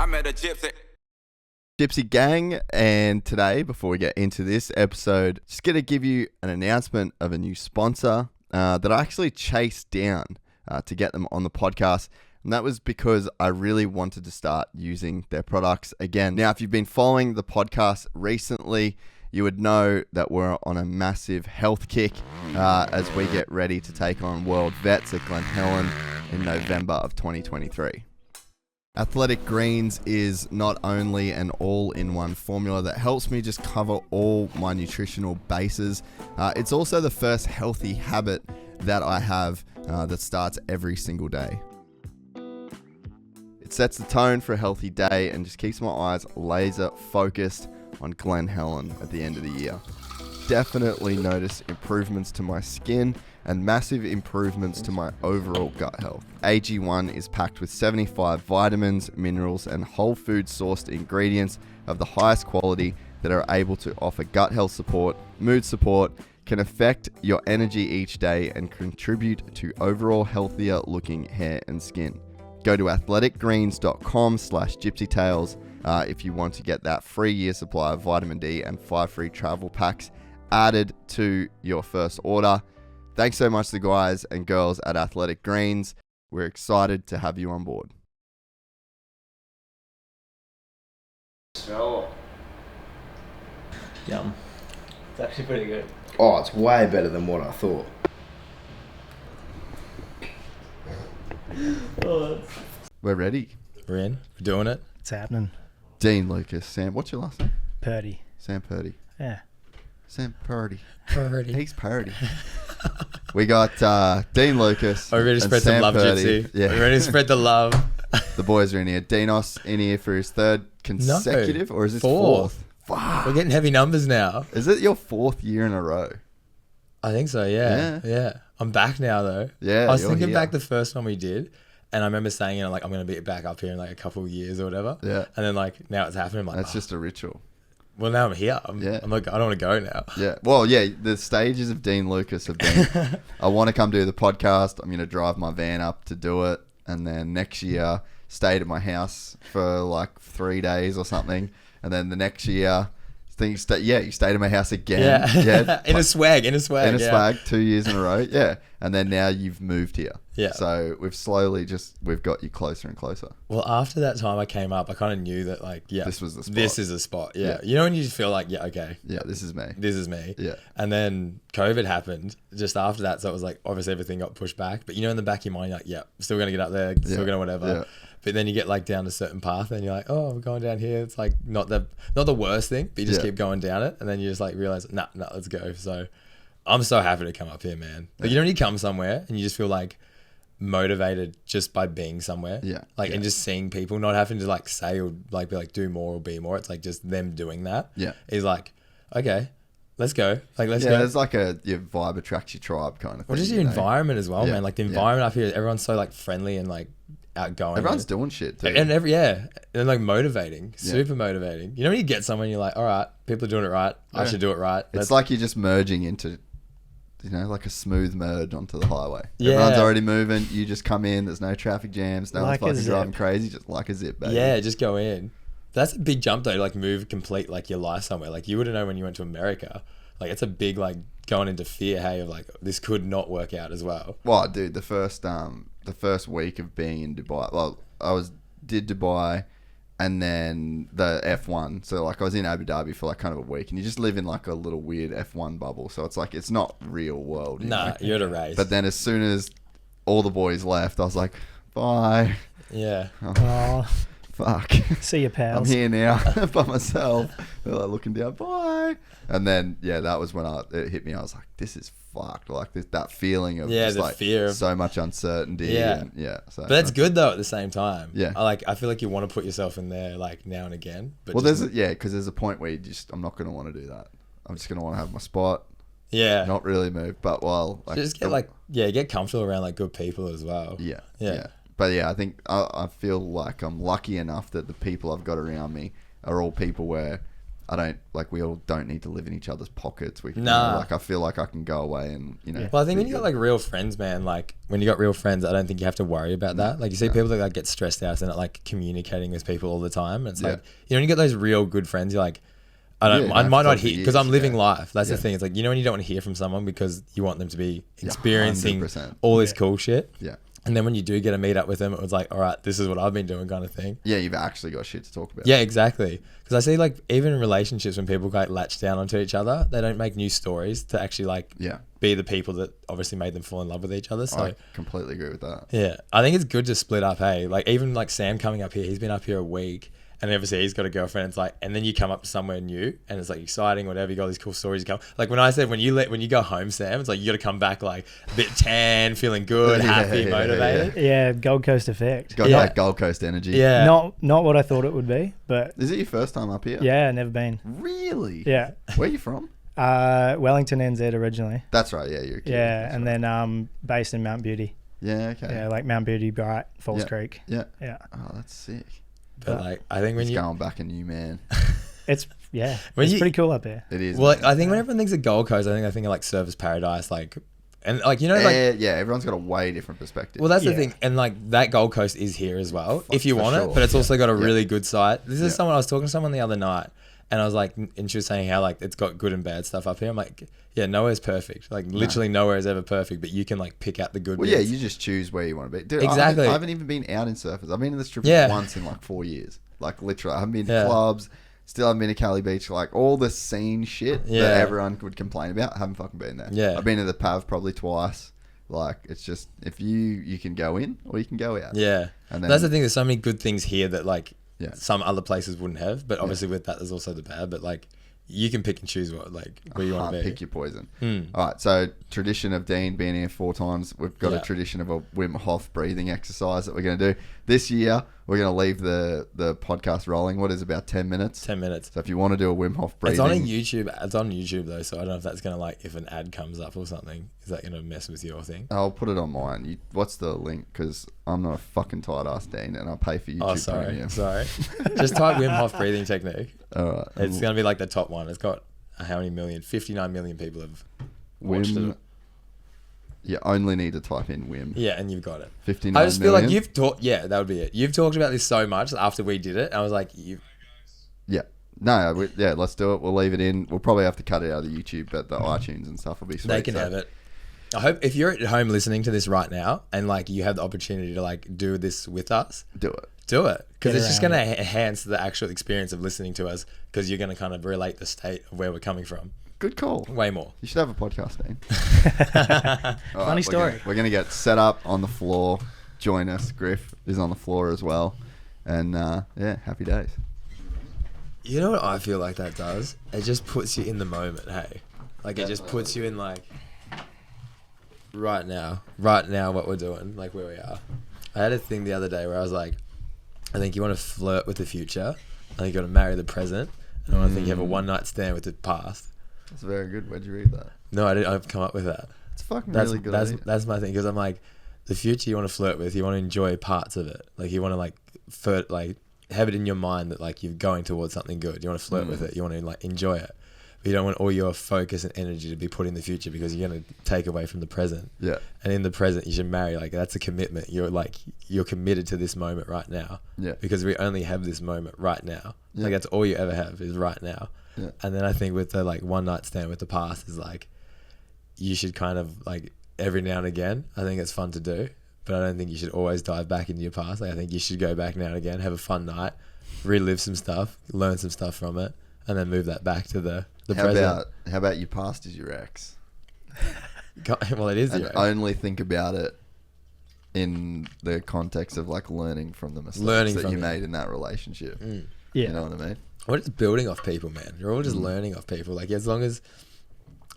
I met a Gypsy gang, and today, before we get into this episode, just going to give you an announcement of a new sponsor that I actually chased down to get them on the podcast, and that was because I really wanted to start using their products again. Now, if you've been following the podcast recently, you would know that we're on a massive health kick as we get ready to take on World Vets at Glen Helen in November of 2023. Athletic Greens is not only an all-in-one formula that helps me just cover all my nutritional bases, it's also the first healthy habit that I have that starts every single day. It sets the tone for a healthy day and just keeps my eyes laser focused on Glen Helen at the end of the year. Definitely notice improvements to my skin and massive improvements to my overall gut health. AG1 is packed with 75 vitamins, minerals, and whole food sourced ingredients of the highest quality that are able to offer gut health support, mood support, can affect your energy each day, and contribute to overall healthier looking hair and skin. Go to athleticgreens.com/gypsytales if you want to get that free year supply of vitamin D and 5 free travel packs added to your first order. Thanks so much to the guys and girls at Athletic Greens. We're excited to have you on board. Smell. Yum. It's actually pretty good. Oh, it's way better than what I thought. We're ready. We're in. We're doing it. It's happening. Dean Lucas. Sam, what's your last name? Purdie. Sam Purdie. Yeah. Sam Purdie. Purdie. He's Purdie. We got Dean Lucas. Are we ready to and spread some Sam love, Purdie. Gypsy? Yeah. Are we ready to spread the love? The boys are in here. Deanos in here for his third consecutive, or is this fourth? Fuck. We're getting heavy numbers now. Is it your fourth year in a row? I think so, yeah. I'm back now, though. Yeah, I was you're thinking here. back the first one we did, and I remember saying, I'm going to be back up here in like a couple of years or whatever. Yeah. And then like now it's happening. I'm like, That's just a ritual. well, now I'm here. Yeah. I'm like, I don't want to go now. Yeah. Well, yeah, the stages of Dean Lucas have been, I want to come do the podcast. I'm going to drive my van up to do it. And then next year, stayed at my house for like 3 days or something. And then the next year, you stayed at my house again. Yeah. in a swag. In a swag, 2 years in a row. Yeah. And then now you've moved here. Yeah. So we've slowly we've got you closer and closer. Well, after that time I came up, I kind of knew that like, yeah, This was the spot. This is a spot. Yeah. Yeah. You know when you just feel like, yeah, okay. Yeah, this is me. This is me. Yeah. And then COVID happened just after that. So it was like, obviously everything got pushed back. But you know, in the back of your mind, you're like, yeah, still going to get up there, still going to whatever. Yeah. But then you get like down a certain path and you're like, oh, we're going down here. It's like not the worst thing, but you just keep going down it. And then you just like realize, nah, let's go. So I'm so happy to come up here, man. Like, you know, when you come somewhere and you just feel like motivated just by being somewhere. Yeah. Like, Yeah. and just seeing people, not having to like say or like be like do more or be more. It's like just them doing that. Yeah. Is like, okay, let's go. Like, let's Yeah, go. there's like your vibe attracts your tribe kind of thing. Or just your you know? environment as well, Yeah. man. Like the Yeah. environment up here, everyone's so like friendly and like outgoing. Everyone's doing shit too. And and like motivating, super motivating. You know when you get someone, you're like, all right, people are doing it right. I should do it right. It's like you're just merging into, like a smooth merge onto the highway. Yeah. Everyone's already moving. You just come in. There's no traffic jams. No Like a one's fucking zip. driving crazy. Just like a zip, baby. yeah, just go in. That's a big jump though, to like move complete like your life somewhere. Like you would have known when you went to America. Like it's a big like going into fear, hey, of like this could not work out as well. Well, dude, the first week of being in Dubai, well, did Dubai, and then the F1. So like I was in Abu Dhabi for like kind of a week, and you just live in like a little weird F1 bubble. So it's like it's not real world. You know? You're at a race. But then as soon as all the boys left, I was like, bye. yeah. Oh, Fuck. see you, I'm pals. here now by myself. They're like looking down, bye. And then, that was when it hit me. I was like, this is fucked. Like that feeling of just the like fear of, so much uncertainty. Yeah. And, so but that's good though at the same time. Yeah. I feel like you want to put yourself in there like now and again. But well, because there's a point where I'm not going to want to do that. I'm just going to want to have my spot. Yeah. Not really move, but like, just get comfortable around like good people as well. Yeah. Yeah. But I think I feel like I'm lucky enough that the people I've got around me are all people where we all don't need to live in each other's pockets. We can, Nah. like, I feel like I can go away and, Well, I think be when you got good. like real friends, man, like when you got real friends, I don't think you have to worry about that. Like you see people that like get stressed out and not like communicating with people all the time. And it's like, when you get those real good friends, you're like, I you might have not to talk for hear because years, I'm living yeah. life. That's Yeah. the thing. It's like, when you don't want to hear from someone because you want them to be experiencing 100%. all this cool shit. Yeah. And then when you do get a meet up with them, it was like, all right, this is what I've been doing kind of thing. Yeah, you've actually got shit to talk about. Yeah, exactly. Because I see like even in relationships when people like latch down onto each other, they don't make new stories to actually like be the people that obviously made them fall in love with each other. So I completely agree with that. yeah, I think it's good to split up. Hey, like even like Sam coming up here, he's been up here a week. And obviously he's got a girlfriend. It's like, and then you come up to somewhere new, and it's like exciting, whatever. You got all these cool stories. You come like when I said when you go home, Sam, it's like you got to come back like a bit tan, feeling good, happy, motivated. Yeah, Gold Coast effect. Got that Gold Coast energy. Yeah, Not what I thought it would be, but Is it your first time up here? yeah, never been. Really? Yeah, Where are you from? Wellington NZ originally. That's right. Yeah, you're a kid. Yeah, That's and right. then based in Mount Beauty. Yeah, okay. Yeah, like Mount Beauty, Bright, Falls Creek. Yeah. Yeah, Oh, that's sick. but like I think when It's you going back a new man. it's When it's you- pretty cool up here. It is. well, man. I think when everyone thinks of Gold Coast, I think of like Surfers Paradise, like, and like like. yeah, everyone's got a way different perspective. Well, that's the Yeah. thing, and like that Gold Coast is here as well, if you for want sure. it. But it's also got a Yeah. really good site. This is Yeah. someone I was talking to someone the other night, and I was like, and she was saying how like it's got good and bad stuff up here. I'm like, yeah, nowhere's perfect. Like literally nowhere is ever perfect, but you can like pick out the good. Well, bits. yeah, you just choose where you want to be. Dude, Exactly. I haven't even been out in surfers. I've been in the strip Yeah. once in like 4 years. Like literally, I haven't been to Yeah. clubs. Still haven't been to Cali Beach. Like all the scene shit Yeah. that everyone would complain about. I haven't fucking been there. Yeah. I've been to the Pav probably twice. Like it's just if you can go in or you can go out. Yeah, And then, that's the thing. There's so many good things here that like Yeah. some other places wouldn't have. But obviously with that, there's also the bad. But like you can pick and choose what like where you want to be. Pick your poison. Hmm. All right, so tradition of Dean being here 4 times. We've got Yeah. a tradition of a Wim Hof breathing exercise that we're going to do. This year, we're going to leave the podcast rolling. What is it, about 10 minutes? 10 minutes. So if you want to do a Wim Hof breathing... It's on a YouTube. It's on YouTube though, so I don't know if that's gonna like if an ad comes up or something. Is that gonna mess with your thing? I'll put it on mine. What's the link? Because I'm not a fucking tight ass Dean and I'll pay for YouTube Oh, sorry, Premium. sorry. Just type Wim Hof breathing technique. All right. It's gonna be like the top one. It's got how many million? 59 million people have watched Wim... it. You only need to type in Wim. Yeah, and you've got it. 59 I just feel like million. you've talked. Yeah, that would be it. You've talked about this so much after we did it. I was like, you. Yeah. No, let's do it. We'll leave it in. We'll probably have to cut it out of the YouTube, but the iTunes and stuff will be sweet. They can have it. I hope if you're at home listening to this right now and like you have the opportunity to like do this with us, Do it. do it because Get it's just around going to enhance the actual experience of listening to us because you're going to kind of relate the state of where we're coming from Good call. way more. You should have a podcast, Dean. All Funny story. We're gonna get set up on the floor. Join us. Griff is on the floor as well. And yeah, happy days. You know what I feel like that does? It just puts you in the moment, hey? Like it just puts you in like right now what we're doing, like where we are. I had a thing the other day where I was like, I think you want to flirt with the future. I think you got to marry the present. And I think you have a one night stand with the past. That's very good. Where'd you read that? No, I didn't. I've come up with that. It's a fucking That's really good. that's idea. that's my thing because I'm like, the future you want to flirt with, you want to enjoy parts of it. Like you want to like have it in your mind that like you're going towards something good. You want to flirt with it. You want to like enjoy it. But you don't want all your focus and energy to be put in the future because you're going to take away from the present. Yeah. And in the present, you should marry. Like that's a commitment. You're committed to this moment right now. Yeah. Because we only have this moment right now. Yeah. Like that's all you ever have is right now. Yeah. And then I think with the like one night stand with the past is like, you should kind of like every now and again. I think it's fun to do, but I don't think you should always dive back into your past. Like I think you should go back now and again, have a fun night, relive some stuff, learn some stuff from it, and then move that back to the present. How about your past is your ex? Well, it is And your ex. only think about it in the context of like learning from the mistakes Learning that from you it. made in that relationship. Yeah. You know what I mean? We're just building off people, man. You're all just learning off people. Like as long as,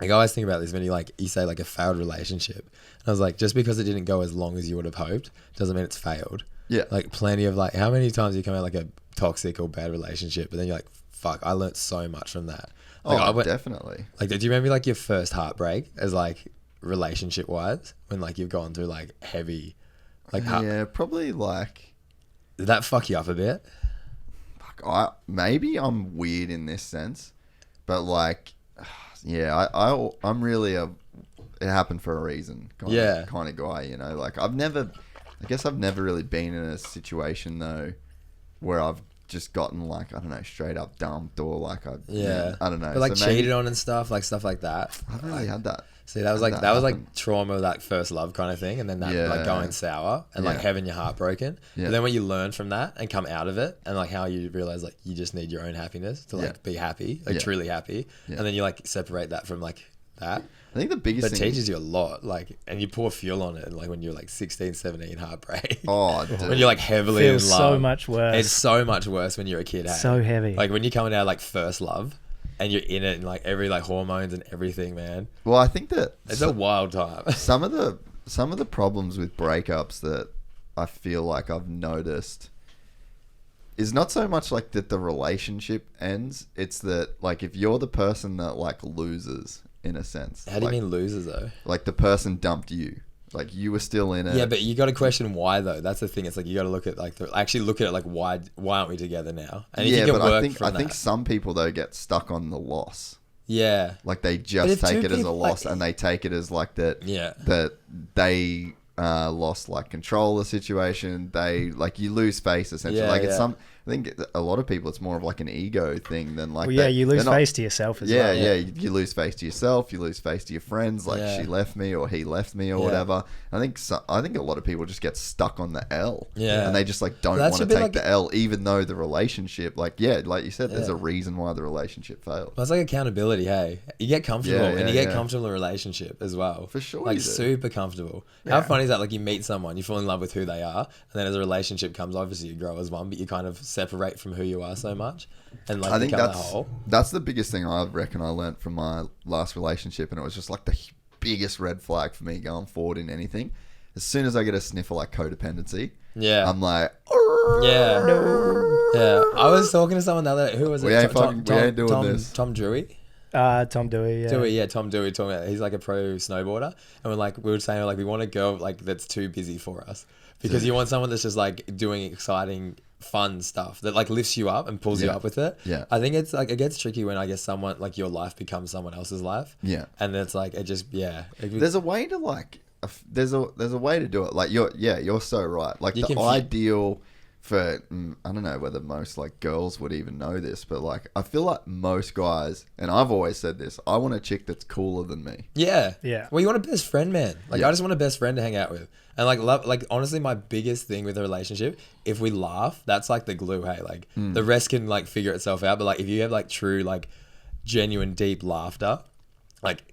like I always think about this when you say like a failed relationship. And I was like, just because it didn't go as long as you would have hoped doesn't mean it's failed. Yeah. Like plenty of like, how many times you come out like a toxic or bad relationship, but then you're like, fuck, I learned so much from that. Like, Oh, definitely. Like, did you remember like your first heartbreak as like relationship wise when like you've gone through like heavy, like Yeah, probably like did that fuck you up a bit? maybe I'm weird in this sense, but like, yeah, I'm really it happened for a reason kind of guy, you know. Like I guess I've never really been in a situation though where I've just gotten like, I don't know, straight up dumped or like I don't know, but like so maybe, cheated on and stuff like that. I haven't really had that. See, that was like trauma, like first love kind of thing, and then that like going sour and like having your heart broken. Yeah. But then when you learn from that and come out of it, and like how you realize like you just need your own happiness to like be happy, like truly happy, and then you like separate that from like that. I think the biggest thing teaches you a lot, like, and you pour fuel on it, like when you're like 16, 17, heartbreak. Oh, dude. When you're like heavily in love. So much worse. It's so much worse when you're a kid. Hey? So heavy. Like when you're coming out of like first love. And you're in it and like every like hormones and everything, man. Well, I think that it's a wild time. some of the problems with breakups that I feel like I've noticed is not so much like that the relationship ends. It's that like if you're the person that like loses in a sense. How do you mean loses though? Like the person dumped you. Like you were still in it. Yeah, but you got to question why though. That's the thing. It's like you got to look at like actually look at it like why aren't we together now? And yeah, but I think some people though get stuck on the loss. Yeah, like they just take it as a loss, and they take it as like that. Yeah, that they lost like control of the situation. They like you lose face essentially. It's some. I think a lot of people, it's more of like an ego thing than like. Well, yeah, you lose face to yourself as well. Yeah, you lose face to yourself. You lose face to your friends. Like she left me or he left me or whatever. I think a lot of people just get stuck on the L. Yeah, and they just like don't want to take the L, even though the relationship, like you said, there's a reason why the relationship failed. Well, it's like accountability. Hey, you get comfortable and you get comfortable in a relationship as well. For sure, like super comfortable. How funny is that? Like you meet someone, you fall in love with who they are, and then as a relationship comes, obviously you grow as one, but you kind of separate from who you are so much, and like I think that's the biggest thing I reckon I learned from my last relationship, and it was just like the biggest red flag for me going forward in anything. As soon as I get a sniff of like codependency, I'm like, I was talking to someone the other day. Who was it? We ain't doing this. Tom Dewey. Tom Dewey, Tom Dewey talking about, he's like a pro snowboarder, and we were saying like we want a girl like that's too busy for us, because you want someone that's just like doing exciting fun stuff that like lifts you up and pulls you up with it. I think it's like it gets tricky when I guess someone like your life becomes someone else's life, and it's like it just there's a way to like there's a way to do it. Like you're so right. Like the ideal for, I don't know whether most like girls would even know this, but like I feel like most guys, and I've always said this, I want a chick that's cooler than me. Yeah. Well, you want a best friend, man. Like I just want a best friend to hang out with, and like love. Like honestly, my biggest thing with a relationship, if we laugh, that's like the glue. Hey, like the rest can like figure itself out. But like if you have like true like genuine deep laughter, like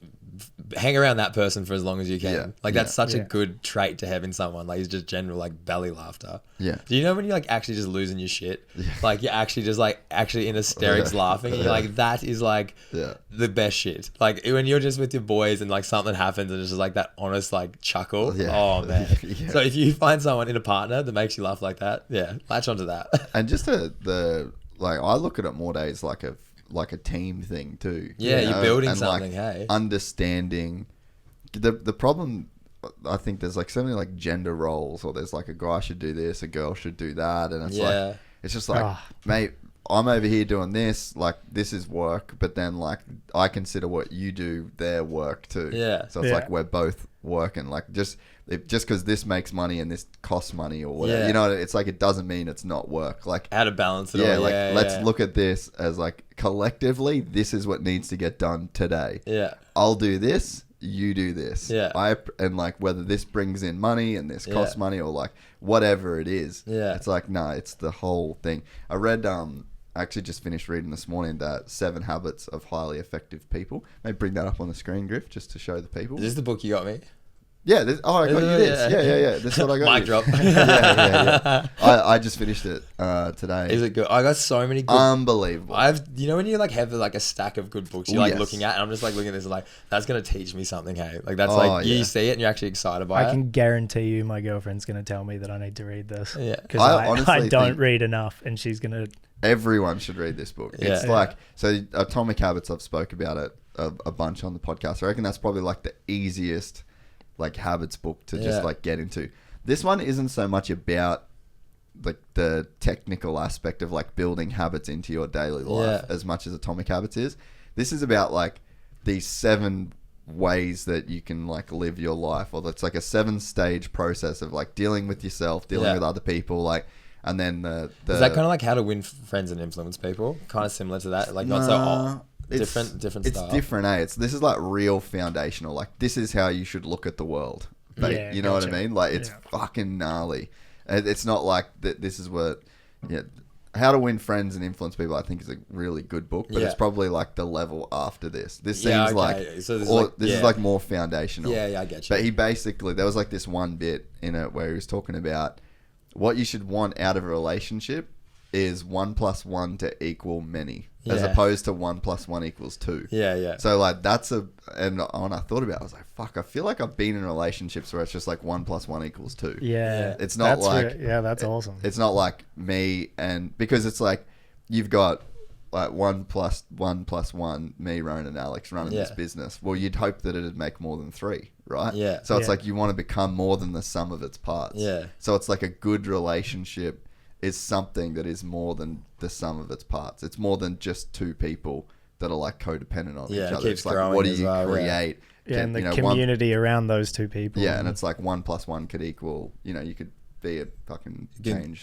hang around that person for as long as you can. Like that's such a good trait to have in someone. Like it's just general like belly laughter. Do you know when you're like actually just losing your shit? Like you're actually just like actually in hysterics laughing, and you're like, that is like the best shit. Like when you're just with your boys and like something happens and it's just like that honest like chuckle. Oh man. So if you find someone in a partner that makes you laugh like that, latch onto that. And just the like I look at it more days like a team thing too. Yeah, you know? You're building and something, like, hey. Understanding the problem. I think there's like so many like gender roles, or there's like a guy should do this, a girl should do that, and it's like it's just like, mate, I'm over here doing this, like this is work, but then like I consider what you do their work too. So it's like we're both working, like just because this makes money and this costs money or whatever, you know, it's like it doesn't mean it's not work. Like how to balance it all. Like let's look at this as like collectively this is what needs to get done today. I'll do this, you do this. And like whether this brings in money and this costs money or like whatever it is. It's like it's the whole thing. I read I actually just finished reading this morning that 7 Habits of Highly Effective People. Maybe bring that up on the screen, Griff, just to show the people. Is this the book you got me? Yeah. I got you this. Yeah. This is what I got. Mic drop. I just finished it today. Is it good? I got so many good. Unbelievable. You know when you like have like a stack of good books you're like looking at, and I'm just like looking at this and like, that's going to teach me something, hey? Like that's you see it and you're actually excited by it. I can guarantee you my girlfriend's going to tell me that I need to read this. Because I don't read enough, and she's going to... Everyone should read this book. It's like, so Atomic Habits, I've spoke about it a bunch on the podcast. I reckon that's probably like the easiest like habits book to just like get into. This one isn't so much about the technical aspect of like building habits into your daily life as much as Atomic Habits is. This is about like these 7 ways that you can like live your life, or it's like a 7-stage process of like dealing with yourself, dealing with other people, like, and then the is that kind of like how to win friends and influence people? Kind of similar to that, like not so different it's style. different, eh? This is like real foundational. Like this is how you should look at the world. But, you know what I mean? Like it's fucking gnarly. It's not like that. This is what, How to Win Friends and Influence People, I think, is a really good book, but it's probably like the level after this. This seems like, so this is like more foundational. Yeah, I get you. But he basically, there was like this one bit in it where he was talking about what you should want out of a relationship is 1 + 1 to equal many, as opposed to 1 + 1 = 2. Yeah. So like and when I thought about it, I was like, fuck, I feel like I've been in relationships where it's just like 1 + 1 = 2. Yeah. It's not that's awesome. It's not like me because it's like you've got like 1 + 1 + 1, me, Ronan, and Alex running this business. Well, you'd hope that it'd make more than 3, right? Yeah. So it's like you want to become more than the sum of its parts. Yeah. So it's like a good relationship is something that is more than the sum of its parts. It's more than just 2 people that are like codependent on each other. It keeps it's like, growing what do as you well, create? And the community around those 2 people. Yeah, and it's like 1 + 1 could equal, you could be a fucking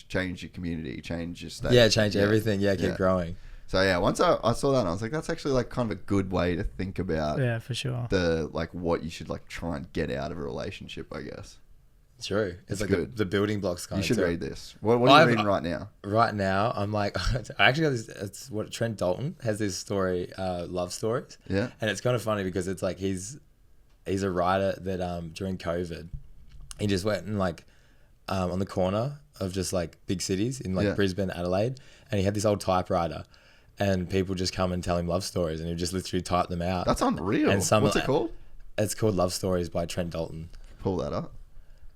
change your community, change your state. Yeah, change everything. Yeah, keep growing. So yeah, once I saw that, I was like, that's actually like kind of a good way to think about. Yeah, for sure. The like what you should like try and get out of a relationship, I guess. True. It's like good. The building blocks kind You of. should read this. What are you reading right now? Right now, I'm like, I actually got this. It's what Trent Dalton has this story, love stories. Yeah. And it's kind of funny because it's like he's a writer that during COVID, he just went and like on the corner of just like big cities in like Brisbane, Adelaide, and he had this old typewriter, and people just come and tell him love stories, and he just literally type them out. That's unreal. And What's it called? It's called Love Stories by Trent Dalton. Pull that up.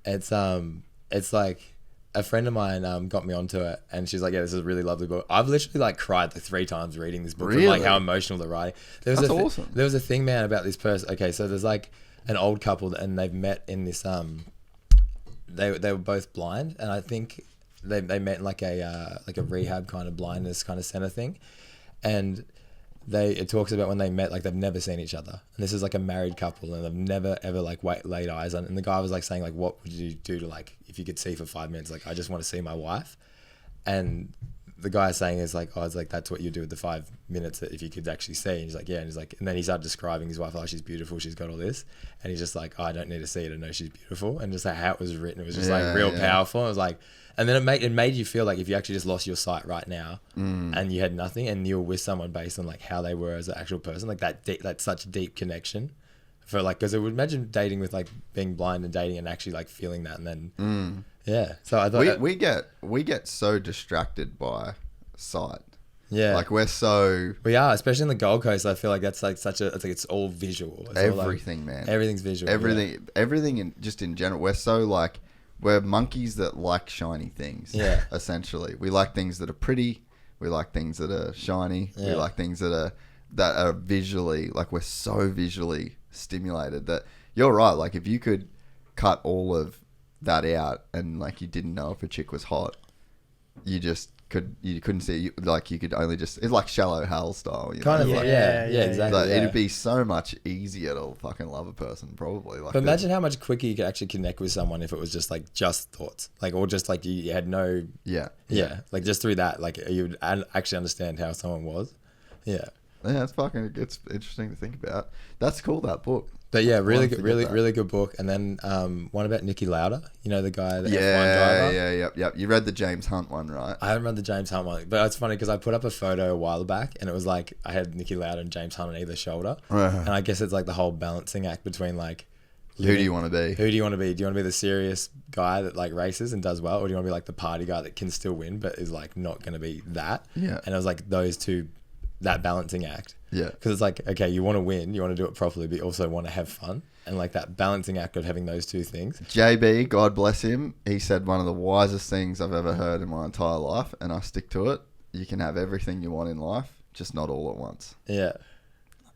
It's like a friend of mine got me onto it, and she's like, yeah, this is a really lovely book. I've literally like cried like 3 times reading this book. Really? From, like how emotional the writing. That's awesome. There was a thing, man, about this person. Okay, so there's like an old couple, and they've met in this they were both blind, and I think they met in like a rehab kind of blindness kind of center thing, and it talks about when they met, like they've never seen each other, and this is like a married couple, and they've never ever like laid eyes on. And the guy was like saying like, what would you do to like if you could see for 5 minutes? Like, I just want to see my wife. And the guy saying is like, oh, it's like that's what you do with the 5 minutes that if you could actually see. And he's like, yeah. And he's like, and then he started describing his wife, oh, she's beautiful, she's got all this, and he's just like, oh, I don't need to see it to know she's beautiful. And just like how it was written, it was just like real powerful. It was like. And then it made you feel like if you actually just lost your sight right now and you had nothing and you were with someone based on like how they were as an actual person, like that's such a deep connection for like, because I would imagine dating with like being blind and dating and actually like feeling that. And then, so I thought we get so distracted by sight. Yeah. Like we are, especially in the Gold Coast. I feel like that's like it's like it's all visual. It's everything, all like, man. Everything's visual. Everything just in general. We're monkeys that like shiny things. Yeah. Essentially, we like things that are pretty. We like things that are shiny. We like things that are visually, like we're so visually stimulated that you're right. Like if you could cut all of that out and like you didn't know if a chick was hot, you couldn't see, like you could only just, it's like Shallow Hal style, kind of, like, exactly. Like, it'd be so much easier to fucking love a person, probably. Like, but imagine how much quicker you could actually connect with someone if it was just like just thoughts, like, or just like you had no, like just through that, like you would actually understand how someone was. Yeah, it's interesting to think about. That's cool, that book. But yeah, really good book. And then one about Niki Lauda, you know, the guy, the F1 driver. You read the James Hunt one, right? I haven't read the James Hunt one, but it's funny because I put up a photo a while back, and it was like I had Niki Lauda and James Hunt on either shoulder, and I guess it's like the whole balancing act between like, who do you want to be? Who do you want to be? Do you want to be the serious guy that like races and does well, or do you want to be like the party guy that can still win but is like not going to be that? Yeah. And it was like those two, that balancing act. Yeah. Because it's like, okay, you want to win, you want to do it properly, but you also want to have fun. And like that balancing act of having those two things. JB, God bless him, he said one of the wisest things I've ever heard in my entire life, and I stick to it. You can have everything you want in life, just not all at once. Yeah.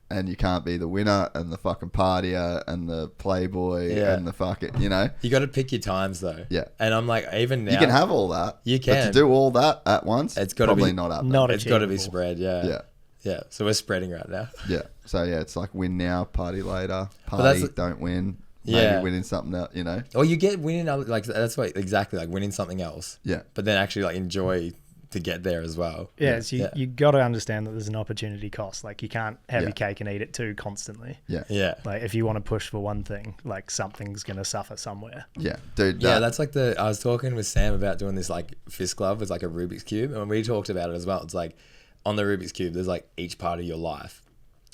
and you can't be the winner and the fucking partier and the playboy and the fucking, you know. You got to pick your times though. Yeah. And I'm like, even now You can have all that. You can. But to do all that at once, it's got probably to be not happening. Not It's got to be achievable. spread. Yeah. Yeah. Yeah. So we're spreading right now. Yeah. So yeah, it's like win now, party later. that's- Party, don't win. Maybe Yeah. winning something else, you know. Or you get winning other, like that's what exactly like winning something else. Yeah. But then actually like enjoy to get there as well. Yeah, so Yeah. you got to understand that there's an opportunity cost. Like you can't have Yeah. your cake and eat it too constantly. Yeah. Yeah. Like if you want to push for one thing, like something's going to suffer somewhere. Yeah. Dude. Yeah, that's like I was talking with Sam about doing this like fist glove with like a Rubik's Cube. And when we talked about it as well, it's like on the Rubik's Cube, there's like each part of your life.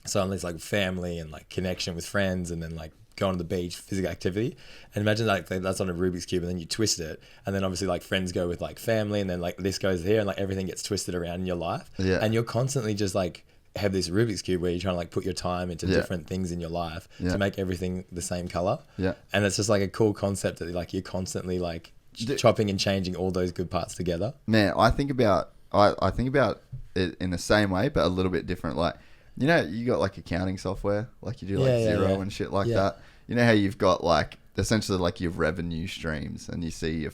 So there's like family and like connection with friends and then like going to the beach, physical activity. And imagine like that's on a Rubik's Cube and then you twist it. And then obviously like friends go with like family and then like this goes here and like everything gets twisted around in your life. Yeah. And you're constantly just like have this Rubik's Cube where you're trying to like put your time into Yeah. different things in your life Yeah. to make everything the same color. Yeah. And it's just like a cool concept that like you're constantly like Dude. chopping and changing all those good parts together. Man, I think about it in the same way, but a little bit different. Like, you know, you got like accounting software, like you do like Xero and shit like that. You know how you've got like essentially like your revenue streams, and you see your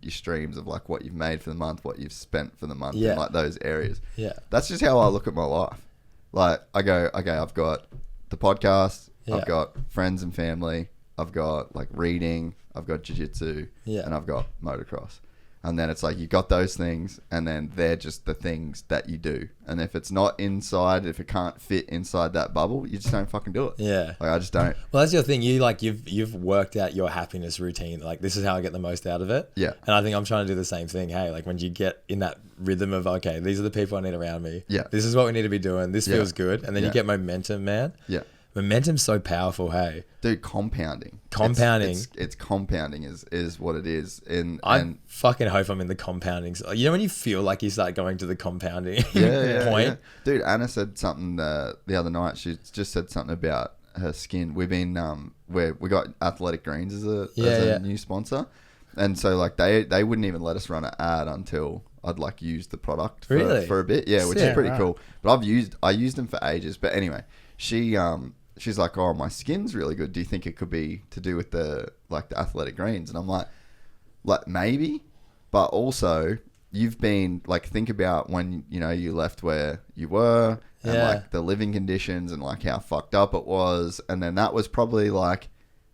streams of like what you've made for the month, what you've spent for the month, in like those areas. Yeah. That's just how I look at my life. Like I go, okay, I've got the podcast, I've got friends and family, I've got like reading, I've got jiu-jitsu, and I've got motocross. And then it's like you got those things, and then they're just the things that you do. And if it's not inside, if it can't fit inside that bubble, you just don't fucking do it. Yeah. Like I just don't. Well, that's your thing. You've worked out your happiness routine. Like this is how I get the most out of it. Yeah. And I think I'm trying to do the same thing. Hey, like when you get in that rhythm of okay, these are the people I need around me. Yeah. This is what we need to be doing. This feels good, and then you get momentum, man. Yeah. Momentum's so powerful. Hey. Dude, compounding. Compounding. It's compounding is what it is. I fucking hope I'm in the compounding. You know when you feel like you start going to the compounding point? Yeah. Dude, Anna said something the other night. She just said something about her skin. We've been we got Athletic Greens as a new sponsor, and so like they wouldn't even let us run an ad until I'd like used the product for a bit. Yeah, which is pretty cool. But I used them for ages. But anyway, she's like, oh, my skin's really good. Do you think it could be to do with the Athletic Greens? And I'm like maybe, but also you've been like, think about when, you know, you left where you were and like the living conditions and like how fucked up it was. And then that was probably like,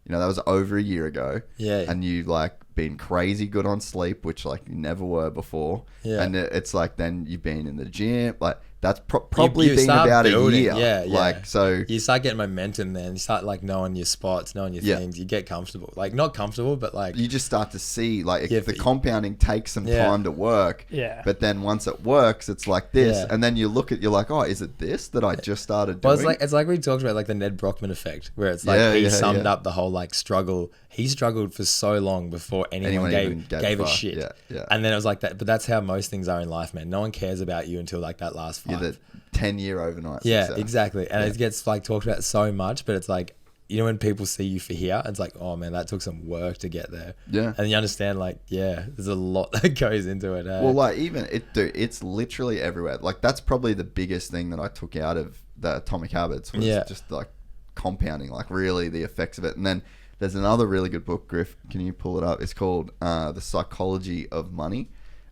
you know, that was over a year ago. Yeah. And you like been crazy good on sleep, which like you never were before. Yeah. And it's like, then you've been in the gym, like that's probably you been about building. a year. Like, so you start getting momentum then. You start like knowing your spots, knowing your things. You get comfortable. Like not comfortable, but like you just start to see like the compounding takes some time to work. Yeah. But then once it works, it's like this. And then you're like, oh, is it this that I just started doing? Well, it's like we talked about like the Ned Brockman effect, where it's like he summed up the whole like struggle. He struggled for so long before anyone gave a shit. Yeah. And then it was like that. But that's how most things are in life, man. No one cares about you until like that last 5. You're the 10-year overnight success. success. Exactly. And it gets like talked about so much, but it's like, you know, when people see you for here, it's like, oh man, that took some work to get there. Yeah. And you understand like, there's a lot that goes into it. Well, like even it's literally everywhere. Like that's probably the biggest thing that I took out of the Atomic Habits was just like compounding, like really the effects of it. And then there's another really good book, Griff. Can you pull it up? It's called The Psychology of Money.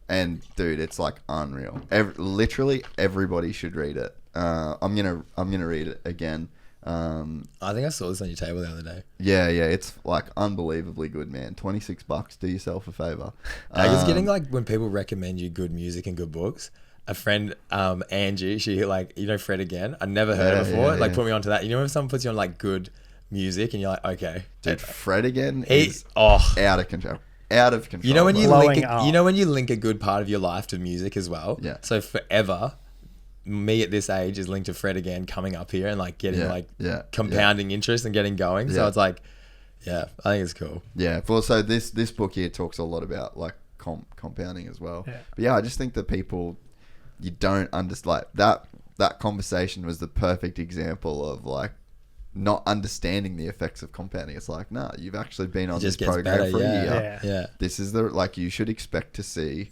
And dude, it's like unreal. Literally everybody should read it. I'm gonna read it again. I think I saw this on your table the other day. Yeah, it's like unbelievably good, man. $26. Do yourself a favor. It's getting like when people recommend you good music and good books. A friend, Angie, she like, you know, Fred Again. I never heard it before. Put me onto that. You know, when someone puts you on like good music and you're like, okay, dude, Fred Again is out of control. You know when you link a good part of your life to music as well. Yeah. So forever, me at this age is linked to Fred Again coming up here and like getting compounding interest and getting going. So it's like, I think it's cool. Yeah. Well, so this book here talks a lot about like compounding as well. Yeah. But I just think that people, you don't understand like that conversation was the perfect example of like not understanding the effects of compounding. It's like, nah, you've actually been on It this just gets program better, for a yeah. year. Yeah. This is the, like, you should expect to see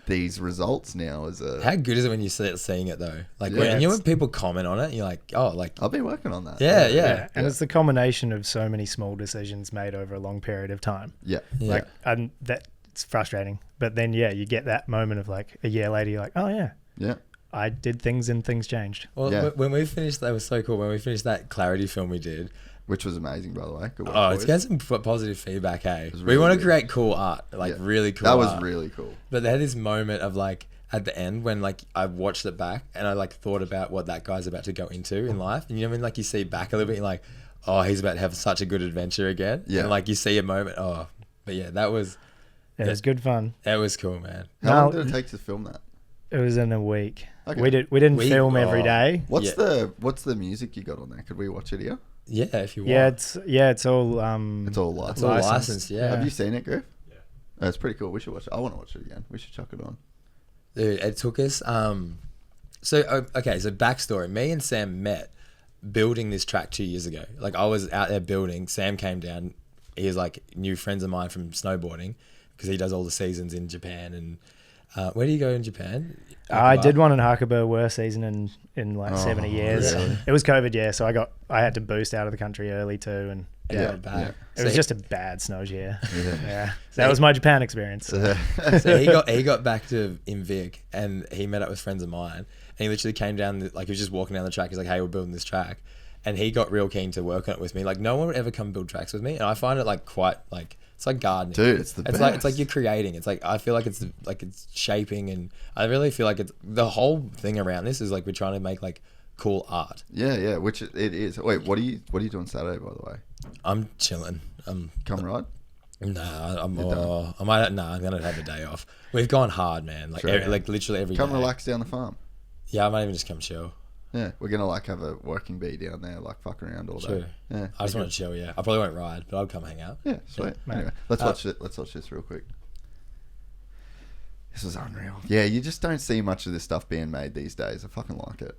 these results now as a... How good is it when you see seeing it though? Like, Yeah, when, you know, when people comment on it, you're like, oh, like, I've been working on that. yeah. And it's the combination of so many small decisions made over a long period of time. Yeah. Like, and that's frustrating. But then, you get that moment of like a year later, you're like, oh yeah, I did things and things changed. Well, when we finished, that was so cool. When we finished that clarity film we did, which was amazing, by the way. Good work, it's getting some positive feedback, hey? Really we want to good. create cool art, like really cool That was art. really cool. But they had this moment of like, at the end when like I watched it back and I like thought about what that guy's about to go into in life. And you know what I mean? Like you see back a little bit, you're like, oh, he's about to have such a good adventure again. Yeah. And like you see a moment, but yeah, that was... It was good fun. That was cool, man. How long did it take to film that? It was in a week. Okay. We didn't film every day. What's the music you got on there? Could we watch it here? Yeah, if you want. It's all It's all licensed. It's all licensed, yeah. Have you seen it, Griff? Yeah. Oh, it's pretty cool. We should watch it. I want to watch it again. We should chuck it on. Dude, it took us so backstory. Me and Sam met building this track 2 years ago. Like I was out there building, Sam came down. He was like new friends of mine from snowboarding because he does all the seasons in Japan. And where do you go in Japan? I did one in Hakuba, worst season in like 70 years. Really? It was COVID, so I had to boost out of the country early too, and back. it was just a bad snow year. Yeah. So that was my Japan experience. So he got back to Invik and he met up with friends of mine and he literally came down, like he was just walking down the track. He's like, hey, we're building this track. And he got real keen to work on it with me. Like no one would ever come build tracks with me. And I find it like quite like, it's like gardening. Dude, it's the best. It's like you're creating. It's like, I feel like it's shaping, and I really feel like it's the whole thing around this is like, we're trying to make like cool art. Yeah. Which it is. Wait, what are you doing Saturday, by the way? I'm chilling. Come ride? Nah, I'm gonna have a day off. We've gone hard, man. Like, Sure. like literally every day. Come relax down the farm. Yeah, I might even just come chill. Yeah, we're gonna like have a working bee down there, like fuck around all day. Sure. Yeah, I just want to chill. Yeah, I probably won't ride, but I'll come hang out. Yeah, sweet. Yeah. Anyway, let's watch it. Let's watch this real quick. This is unreal. Yeah, you just don't see much of this stuff being made these days. I fucking like it.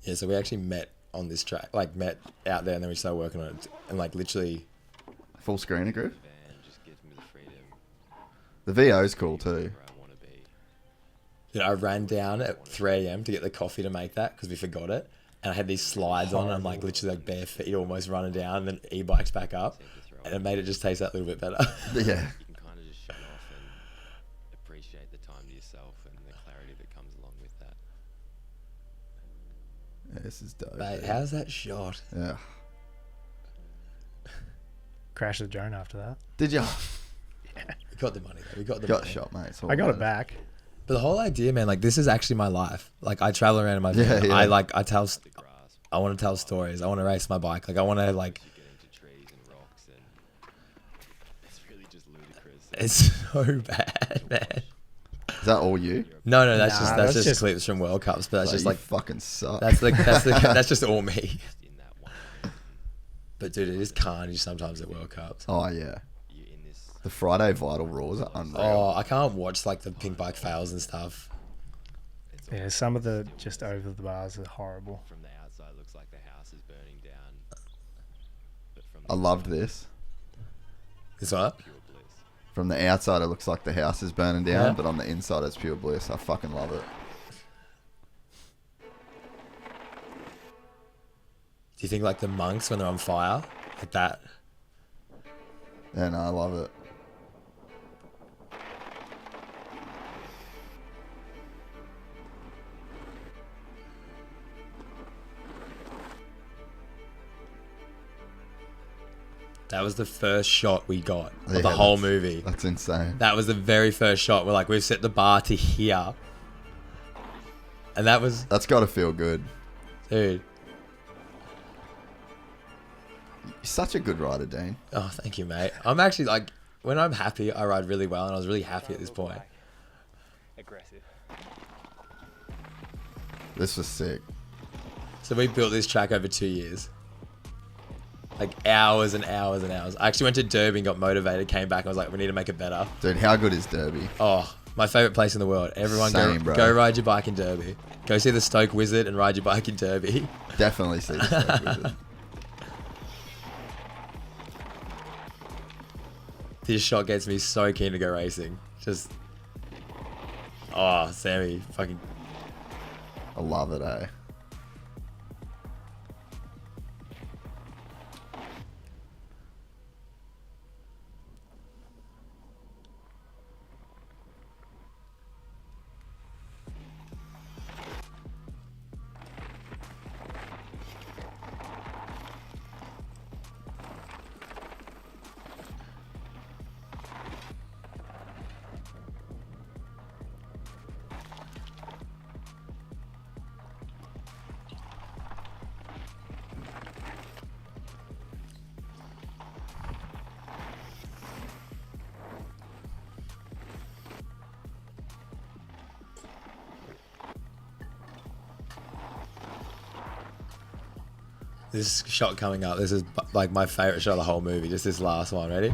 Yeah, so we actually met on this track, like met out there, and then we started working on it, and like literally. Full screen group. The VO's cool too. You know, I ran down at 3 a.m. to get the coffee to make that because we forgot it. And I had these slides on and I'm like literally like bare feet almost running down and then e-bikes back up. And it made it just taste that little bit better. Yeah. You can kind of just shut off and appreciate the time to yourself and the clarity that comes along with that. Yeah, this is dope. Mate, dude. how's that shot? Yeah. Crashed the drone after that. Did you? We got the money though. We got the Got money. shot, mate. It's all I got good. it back. But the whole idea, man, like this is actually my life. Like I travel around in my van. Yeah. I want to tell stories. I want to race my bike. Like I want to like. You get into trees and rocks and it's really just ludicrous. It's so bad, man. Is that all you? No, that's Nah, that's that's just just- clips from World Cups. But that's just you like fucking suck. that's just all me. In that one, But dude, it is carnage sometimes at World Cups. Oh yeah. you're in this. The Friday Vital Raws are unreal. Oh, I can't watch like the pink bike fails and stuff. Yeah, some of the just over the bars are horrible. From the outside, looks like the house is burning down. But from I loved this. This what? pure bliss. From the outside, it looks like the house is burning down, Yeah. but on the inside, it's pure bliss. I fucking love it. Do you think like the monks when they're on fire, like that? And I love it. That was the first shot we got of Yeah, the whole that's- movie. That's insane. That was the very first shot. We're like, we've set the bar to here. And that was, That's got to feel good. dude. You're such a good rider, Dean. Oh, thank you, mate. I'm actually like, when I'm happy, I ride really well. And I was really happy at this point. Aggressive. This was sick. So we built this track over 2 years. Like hours and hours and hours. I actually went to Derby and got motivated, came back and was like, we need to make it better. Dude, how good is Derby? Oh, my favorite place in the world. Everyone Same, bro. go ride your bike in Derby. Go see the Stoke Wizard and ride your bike in Derby. Definitely see the Stoke Wizard. This shot gets me so keen to go racing. Just, oh, Sammy, fucking. I love it, eh? This shot coming up, this is like my favorite shot of the whole movie. Just this last one. Ready?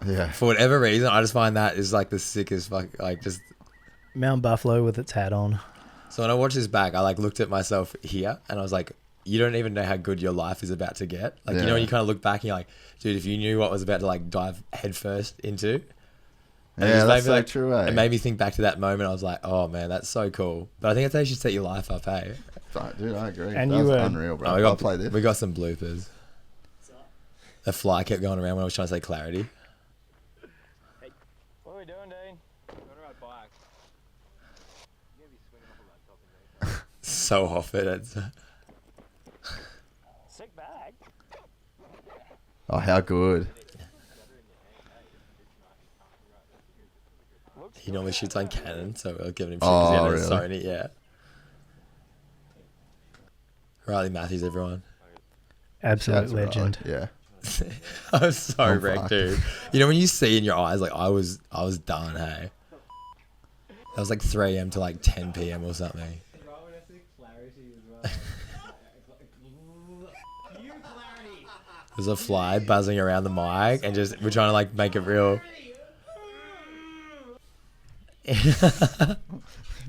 Yeah. For whatever reason, I just find that is like the sickest like just. Mount Buffalo with its hat on. So when I watched this back, I like looked at myself here and I was like, you don't even know how good your life is about to get. Like, you know, when you kind of look back and you're like, dude, if you knew what was about to like dive headfirst into. Yeah, that's so true, eh? It made me think back to that moment. I was like, oh man, that's so cool. But I think that's how you should set your life up, hey? Dude, I agree. And that you was were unreal, bro. Oh, I'll play this. We got some bloopers. The fly kept going around when I was trying to say clarity. Hey, what are we doing, Dean? We're going to ride bikes. You're going to be swinging off a laptop in there. So off it. It's, Sick bag. Oh, how good. he normally shoots on Canon, so we're giving him shit because he had a Sony, yeah. Riley Matthews, everyone. Absolute That's legend. right. Yeah. I was so Oh, wrecked, fuck. dude. You know when you see in your eyes, like I was done, hey. That was like 3 a.m. to like 10 p.m. or something. There's a fly buzzing around the mic, and just we're trying to like make it real.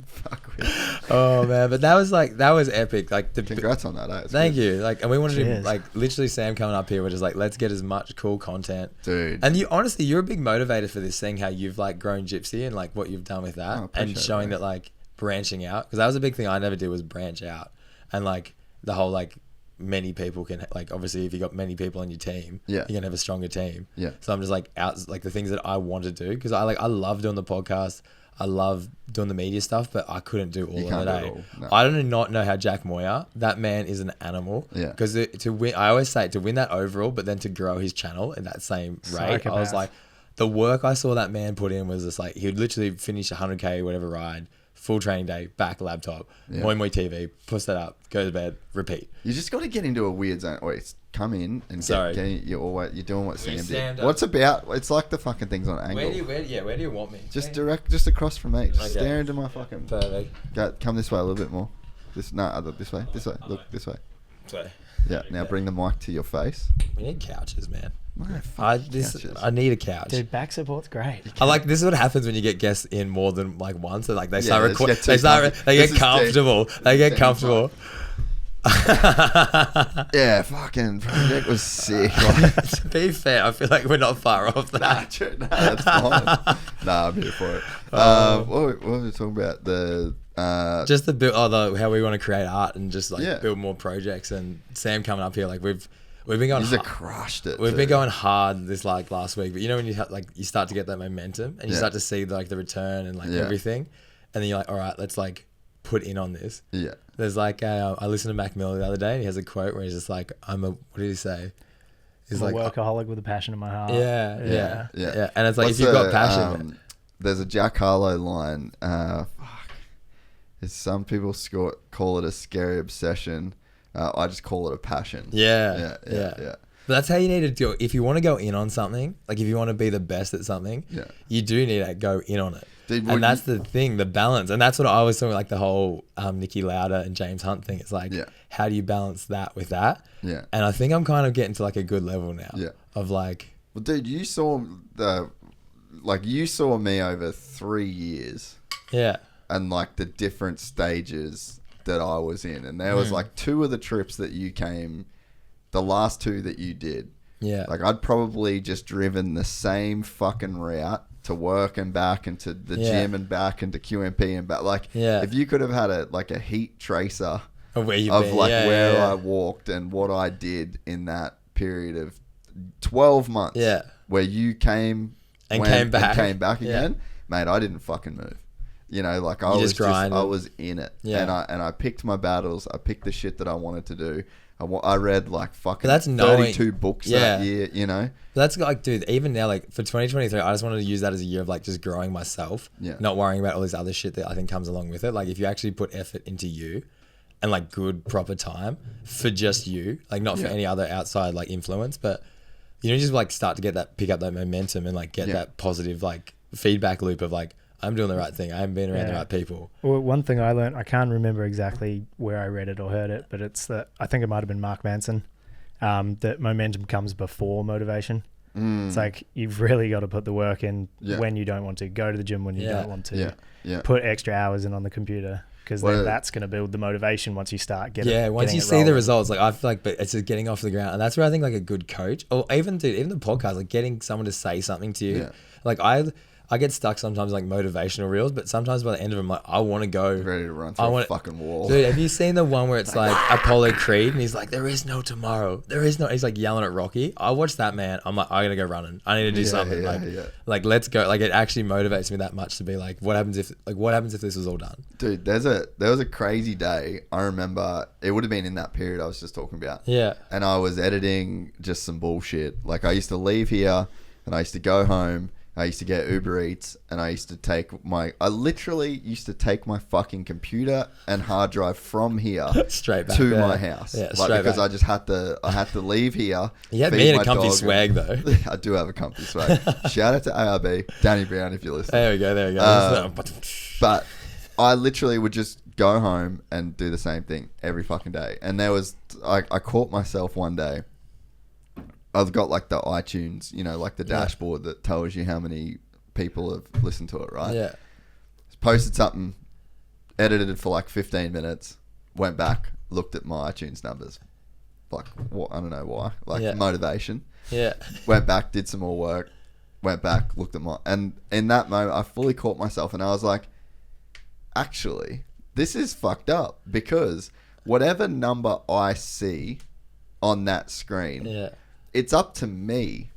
Fuck with. Oh man, but that was epic. Like Congrats on that, eh? It's Thank good. you. Like, and we wanted to Cheers. like literally Sam coming up here. We're just like, let's get as much cool content, Dude. And you honestly, you're a big motivator for this, seeing how you've like grown Gypsy and like what you've done with that, Oh, appreciate and showing it, that like branching out, because that was a big thing I never did, was branch out, and like the whole like many people can like, obviously if you got many people on your team, Yeah. you're gonna have a stronger team. Yeah. So I'm just like out like the things that I want to do, because I love doing the podcast. I love doing the media stuff, but I couldn't do all You of can't it. do Eh? it all, no. I do not know how Jack Moyer, that man is an animal. Yeah. Because to win, I always say to win that overall, but then to grow his channel in that same rate, I was Psychopath. like, the work I saw that man put in was just like, he would literally finish 100K, whatever ride, full training day, back laptop, Yeah. Moi TV, push that up, go to bed, repeat. You just got to get into a weird zone. Wait, come in and Sorry. you're doing what Sam stand did. up. What's about? It's like the fucking things on angle. Where do you want me? Just just across from me. Just Okay. stare into my fucking. Perfect. Come this way a little bit more. This way. This way. Look this way. So, Yeah. Now bring the mic to your face. we need couches, man. No, I need a couch. Dude, back support's great. I like, this is what happens when you get guests in more than like once. So like they Yeah, start they just recording, get too they comfy. This get is comfortable. They get Deep comfortable. Yeah, fucking project was sick. Like, To be fair, I feel like we're not far off that. that's fine. Nah, I'm here for it. What were we talking about? Just the build, how we want to create art and just like Yeah. build more projects. And Sam coming up here, like we've been going. He's crushed it. We've too. been going hard this like last week, but you know when you you start to get that momentum and you Yeah. start to see like the return and like Yeah. everything, and then you're like, all right, let's like put in on this. Yeah. There's like I listened to Mac Miller the other day, and he has a quote where he's just like, what did he say? He's I'm like, a workaholic with a passion in my heart. Yeah. And it's like, What's if you've got the, passion, there's a Jack Harlow line. Some people call it a scary obsession. I just call it a passion. yeah. Yeah. But that's how you need to do it. If you want to go in on something, like if you want to be the best at something, Yeah. you do need to go in on it. Dude, And that's the thing, the balance. And that's what I was talking, like the whole Nicky Lauda and James Hunt thing. It's like, Yeah. how do you balance that with that? Yeah. And I think I'm kind of getting to like a good level now. Yeah. Of like, Well, dude, you saw me over 3 years yeah. and like the different stages that I was in. And there was like 2 of the trips that you came, the last 2 that you did, Yeah. Like I'd probably just driven the same fucking route to work and back and to the gym and back and to QMP and back. Like if you could have had a heat tracer of where I walked and what I did in that period of 12 months. Yeah. Where you came and came back again, mate, I didn't fucking move. You know, like I was in it. Yeah. And I picked my battles. I picked the shit that I wanted to do. I read like fucking 32 books that year, you know? That's like, dude, even now, like for 2023, I just wanted to use that as a year of like just growing myself. Yeah. Not worrying about all this other shit that I think comes along with it. Like if you actually put effort into you and like good, proper time for just you, like not for any other outside like influence, but you know, just like start to pick up that momentum and like get that positive like feedback loop of like, I'm doing the right thing. I haven't been around the right people. Well, one thing I learned, I can't remember exactly where I read it or heard it, but it's that I think it might have been Mark Manson, that momentum comes before motivation. It's like you've really got to put the work in when you don't want to. Go to the gym when you don't want to. Put extra hours in on the computer because then that's going to build the motivation once you start getting once you see the results. Like I feel like, but it's just getting off the ground, and that's where I think like a good coach, or even the podcast, like getting someone to say something to you. Yeah. Like I get stuck sometimes like motivational reels, but sometimes by the end of them, like I want to go ready to run through a fucking wall. Dude, have you seen the one where it's like Apollo Creed and he's like, there is no tomorrow. There is no, he's like yelling at Rocky. I watched that, man. I'm like, I gotta go running. I need to do something. Like let's go. Like it actually motivates me that much to be like, what happens if this was all done? Dude, there was a crazy day. I remember it would have been in that period I was just talking about. Yeah. And I was editing just some bullshit. Like I used to leave here and I used to go home. I used to get Uber Eats and I literally used to take my fucking computer and hard drive from here straight back to my house. Yeah, like, because I just had to leave here. You had me in a comfy swag though. I do have a comfy swag. Shout out to ARB, Danny Brown if you're listening. There we go. But I literally would just go home and do the same thing every fucking day. And I caught myself one day. I've got like the iTunes, you know, like the dashboard that tells you how many people have listened to it, right? Yeah. Posted something, edited it for like 15 minutes, went back, looked at my iTunes numbers. Like, what? I don't know why. Like motivation. Yeah. Went back, did some more work, went back, looked at and in that moment, I fully caught myself and I was like, actually, this is fucked up because whatever number I see on that screen, it's up to me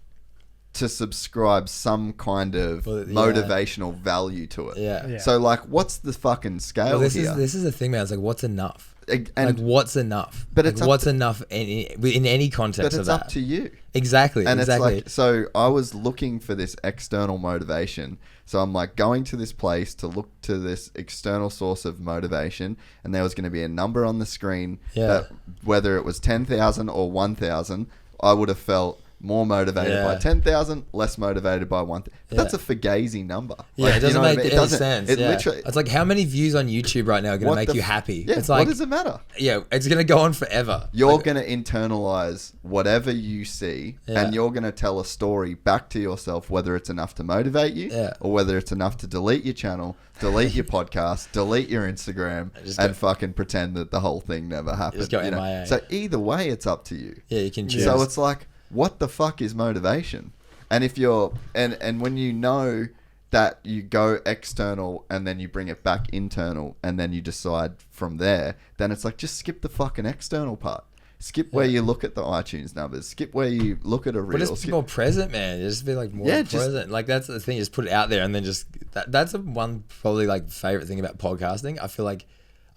to subscribe some kind of motivational value to it. Yeah. So, like, what's the fucking scale here? This is the thing, man. It's like, what's enough? Like, what's enough? But it's like, what's enough in any context of that? But it's up to you. Exactly. And it's like, so I was looking for this external motivation. So I'm like going to this place to look to this external source of motivation, and there was going to be a number on the screen that whether it was 10,000 or 1,000, I would have felt more motivated by 10,000, less motivated by 1,000. That's a fugazi number. Yeah, like, it doesn't make any sense. It literally, it's like how many views on YouTube right now are going to make you happy? Yeah, it's like, what does it matter? Yeah, it's going to go on forever. You're going to internalize whatever you see, and you're going to tell a story back to yourself, whether it's enough to motivate you or whether it's enough to delete your channel, delete your podcast, delete your Instagram, and fucking pretend that the whole thing never happened. Just go MIA. So either way, it's up to you. Yeah, you can choose. So it's like, what the fuck is motivation? And if you're and when you know that you go external and then you bring it back internal and then you decide from there, then it's like, just skip the fucking external part. Skip where you look at the iTunes numbers. Skip where you look at a reel. But just be more present, man. Just be like more present. Like that's the thing. Just put it out there and then just that's the one probably like favorite thing about podcasting. I feel like,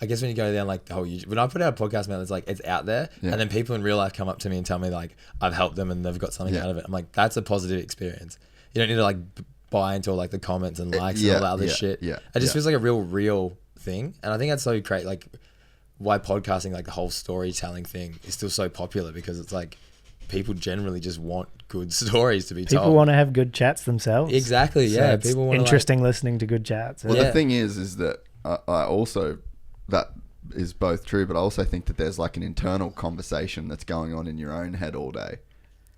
I guess when you go down like the whole YouTube, when I put out a podcast, man, it's like it's out there, and then people in real life come up to me and tell me like I've helped them and they've got something out of it. I'm like, that's a positive experience. You don't need to like buy into all like the comments and likes and all that other shit. Yeah, it just feels like a real thing, and I think that's so great. Like why podcasting, like the whole storytelling thing, is still so popular because it's like people generally just want good stories to be told. People want to have good chats themselves. Exactly. So yeah, people want interesting listening to good chats. Well, the thing is that I also. That is both true, but I also think that there's like an internal conversation that's going on in your own head all day.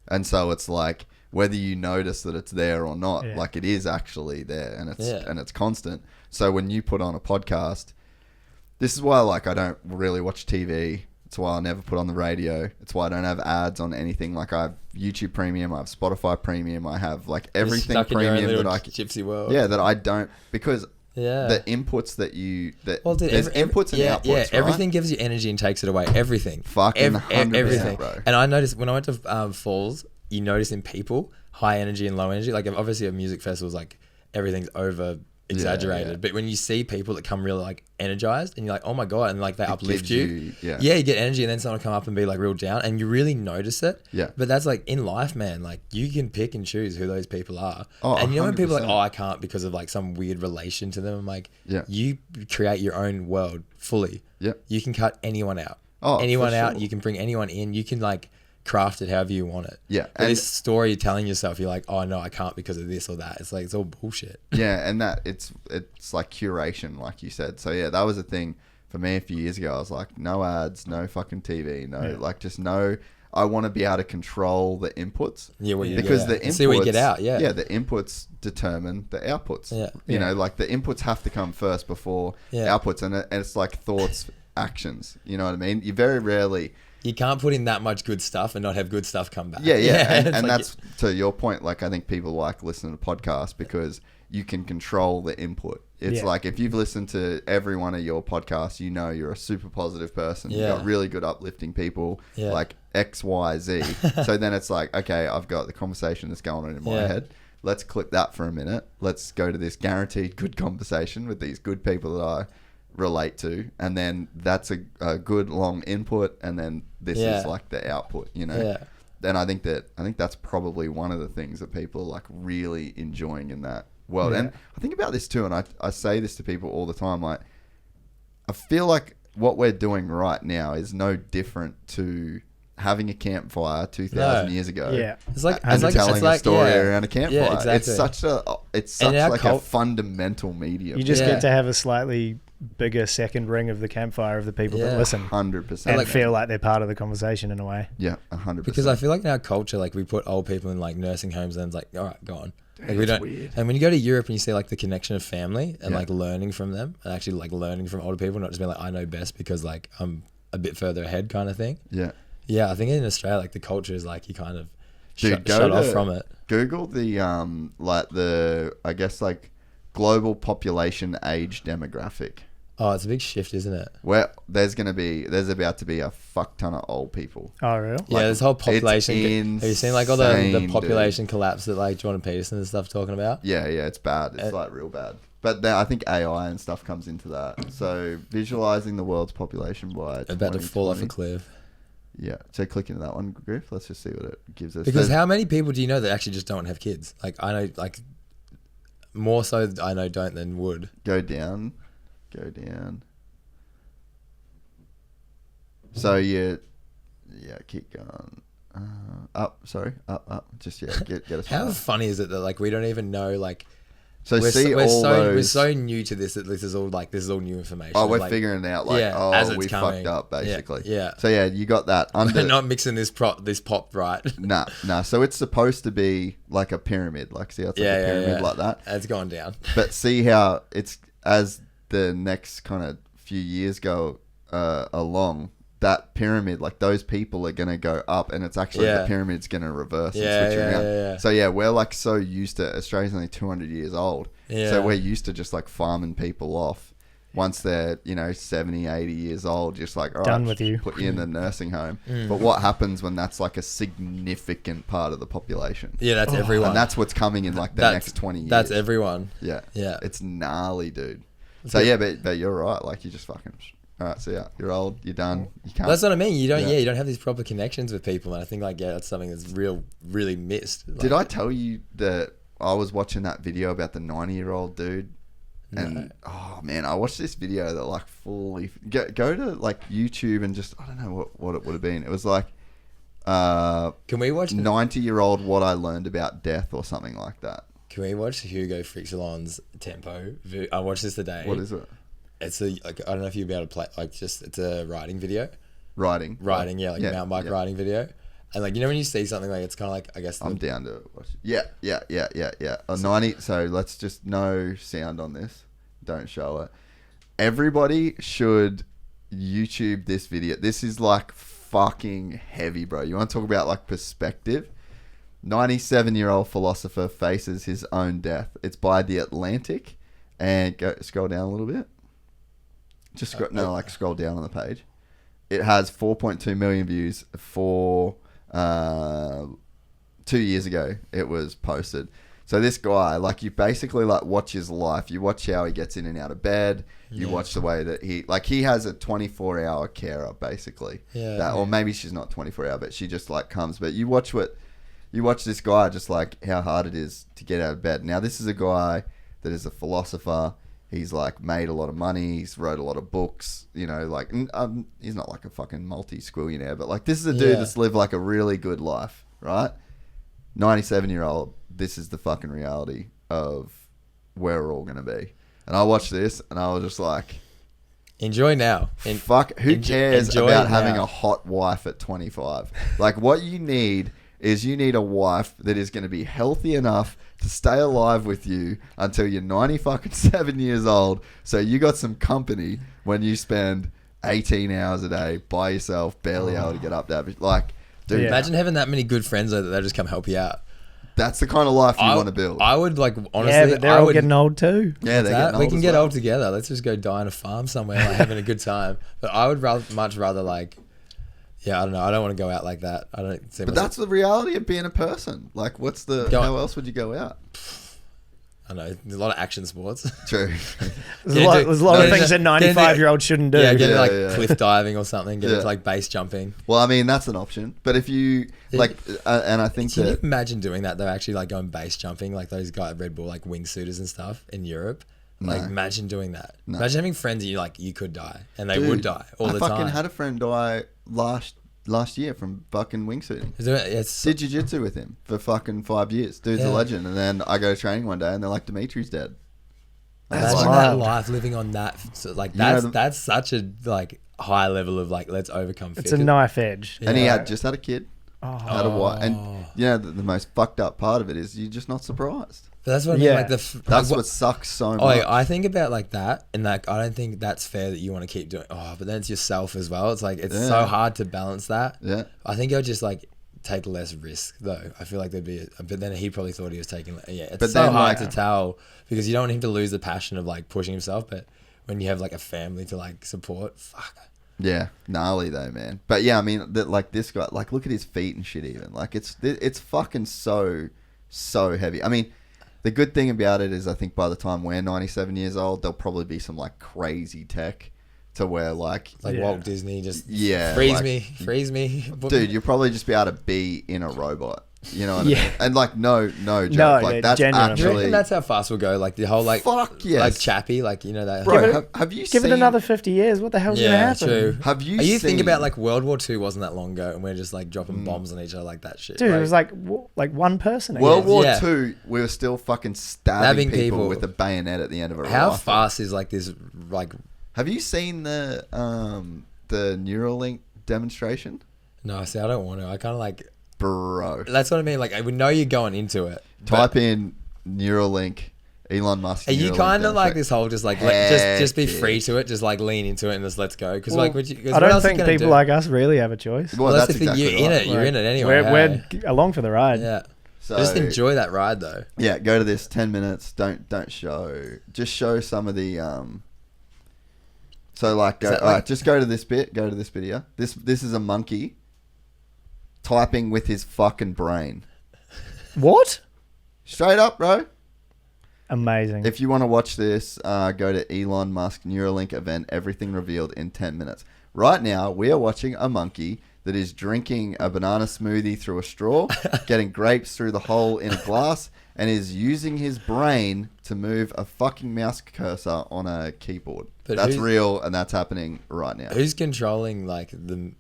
And so it's like, whether you notice that it's there or not, like it is actually there and it's constant. So when you put on a podcast, this is why like I don't really watch TV It's why I never put on the radio. It's why I don't have ads on anything. Like I have YouTube Premium, I have Spotify Premium, I have like everything Stuck in your own premium little that gypsy world. yeah, that I don't, because Yeah. the inputs that you that Well, dude, there's inputs and outputs. Yeah, right? everything gives you energy and takes it away. Everything. Fucking 100%, everything. bro. And I noticed when I went to Falls, you notice in people high energy and low energy. Like obviously at music festivals, like everything's over exaggerated. Yeah. But when you see people that come really like energized and you're like, oh my God, and like they uplift gives you. you- yeah. You get energy, and then someone come up and be like real down, and you really notice it. Yeah. But that's like in life, man. Like you can pick and choose who those people are. Oh, and you know when people are like, 100%. oh, I can't because of like some weird relation to them. I'm like, Yeah. you create your own world fully. Yeah. You can cut anyone out. Oh, anyone for out. sure. You can bring anyone in. You can like craft it however you want it. Yeah, But and- this story you're telling yourself, you're like, oh no, I can't because of this or that. It's like it's all bullshit. Yeah, and that it's like curation, like you said. So yeah, that was a thing for me a few years ago. I was like, no ads, no fucking TV, like just no. I want to be able to control the inputs. Yeah, what you because get the out. inputs, And see what you get out. Yeah. yeah, the inputs determine the outputs. Yeah. You know, like the inputs have to come first before Yeah. outputs, and it's like thoughts, actions. You know what I mean? You very rarely. You can't put in that much good stuff and not have good stuff come back. Yeah, and, It's and like- that's to your point. Like I think people like listening to podcasts because you can control the input. It's Yeah. like if you've listened to every one of your podcasts, you know you're a super positive person. Yeah. You've got really good uplifting people, Yeah. like X, Y, Z. So then it's like, okay, I've got the conversation that's going on in my Yeah. head. Let's clip that for a minute. Let's go to this guaranteed good conversation with these good people that I relate to, and then that's a good long input, and then this Yeah. is like the output, you know. Yeah. And I think that's probably one of the things that people are like really enjoying in that world. Yeah. And I think about this too, and I say this to people all the time. Like, I feel like what we're doing right now is no different to having a campfire 2,000 No. years ago. Yeah. It's like And telling a story yeah. around a campfire. Yeah, exactly. It's such our like a cult- fundamental medium. You just Yeah. get to have a slightly bigger second ring of the campfire of the people Yeah. that listen 100%. and feel like they're part of the conversation in a way. Yeah, 100%. Because I feel like in our culture, like we put old people in like nursing homes, and it's like, all right, go on. Like we it's don't. weird. And when you go to Europe and you see like the connection of family and Yeah. like learning from them, and actually like learning from older people, not just being like I know best because like I'm a bit further ahead kind of thing. yeah. Yeah, I think in Australia, like the culture is like you kind of Dude, shut off from it. Google the like the I guess like global population age demographic. Oh, it's a big shift, isn't it? Where there's about to be a fuck ton of old people. Oh, real? Yeah, this whole population. it's Have you seen like all the insane, population collapse that like Jordan Peterson and stuff talking about? Yeah, it's bad. It's like real bad. But then I think AI and stuff comes into that. So visualizing the world's population by About to fall off a 2020. cliff. Yeah. So click into that one, Griff. Let's just see what it gives us. Because There's- how many people do you know that actually just don't have kids? Like I know, like more so I know don't than would. Go down. So yeah, keep going. Up. Just get us. How right. funny is it that like we don't even know like So we're see so, we're all so those. we're so new to this that this is all new information. Oh, we're like, figuring it out. Like, yeah, as it's we coming. fucked up Yeah, basically. yeah. So yeah, you got that We're under. not mixing this pop right. Nah. So it's supposed to be like a pyramid. Like see how it's like a pyramid like that. It's gone down. But see how it's as the next kind of few years go along. That pyramid, like those people are going to go up, and it's actually the Yeah. pyramid's going to reverse and Yeah, switch yeah, around. yeah. So yeah, we're like so used to Australia's only 200 years old. Yeah. So we're used to just like farming people off once they're 70, 80 years old. Just like all Done right, with you. put you in the nursing home. But what happens when that's like a significant part of the population? Yeah, that's everyone. And that's what's coming in like the That's- next 20 years. That's everyone. Yeah. Yeah. It's gnarly, dude. So yeah, but you're right. Like you just fucking. All right, so yeah, you're old, you're done, you can't. That's what I mean. You don't. Yeah. Yeah, you don't have these proper connections with people, and I think like that's something that's really missed. Like, Did I tell you that I was watching that video about the 90-year-old dude? And oh man, I watched this video that like fully go to like YouTube and just I don't know what it would have been. It was like Can we watch? 90-year-old what I learned about death or something like that. Can we watch Hugo Frixalon's Tempo? I watched this today. What is it? It's I don't know if you'll be able to play. It's a riding video. Riding. Yeah, like a mountain bike riding video. And like when you see something like it's kind of like I guess I'm down to watch it. Yeah. A 90. So let's just no sound on this. Don't show it. Everybody should YouTube this video. This is like fucking heavy, bro. You want to talk about like perspective? 97-year-old philosopher faces his own death. It's by The Atlantic. And scroll down a little bit. Just scroll down on the page. It has 4.2 million views for 2 years ago. It was posted. So this guy, like, you basically like watch his life. You watch how he gets in and out of bed. You watch the way that he has a 24-hour carer basically. Or maybe she's not 24-hour, but she just like comes. But you watch this guy, just like how hard it is to get out of bed. Now this is a guy that is a philosopher. He's like made a lot of money. He's wrote a lot of books. You know, like he's not like a fucking multi-squillionaire, but like this is a dude that's lived like a really good life, right? 97-year-old. This is the fucking reality of where we're all gonna be. And I watched this, and I was just like, enjoy now. Who cares about having a hot wife at 25? Like, what you need is a wife that is going to be healthy enough to stay alive with you until you're 97 years old. So you got some company when you spend 18 hours a day by yourself, barely able to get up there. Like, dude, imagine having that many good friends though, that they just come help you out. that's the kind of life you want to build. I would like honestly. Yeah, but they're all getting old too. Yeah, they're getting old. We can get old together. Let's just go die on a farm somewhere, like having a good time. But I would much rather like. Yeah, I don't know. I don't want to go out like that. I don't. See but that's the reality of being a person. Like, how else would you go out? I don't know. There's a lot of action sports. True. There's a lot of things that 95-year-olds shouldn't do. Yeah, get into cliff diving or something. Get into like base jumping. Well, I mean, that's an option. But if you like, and I think can you imagine doing that though? Actually, like going base jumping, like those guys at Red Bull, like wingsuiters and stuff in Europe. Like, imagine doing that. No. Imagine having friends that you could die, and they would die all the time. I fucking had a friend die last year from fucking wingsuiting. Did jiu-jitsu with him for fucking 5 years. Dude's a legend. And then I go to training one day, and they're like, Dimitri's dead. Imagine that life living on that. So, like, that's such a like high level of like, let's overcome fear. It's a knife edge. And he had just had a kid. Had a wife. And you know, the most fucked up part of it is you're just not surprised. But that's what I mean. Like that's what sucks so much. I think about like that, and like I don't think that's fair that you want to keep doing. But then it's yourself as well. It's like it's so hard to balance that. Yeah. I think I'll just like take less risk though. I feel like there'd be, but then he probably thought he was taking. It's so hard to tell because you don't want him to lose the passion of like pushing himself. But when you have like a family to like support, fuck. Yeah, gnarly though, man. But yeah, I mean, like this guy, like look at his feet and shit. Even like it's fucking so heavy. I mean. The good thing about it is I think by the time we're 97 years old, there'll probably be some like crazy tech to where like Walt Disney just freeze me. Dude, you'll probably just be able to be in a robot. You know what I mean? And like no joke. Like that's genuine. actually. Do you reckon that's how fast we'll go? Like the whole like fuck yes. Like Chappie, like you know that. Bro, have you give seen? it another 50 years? What the hell's gonna happen? True. Have you? Are you seen... thinking about like World War II wasn't that long ago, and we're just like dropping bombs on each other like that shit? Dude, it was like one person. World War II, we were still fucking stabbing people with a bayonet at the end of a rifle. How fast is like this? Like, have you seen the Neuralink demonstration? No, see, I don't want to. I kind of like. Bro, that's what I mean. Like, we know you're going into it. Type in Neuralink, Elon Musk. Are you kind of like this whole just like just be free to it, just like lean into it and just let's go? Because like, I don't think people like us really have a choice. Well, that's the thing. You're in it. You're in it anyway. We're along for the ride. Yeah. So just enjoy that ride though. Yeah, go to this 10 minutes. Don't show. Just show some of the So like, just go to this bit. Go to this bit here. This is a monkey. Typing with his fucking brain. What? Straight up, bro. Amazing. If you want to watch this, go to Elon Musk Neuralink event. Everything revealed in 10 minutes. Right now, we are watching a monkey that is drinking a banana smoothie through a straw, getting grapes through the hole in a glass, and is using his brain to move a fucking mouse cursor on a keyboard. But that's real, and that's happening right now. Who's controlling like the...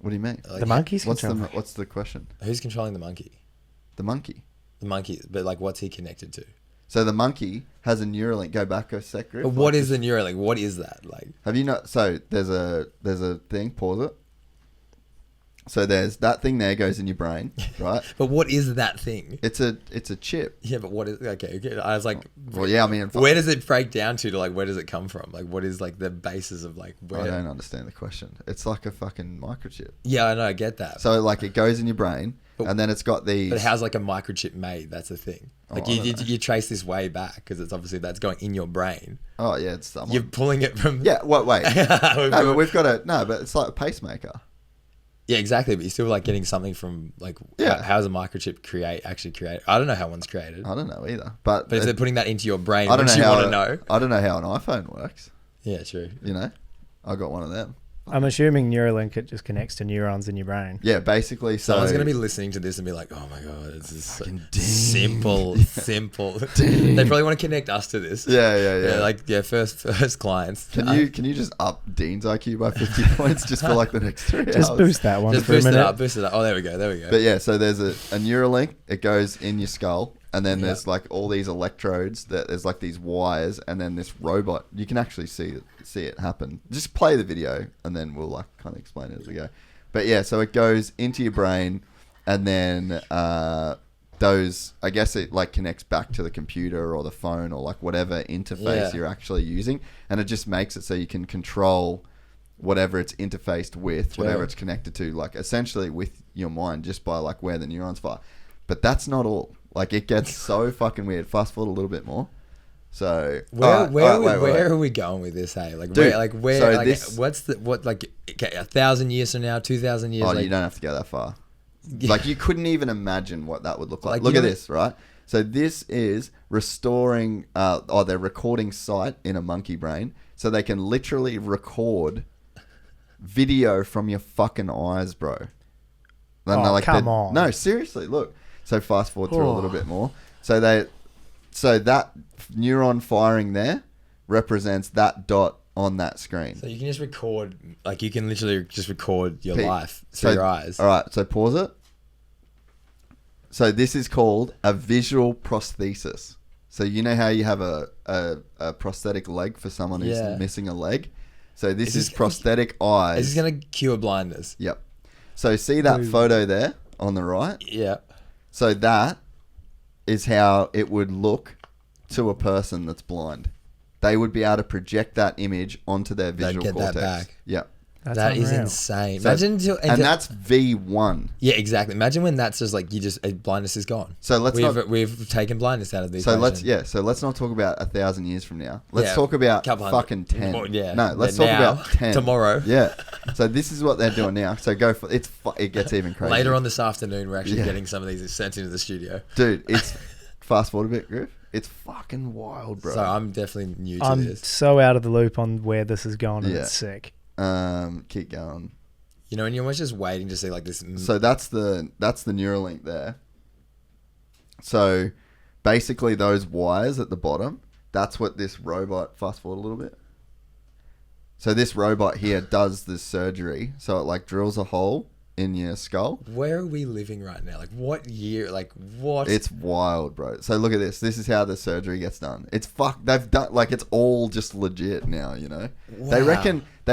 What do you mean? Like, the monkey's controlling. What's the question? Who's controlling the monkey? The monkey. The monkey, but like, what's he connected to? So the monkey has a Neuralink. Go back a sec, Griff. But what is the Neuralink? What is that like? Have you not? So there's a thing. Pause it. So there's that thing there goes in your brain, right? But what is that thing? It's a chip. Yeah, but what is okay? I was like, Well, yeah, I mean, where does it break down to? Like, where does it come from? Like, what is like the basis of like where? I don't understand the question. It's like a fucking microchip. Yeah, I know, I get that. So like it goes in your brain, But- and then it's got these. But how's like a microchip made? That's the thing. Like I you don't know. you trace this way back because it's obviously that's going in your brain. Oh yeah, it's someone. You're pulling it from. Yeah. What? Wait. No, but We've- we've got a no, but it's like a pacemaker. Yeah, exactly. But you're still like getting something from like. Yeah. How does a microchip actually create? I don't know how one's created. I don't know either. But But if they're putting that into your brain, I don't wouldn't know you how. want to know? I don't know how an iPhone works. Yeah, true. You know, I got one of them. I'm assuming Neuralink, it just connects to neurons in your brain. Yeah, basically. So Someone's gonna be listening to this and be like, "Oh my god, it's just so Fucking ding. simple." They probably want to connect us to this. Yeah. Like first clients. Can you just up Dean's IQ by 50 points just for like the next 3 hours? Just boost that one Just for a boost it minute. up, boost it up. Oh, there we go. But yeah, so there's a Neuralink. It goes in your skull, and then Yeah. there's like all these electrodes. That there's like these wires, and then this robot. You can actually see it happen. Just play the video, and then we'll like kind of explain it as we go. But yeah, so it goes into your brain, and then those. I guess it like connects back to the computer or the phone or like whatever interface Yeah. you're actually using, and it just makes it so you can control whatever it's interfaced with, whatever Sure. it's connected to, like essentially with your mind, just by like where the neurons fire. But that's not all. Like it gets so fucking weird. Fast forward a little bit more. So Where are we going with this? Hey, like Dude, where so like this- what like okay, 1,000 years from now, 2,000 years? Oh, like, you don't have to go that far. Like you couldn't even imagine what that would look like. Like, Look you at know- this, right? So this is restoring. They're recording sight in a monkey brain, so they can literally record video from your fucking eyes, bro. And Oh, they're come on. No, seriously, look. So fast forward through a little bit more. So that neuron firing there represents that dot on that screen. So you can just record, like you can literally just record your Pete, life through your eyes. All right, so pause it. So this is called a visual prosthesis. So you know how you have a prosthetic leg for someone who's Yeah. missing a leg? So this Is is this- prosthetic eyes. Is this gonna cure blindness? Yep. So see that photo there on the right? Yeah. So that is how it would look to a person that's blind. They would be able to project that image onto their visual get that cortex. back. Yep. That's That is unreal. insane. So- Imagine And that's V1. yeah, exactly. Imagine when that's just like blindness is gone. So let's not we've taken blindness out of the So equation. let's not talk about 1,000 years from now. Let's Yeah, talk about couple hundred. fucking 10. Well, yeah. No, let's Yeah, talk now. about 10 Tomorrow. Yeah. So this is what they're doing now. So go for it gets even crazier. Later on this afternoon, we're actually Yeah. getting some of these sent into the studio. Dude, it's fast forward a bit, Griff. It's fucking wild, bro. So I'm definitely new to I'm this. so out of the loop on where this is going, and Yeah. it's sick. Keep going. You know, and you're almost just waiting to see like this. So that's the Neuralink there. So basically those wires at the bottom, that's what this robot, fast forward a little bit. So this robot here does this surgery. So it like drills a hole in your skull. Where are we living right now? Like what year? Like what? It's wild, bro. So look at this. This is how the surgery gets done. It's they've done like it's all just legit now, you know. They Wow.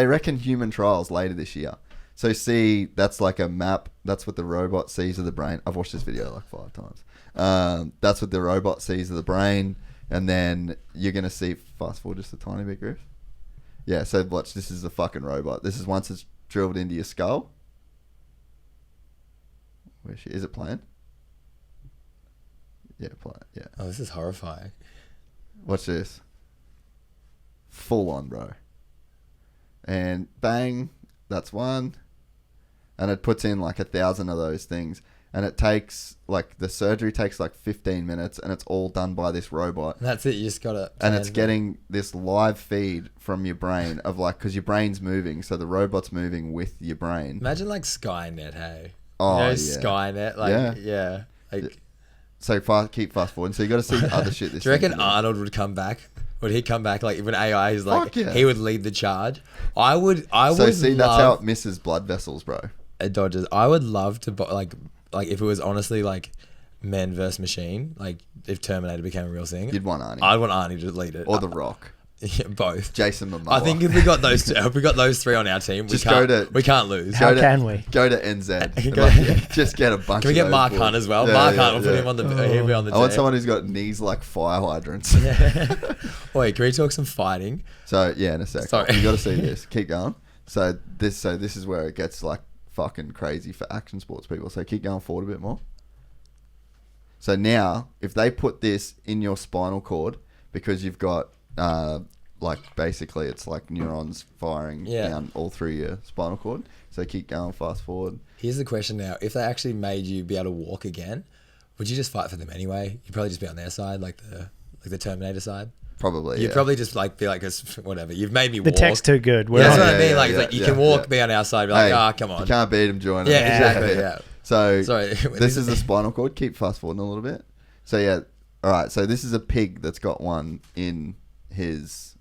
reckon human trials later this year. So see, that's like a map. That's what the robot sees of the brain. I've watched this video like 5 times. That's what the robot sees of the brain, and then you're gonna see. Fast forward just a tiny bit, Griff. Yeah. So watch. This is the fucking robot. This is once it's drilled into your skull. Is it playing? Yeah, play. Yeah. Oh, this is horrifying. Watch this. Full on, bro. And bang, that's one. And it puts in like 1,000 of those things. And it takes, like, the surgery takes like 15 minutes, and it's all done by this robot. And that's it. You just gotta. And it's getting this live feed from your brain of like, because your brain's moving, so the robot's moving with your brain. Imagine like Skynet. Hey. Oh, You know, yeah. Skynet. Like Yeah. yeah. Like. So keep fast forwarding. So you got to see other shit. This Do you reckon thing can do. Arnold would come back? Would he come back like when AI is like Fuck yeah. he would lead the charge? I would. So see, that's how love it misses blood vessels, bro. Dodgers. I would love to like if it was honestly like men versus machine. Like if Terminator became a real thing, You'd want Arnie. I'd want Arnie to lead it. Or The Rock. Yeah, both. Jason Momoa. I think if we got those two, if we got those three on our team, we can't lose. How can we? Go to NZ. And just get a bunch. Can we get of Mark those Hunt boys. as well? Mark Hunt, we'll put him on the. He'll be on the team. I want someone who's got knees like fire hydrants. Wait, can we talk some fighting? So yeah, in a sec. Sorry. You got to see this. Keep going. So this is where it gets like fucking crazy for action sports people. So keep going forward a bit more. So now, if they put this in your spinal cord, because you've got like basically it's like neurons firing down all through your spinal cord. So keep going, fast forward. Here's the question now: if they actually made you be able to walk again, would you just fight for them anyway? You'd probably just be on their side, like the Terminator side. Probably. You'd probably just like be like, whatever. You've made me walk. The tech's too good. That's what I mean. Like you can walk, be on our side, be like, come on. You can't beat him, join him. Yeah, exactly. Yeah. So sorry, this is the spinal cord. Keep fast forwarding a little bit. So yeah, all right. So this is a pig that's got one in his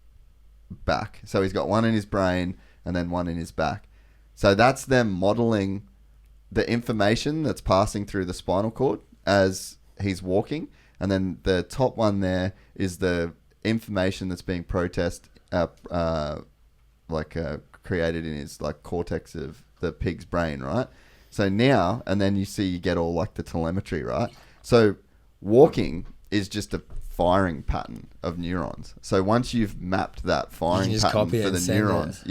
back. So he's got one in his brain and then one in his back. So that's them modeling the information that's passing through the spinal cord as he's walking, and then the top one there is the information that's being created in his like cortex of the pig's brain, right? So now, and then you get all like the telemetry, right? So walking is just a firing pattern of neurons. So once you've mapped that firing pattern for the neurons,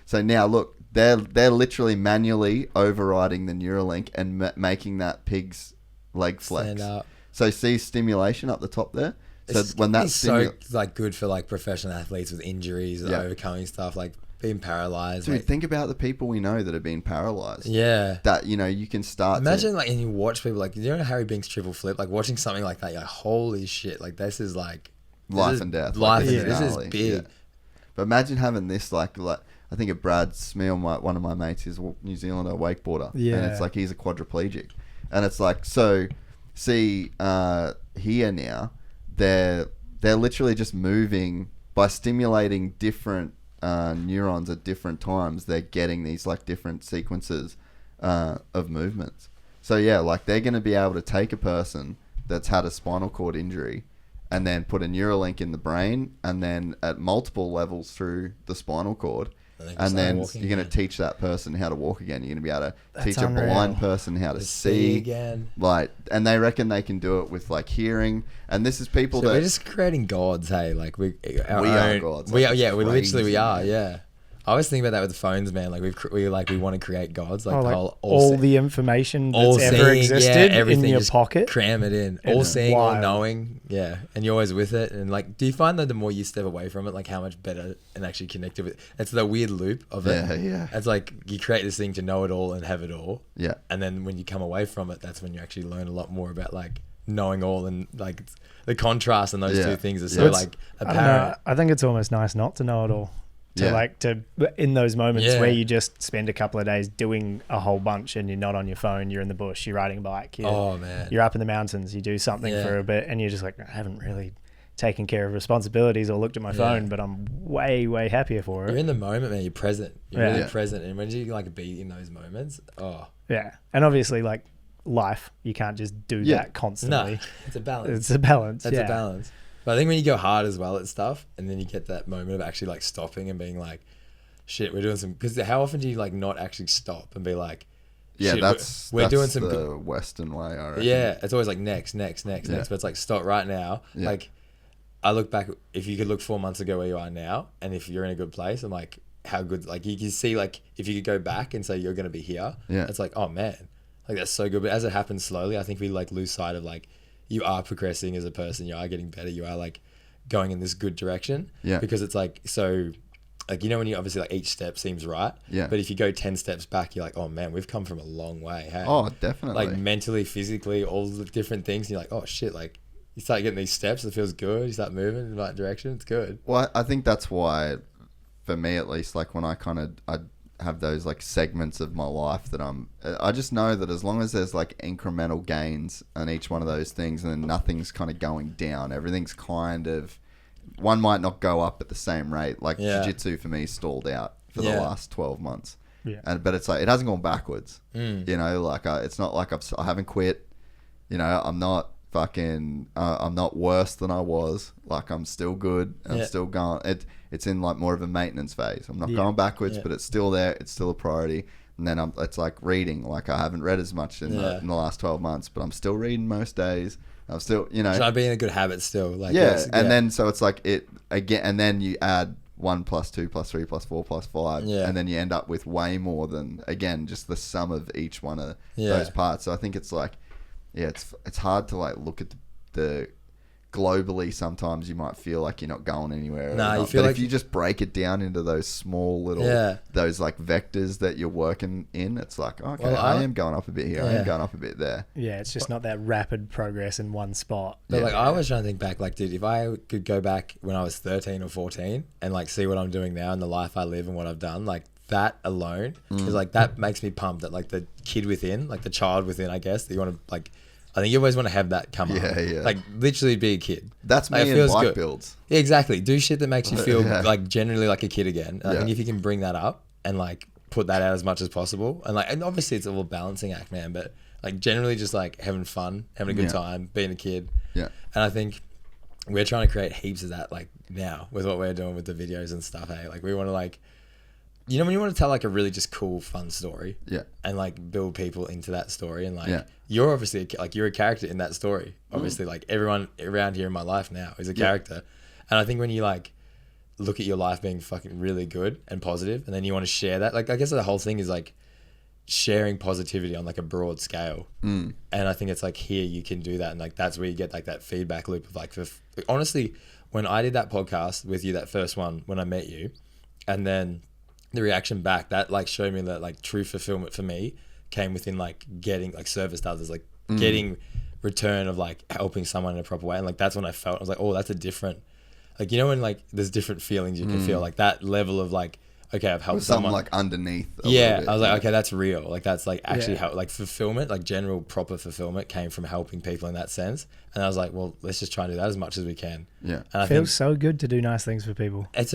So now look, they're literally manually overriding the Neuralink and making that pig's leg flex. Stand up. So see stimulation up the top there. So when that's so like good for like professional athletes with injuries and overcoming stuff, like being paralyzed. Dude, think about the people we know that have been paralyzed. Yeah. That, you can start Imagine like, and you watch people like, Harry Binks triple flip, like watching something like that, you're like, holy shit, like this is like life and death. This is big. Yeah. But imagine having this like I think Brad Smeal, one of my mates, is New Zealander wakeboarder. Yeah. And it's like he's a quadriplegic. And it's like, so see here now, they're literally just moving by stimulating different neurons at different times. They're getting these like different sequences of movements. So yeah, like they're going to be able to take a person that's had a spinal cord injury and then put a Neuralink in the brain, and then at multiple levels through the spinal cord, and then you're going to teach that person how to walk again. You're going to be able to teach a blind person how to see again. Like, and they reckon they can do it with like hearing. And this is people that we're just creating gods. Hey, like we are gods. We like, are. Yeah, we literally we are. Man. Yeah. I always think about that with the phones, man. Like we want to create gods, like all the information that's ever existed in your pocket, cram it in. All seeing, all knowing, and you're always with it. And like, do you find that the more you step away from it, like how much better and actually connected with? It's the weird loop of it. Yeah. It's like you create this thing to know it all and have it all. Yeah. And then when you come away from it, that's when you actually learn a lot more about like knowing all, and like the contrast in those two things are so like apparent. I think it's almost nice not to know it all. In those moments where you just spend a couple of days doing a whole bunch and you're not on your phone, you're in the bush, you're riding a bike, you're up in the mountains, you do something for a bit and you're just like, I haven't really taken care of responsibilities or looked at my phone, but I'm way, way happier for it. You're in the moment, man. You're present. You're really present. And when you like be in those moments, and obviously like life, you can't just do that constantly. No, it's a balance. It's a balance. That's a balance. But I think when you go hard as well at stuff, and then you get that moment of actually like stopping and being like, shit, we're doing some, because how often do you like not actually stop and be like, yeah, we're doing some the Western way, I reckon. Yeah, it's always like next, but it's like stop right now. Like I look back, if you could look 4 months ago where you are now, and if you're in a good place, I'm like, how good, like you can see like if you could go back and say you're going to be here, it's like, oh man, like that's so good. But as it happens slowly, I think we like lose sight of like, you are progressing as a person, you are getting better, you are like going in this good direction. Yeah. Because it's like, so like, when you obviously like each step seems right. Yeah. But if you go 10 steps back, you're like, oh man, we've come from a long way. Hey. Oh, definitely. Like mentally, physically, all the different things. And you're like, oh shit, like you start getting these steps, it feels good. You start moving in the right direction. It's good. Well, I think that's why, for me at least, like when I have those like segments of my life that I just know that as long as there's like incremental gains on each one of those things, and then nothing's kind of going down, everything's kind of, one might not go up at the same rate. Like jiu-jitsu for me stalled out for the last 12 months. Yeah. But it's like, it hasn't gone backwards. Like it's not like I haven't quit. I'm not fucking I'm not worse than I was. Like I'm still good. I'm still going. It's in like more of a maintenance phase. I'm not going backwards, but it's still there. It's still a priority. And then it's like reading. Like I haven't read as much in the last 12 months, but I'm still reading most days. I'm still, trying to be in a good habit still. Like then so it's like it again, and then you add 1 + 2 + 3 + 4 + 5, and then you end up with way more than, again, just the sum of each one of those parts. So I think it's like, it's hard to like look at the globally. Sometimes you might feel like you're not going anywhere. Nah, you feel but like if you just break it down into those small little, those like vectors that you're working in, it's like, okay, well, I am going up a bit here. I am going up a bit there. Yeah, it's just not that rapid progress in one spot. But like I was trying to think back, like, dude, if I could go back when I was 13 or 14 and like see what I'm doing now and the life I live and what I've done, like that alone is like, that makes me pumped that like the kid within, like the child within, I guess, that you want to like, I think you always want to have that come up. Like literally be a kid. That's me like, in bike builds. Yeah, exactly. Do shit that makes you feel like generally like a kid again. I think if you can bring that up and like put that out as much as possible, and obviously it's a little balancing act, man, but like generally just like having fun, having a good time, being a kid. Yeah. And I think we're trying to create heaps of that like now with what we're doing with the videos and stuff. Hey, like we want to like, you know, when you want to tell like a really just cool, fun story, and like build people into that story, and like you're obviously like you're a character in that story. Obviously, like everyone around here in my life now is a character, and I think when you like look at your life being fucking really good and positive, and then you want to share that, like I guess the whole thing is like sharing positivity on like a broad scale, and I think it's like here you can do that, and like that's where you get like that feedback loop of like, honestly, when I did that podcast with you, that first one when I met you, and then the reaction back, that like showed me that like true fulfillment for me came within like getting like service to others, like getting return of like helping someone in a proper way. And like that's when I felt, I was like, oh, that's a different, like, you know, when like there's different feelings you can feel, like that level of like, okay, I've helped someone like underneath I was like, okay, that's real, like that's like actually help, like fulfillment, like general proper fulfillment came from helping people in that sense. And I was like, well, let's just try and do that as much as we can. And it feels so good to do nice things for people. It's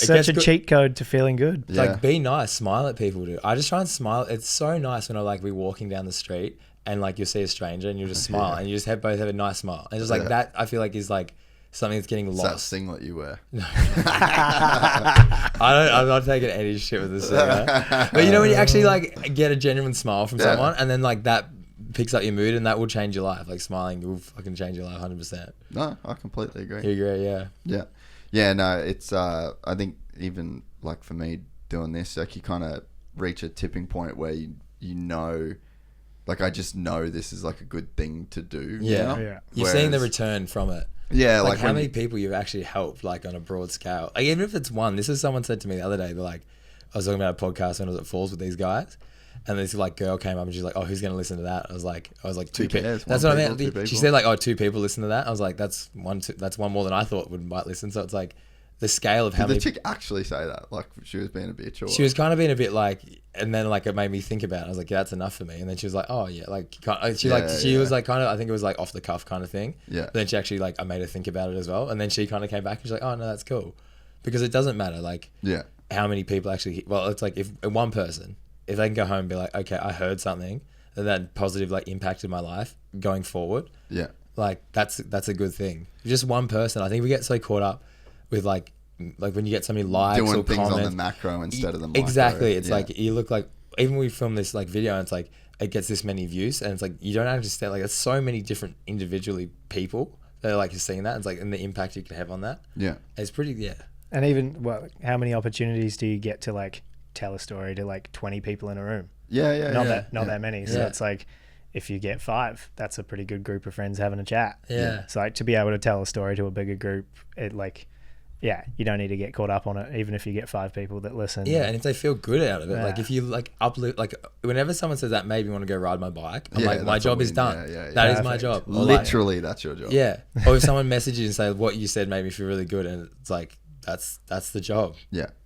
such a cheat code to feeling good. Like be nice, smile at people, dude. I just try and smile. It's so nice when I like be walking down the street and like you'll see a stranger and you just smile and you just both have a nice smile, and just like that I feel like is like something that's getting lost. That singlet you wear. I'm not taking any shit with the singer. But you know when you actually like get a genuine smile from someone, and then like that picks up your mood, and that will change your life. Like smiling will fucking change your life 100%. No, I completely agree. You agree? Yeah. No, it's I think even like for me doing this, like you kind of reach a tipping point where you know, like I just know this is like a good thing to do. You're seeing the return from it. Yeah, like how many people you've actually helped, like on a broad scale. Like even if it's one. This is someone said to me the other day. They're like, I was talking about a podcast when I was at Falls with these guys, and this like girl came up and she's like, oh, who's gonna listen to that? I was like, two people. That's what I meant. She said like, oh, 2 people listen to that. I was like, that's one more than I thought might listen. So it's like the scale of how many. Did the chick actually say that? Like she was being a bitch, or she was kind of being a bit like, and then like it made me think about it. I was like, yeah, that's enough for me. And then she was like, oh yeah, like she was like kind of, I think it was like off the cuff kind of thing. Yeah. But then she actually like, I made her think about it as well. And then she kind of came back and she's like, oh no, that's cool, because it doesn't matter like how many people actually. Well, it's like if one person, if they can go home and be like, okay, I heard something that positive like impacted my life going forward. Yeah. Like that's a good thing. Just one person. I think we get so caught up with like when you get so many likes doing or things comments, on the macro instead of the micro. Exactly. It's like you look like, even when we film this like video and it's like it gets this many views, and it's like you don't understand, like there's so many different individually people that are like seeing that. It's like, and the impact you can have on that. Yeah. It's pretty And even how many opportunities do you get to like tell a story to like 20 people in a room? Not that many. So it's like, if you get 5, that's a pretty good group of friends having a chat. So like to be able to tell a story to a bigger group, it like, you don't need to get caught up on it, even if you get 5 people that listen. And if they feel good out of it, like if you like uplift, like whenever someone says that made me want to go ride my bike, I'm like, my job is done. That is my job. Literally, that's your job. Or if someone messages you and say what you said made me feel really good, and it's like, that's the job.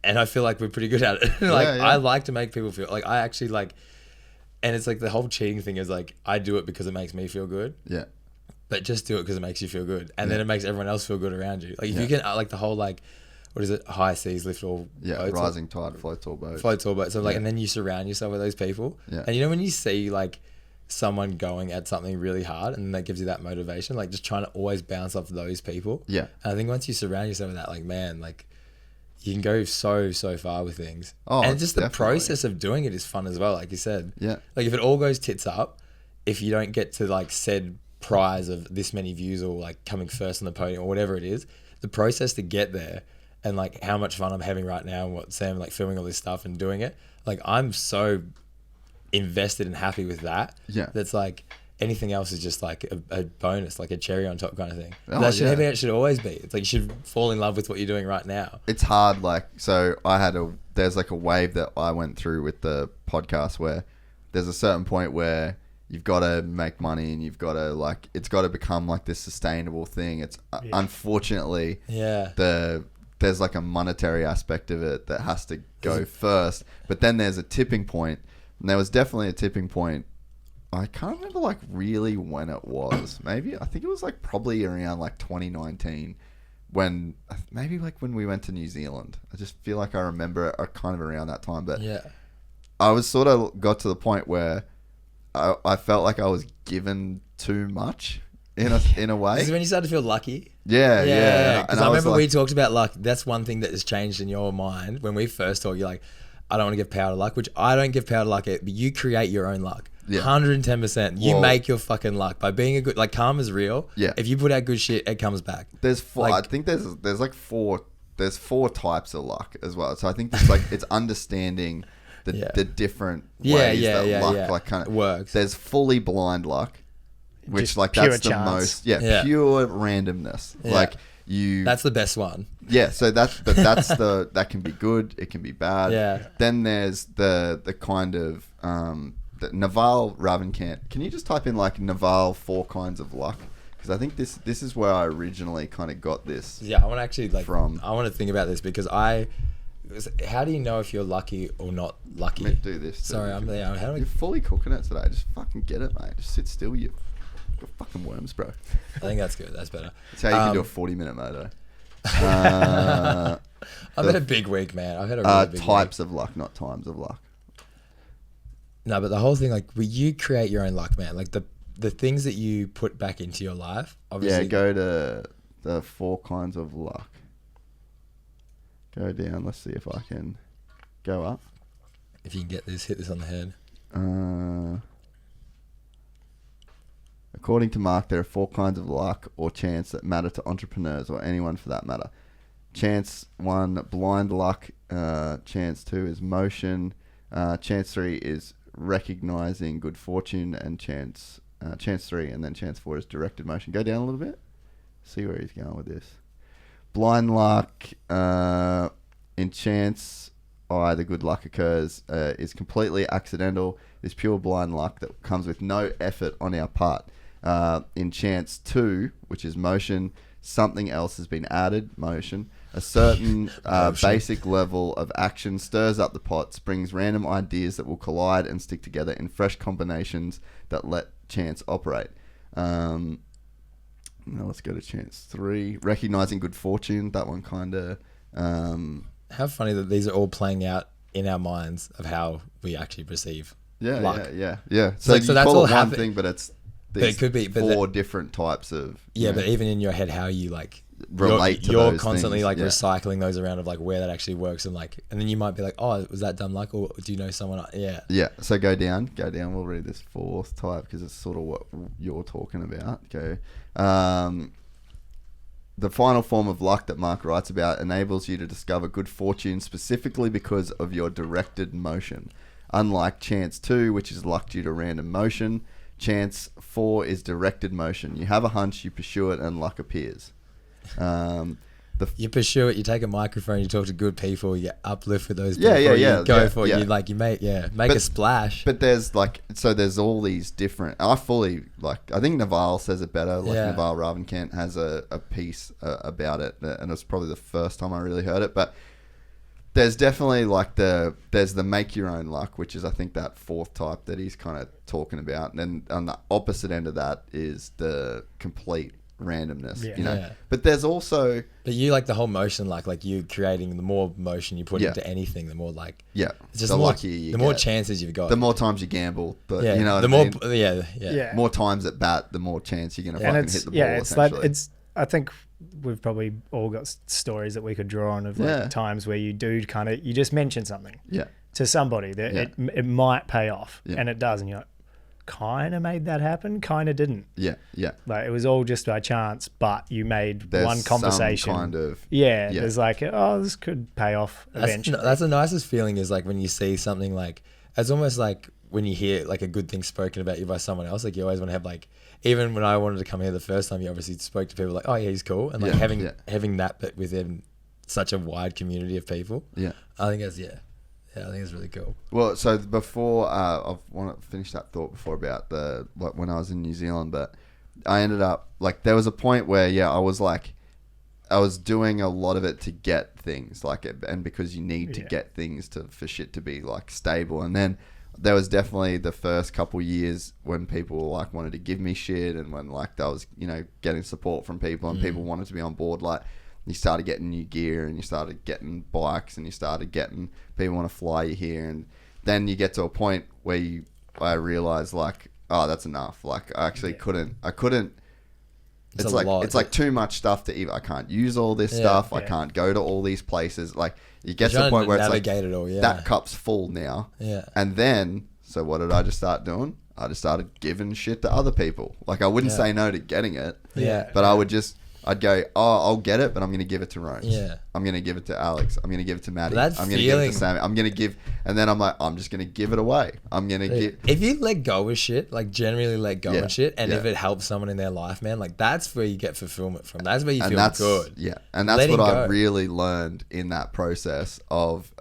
And I feel like we're pretty good at it. I like to make people feel like, I actually like, and it's like the whole cheating thing is like, I do it because it makes me feel good. But just do it because it makes you feel good, and then it makes everyone else feel good around you. Like if you can, like the whole like, what is it? High seas lift all boats. Rising tide floats all boats. So like, and then you surround yourself with those people. And you know when you see like someone going at something really hard, and that gives you that motivation. Like just trying to always bounce off those people. Yeah. And I think once you surround yourself with that, like, man, like you can go so far with things. Oh, and just the definitely. process of doing it is fun as well. Like you said, Yeah. like if it all goes tits up, if you don't get to like said prize of this many views or like coming first on the podium or whatever it is, the process to get there and like how much fun I'm having right now and what Sam like filming all this stuff and doing it, like I'm so invested and happy with that. Yeah. That's like anything else is just like a bonus, like a cherry on top kind of thing. Oh, That's yeah. how it should always be. It's like you should fall in love with what you're doing right now. It's hard, like, so there's like a wave that I went through with the podcast where there's a certain point where you've got to make money and you've got to like, it's got to become like this sustainable thing. It's unfortunately, there's like a monetary aspect of it that has to go first, but then there's a tipping point, and there was definitely a tipping point. I can't remember like really when it was. Maybe I think it was like probably around like 2019 when maybe like when we went to New Zealand. I just feel like I remember it kind of around that time, but I was sort of got to the point where I felt like I was given too much in a way. This is when you started to feel lucky. Yeah. Because I remember we talked about luck. That's one thing that has changed in your mind. When we first talked, you're like, I don't want to give power to luck, which I don't give power to luck, but you create your own luck. 110%. You make your fucking luck by being a good, like karma's real. Yeah. If you put out good shit, it comes back. There's four. Like, I think there's like four. There's four types of luck as well. So I think it's like it's understanding the different ways that luck like kind of works. There's fully blind luck, which Just like pure that's chance. the most pure randomness. Like you. That's the best one. Yeah. So that's the that can be good. It can be bad. Yeah. Then there's the kind of the Naval Ravikant. Can you just type in like Naval 4 kinds of luck? Because I think this is where I originally kind of got this. Yeah, I want to actually like from. I want to think about this because how do you know if you're lucky or not lucky? Let me do this. Sorry, how do You're fully cooking it today. Just fucking get it, mate. Just sit still, you fucking worms, bro. I think that's good. That's better. That's how you can do a 40-minute moto. I've had a big week, man. I've had a really big types week. of luck, not times of luck. No, but the whole thing, like, you create your own luck, man. Like the things that you put back into your life, obviously. Yeah, go to the 4 kinds of luck. Go down. Let's see if I can go up. If you can get this, hit this on the head. According to Mark, there are 4 kinds of luck or chance that matter to entrepreneurs or anyone for that matter. Chance 1, blind luck. Chance 2 is motion. Chance 3 is recognizing good fortune, and chance 3, and then chance 4 is directed motion. Go down a little bit. See where he's going with this. Blind luck. In chance I, the good luck occurs, is completely accidental. It's pure blind luck that comes with no effort on our part. In chance 2, which is motion, something else has been added, motion. A certain basic level of action stirs up the pot, springs random ideas that will collide and stick together in fresh combinations that let chance operate. Now let's go to chance 3. Recognizing good fortune. That one kind of... How funny that these are all playing out in our minds of how we actually perceive luck. Yeah. So Like, you so that's call all it one happen- thing, but it's... But it could be... But 4 different types of... Yeah, but even in your head, how you like... relate to you're those constantly things, like yeah. recycling those around of like where that actually works and like, and then you might be like, oh, was that dumb luck, or do you know someone? Yeah. So go down. We'll read this 4th type because it's sort of what you're talking about. Go. The final form of luck that Mark writes about enables you to discover good fortune specifically because of your directed motion. Unlike chance 2, which is luck due to random motion, chance 4 is directed motion. You have a hunch, you pursue it, and luck appears. You pursue it. You take a microphone. You talk to good people. You uplift with those people. You go for it. You like you make a splash. But there's like there's all these different. I think Naval says it better. Like Naval Ravikant has a piece about it, and it's probably the first time I really heard it. But there's definitely like there's the make your own luck, which is I think that 4th type that he's kind of talking about, and then on the opposite end of that is the complete randomness, Yeah. you know. Yeah. But there's also But you like the whole motion, like you creating, the more motion you put Yeah. into anything, the more like it's just the more, luckier you the more get. chances you've got. The more times you gamble, but yeah, you know what the I more mean? Yeah. More times at bat, the more chance you're gonna And fucking it's hit the ball. it's like Essentially, I think we've probably all got stories that we could draw on of like Yeah. times where you do you just mention something yeah, to somebody that Yeah. it might pay off, Yeah. and it does, and you're like, kind of made that happen, kind of didn't. yeah. Like it was all just by chance, but you made There's one conversation. some kind of Yeah, Yeah. there's like, oh, this could pay off eventually. That's the nicest feeling, is like when you see something, like it's almost like when you hear like a good thing spoken about you by someone else. Like you always want to have, like, even when I wanted to come here the first time, you obviously spoke to people like, oh yeah, he's cool, and like Yeah, having that bit within such a wide community of people. yeah. I think that's I think it's really cool. Well, so before I want to finish that thought before about when I was in New Zealand, but I ended up like there was a point where I was doing a lot of it to get things and because you need to get things for shit to be like stable, and then there was definitely the first couple years when people like wanted to give me shit, and when like that was getting support from people and people wanted to be on board, like. You started getting new gear, and you started getting bikes, and you started getting people want to fly you here, and then you get to a point where I realized like, oh, that's enough. Like I actually couldn't. It's like lot. it's like too much stuff to even. I can't use all this stuff. I can't go to all these places. Like you get to a point where it's like it all, that cup's full now. Yeah. And then, so what did I just start doing? I just started giving shit to other people. Like I wouldn't say no to getting it. Yeah. But I'd go, I'll get it, but I'm going to give it to Rose. Yeah. I'm going to give it to Alex. I'm going to give it to Maddie. That I'm going to give it to feeling- Sammy. I'm going to give, and then I'm like, I'm just going to give it away. I'm going to give. If you let go of shit, like generally let go Yeah, of shit, and yeah. if it helps someone in their life, man, like that's where you get fulfillment from. That's where you And feel that's good. Yeah, and that's Letting what I go. really learned in that process of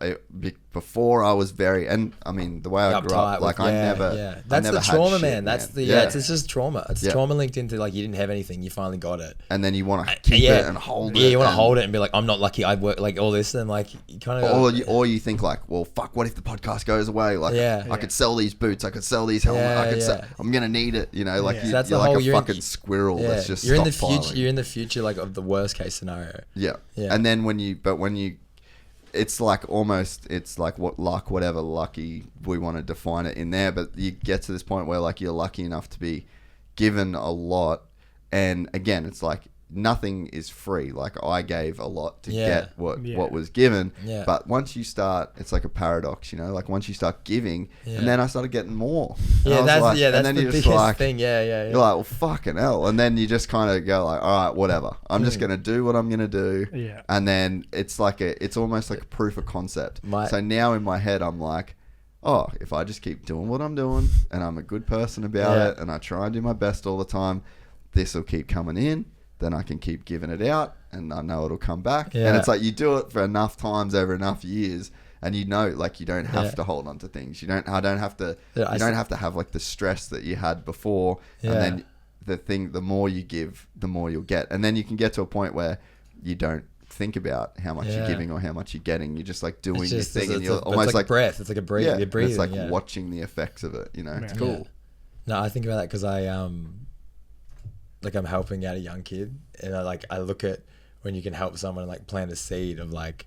before I was very, and I mean the way I grew up, like I never, That's I never the trauma, had shit, man. That's the it's just trauma. It's Yeah. trauma linked into like you didn't have anything, you finally got it. and then you want to keep it and hold it. Yeah, you want to and- hold it and be like, I'm not lucky. I work like all this, and like you kind of. Or you think like, well, fuck, what if the podcast goes away? Like, I could sell these boots, I could sell these helmets, I'm gonna need it, like Yeah. you, So that's you're the like whole- a you're in- fucking squirrel that's just you're in the stockpiling. future. You're in the future, like of the worst case scenario. Yeah. Yeah. And then when you, it's like almost, it's like whatever lucky we want to define it in there, but you get to this point where like you're lucky enough to be given a lot, and again, it's like nothing is free. Like I gave a lot to get what was given, Yeah. but once you start, it's like a paradox, like once you start giving, and then I started getting more. And I Yeah, was that's like, that's and then the you're just biggest like, thing. Yeah. you're like, well, fucking hell. And then you just kind of go like, all right, whatever. I'm just going to do what I'm going to do. Yeah. And then it's like it's almost like a proof of concept. My- So now in my head, I'm like, oh, if I just keep doing what I'm doing and I'm a good person about Yeah. it and I try and do my best all the time, this will keep coming in. Then I can keep giving it out and I know it'll come back. Yeah. And it's like you do it for enough times over enough years. And like you don't have Yeah. to hold on to things. I don't have to. Yeah, you don't have to have like the stress that you had before. Yeah. And then the more you give, the more you'll get. And then you can get to a point where you don't think about how much you're Yeah. giving or how much you're getting. You're just like doing your thing, and it's you're it's almost like breath. It's like a breathing. yeah. You're breathing. It's like yeah. watching the effects of it. It's Yeah. cool. No, I think about that because I'm helping out a young kid, and I look at when you can help someone like plant a seed of like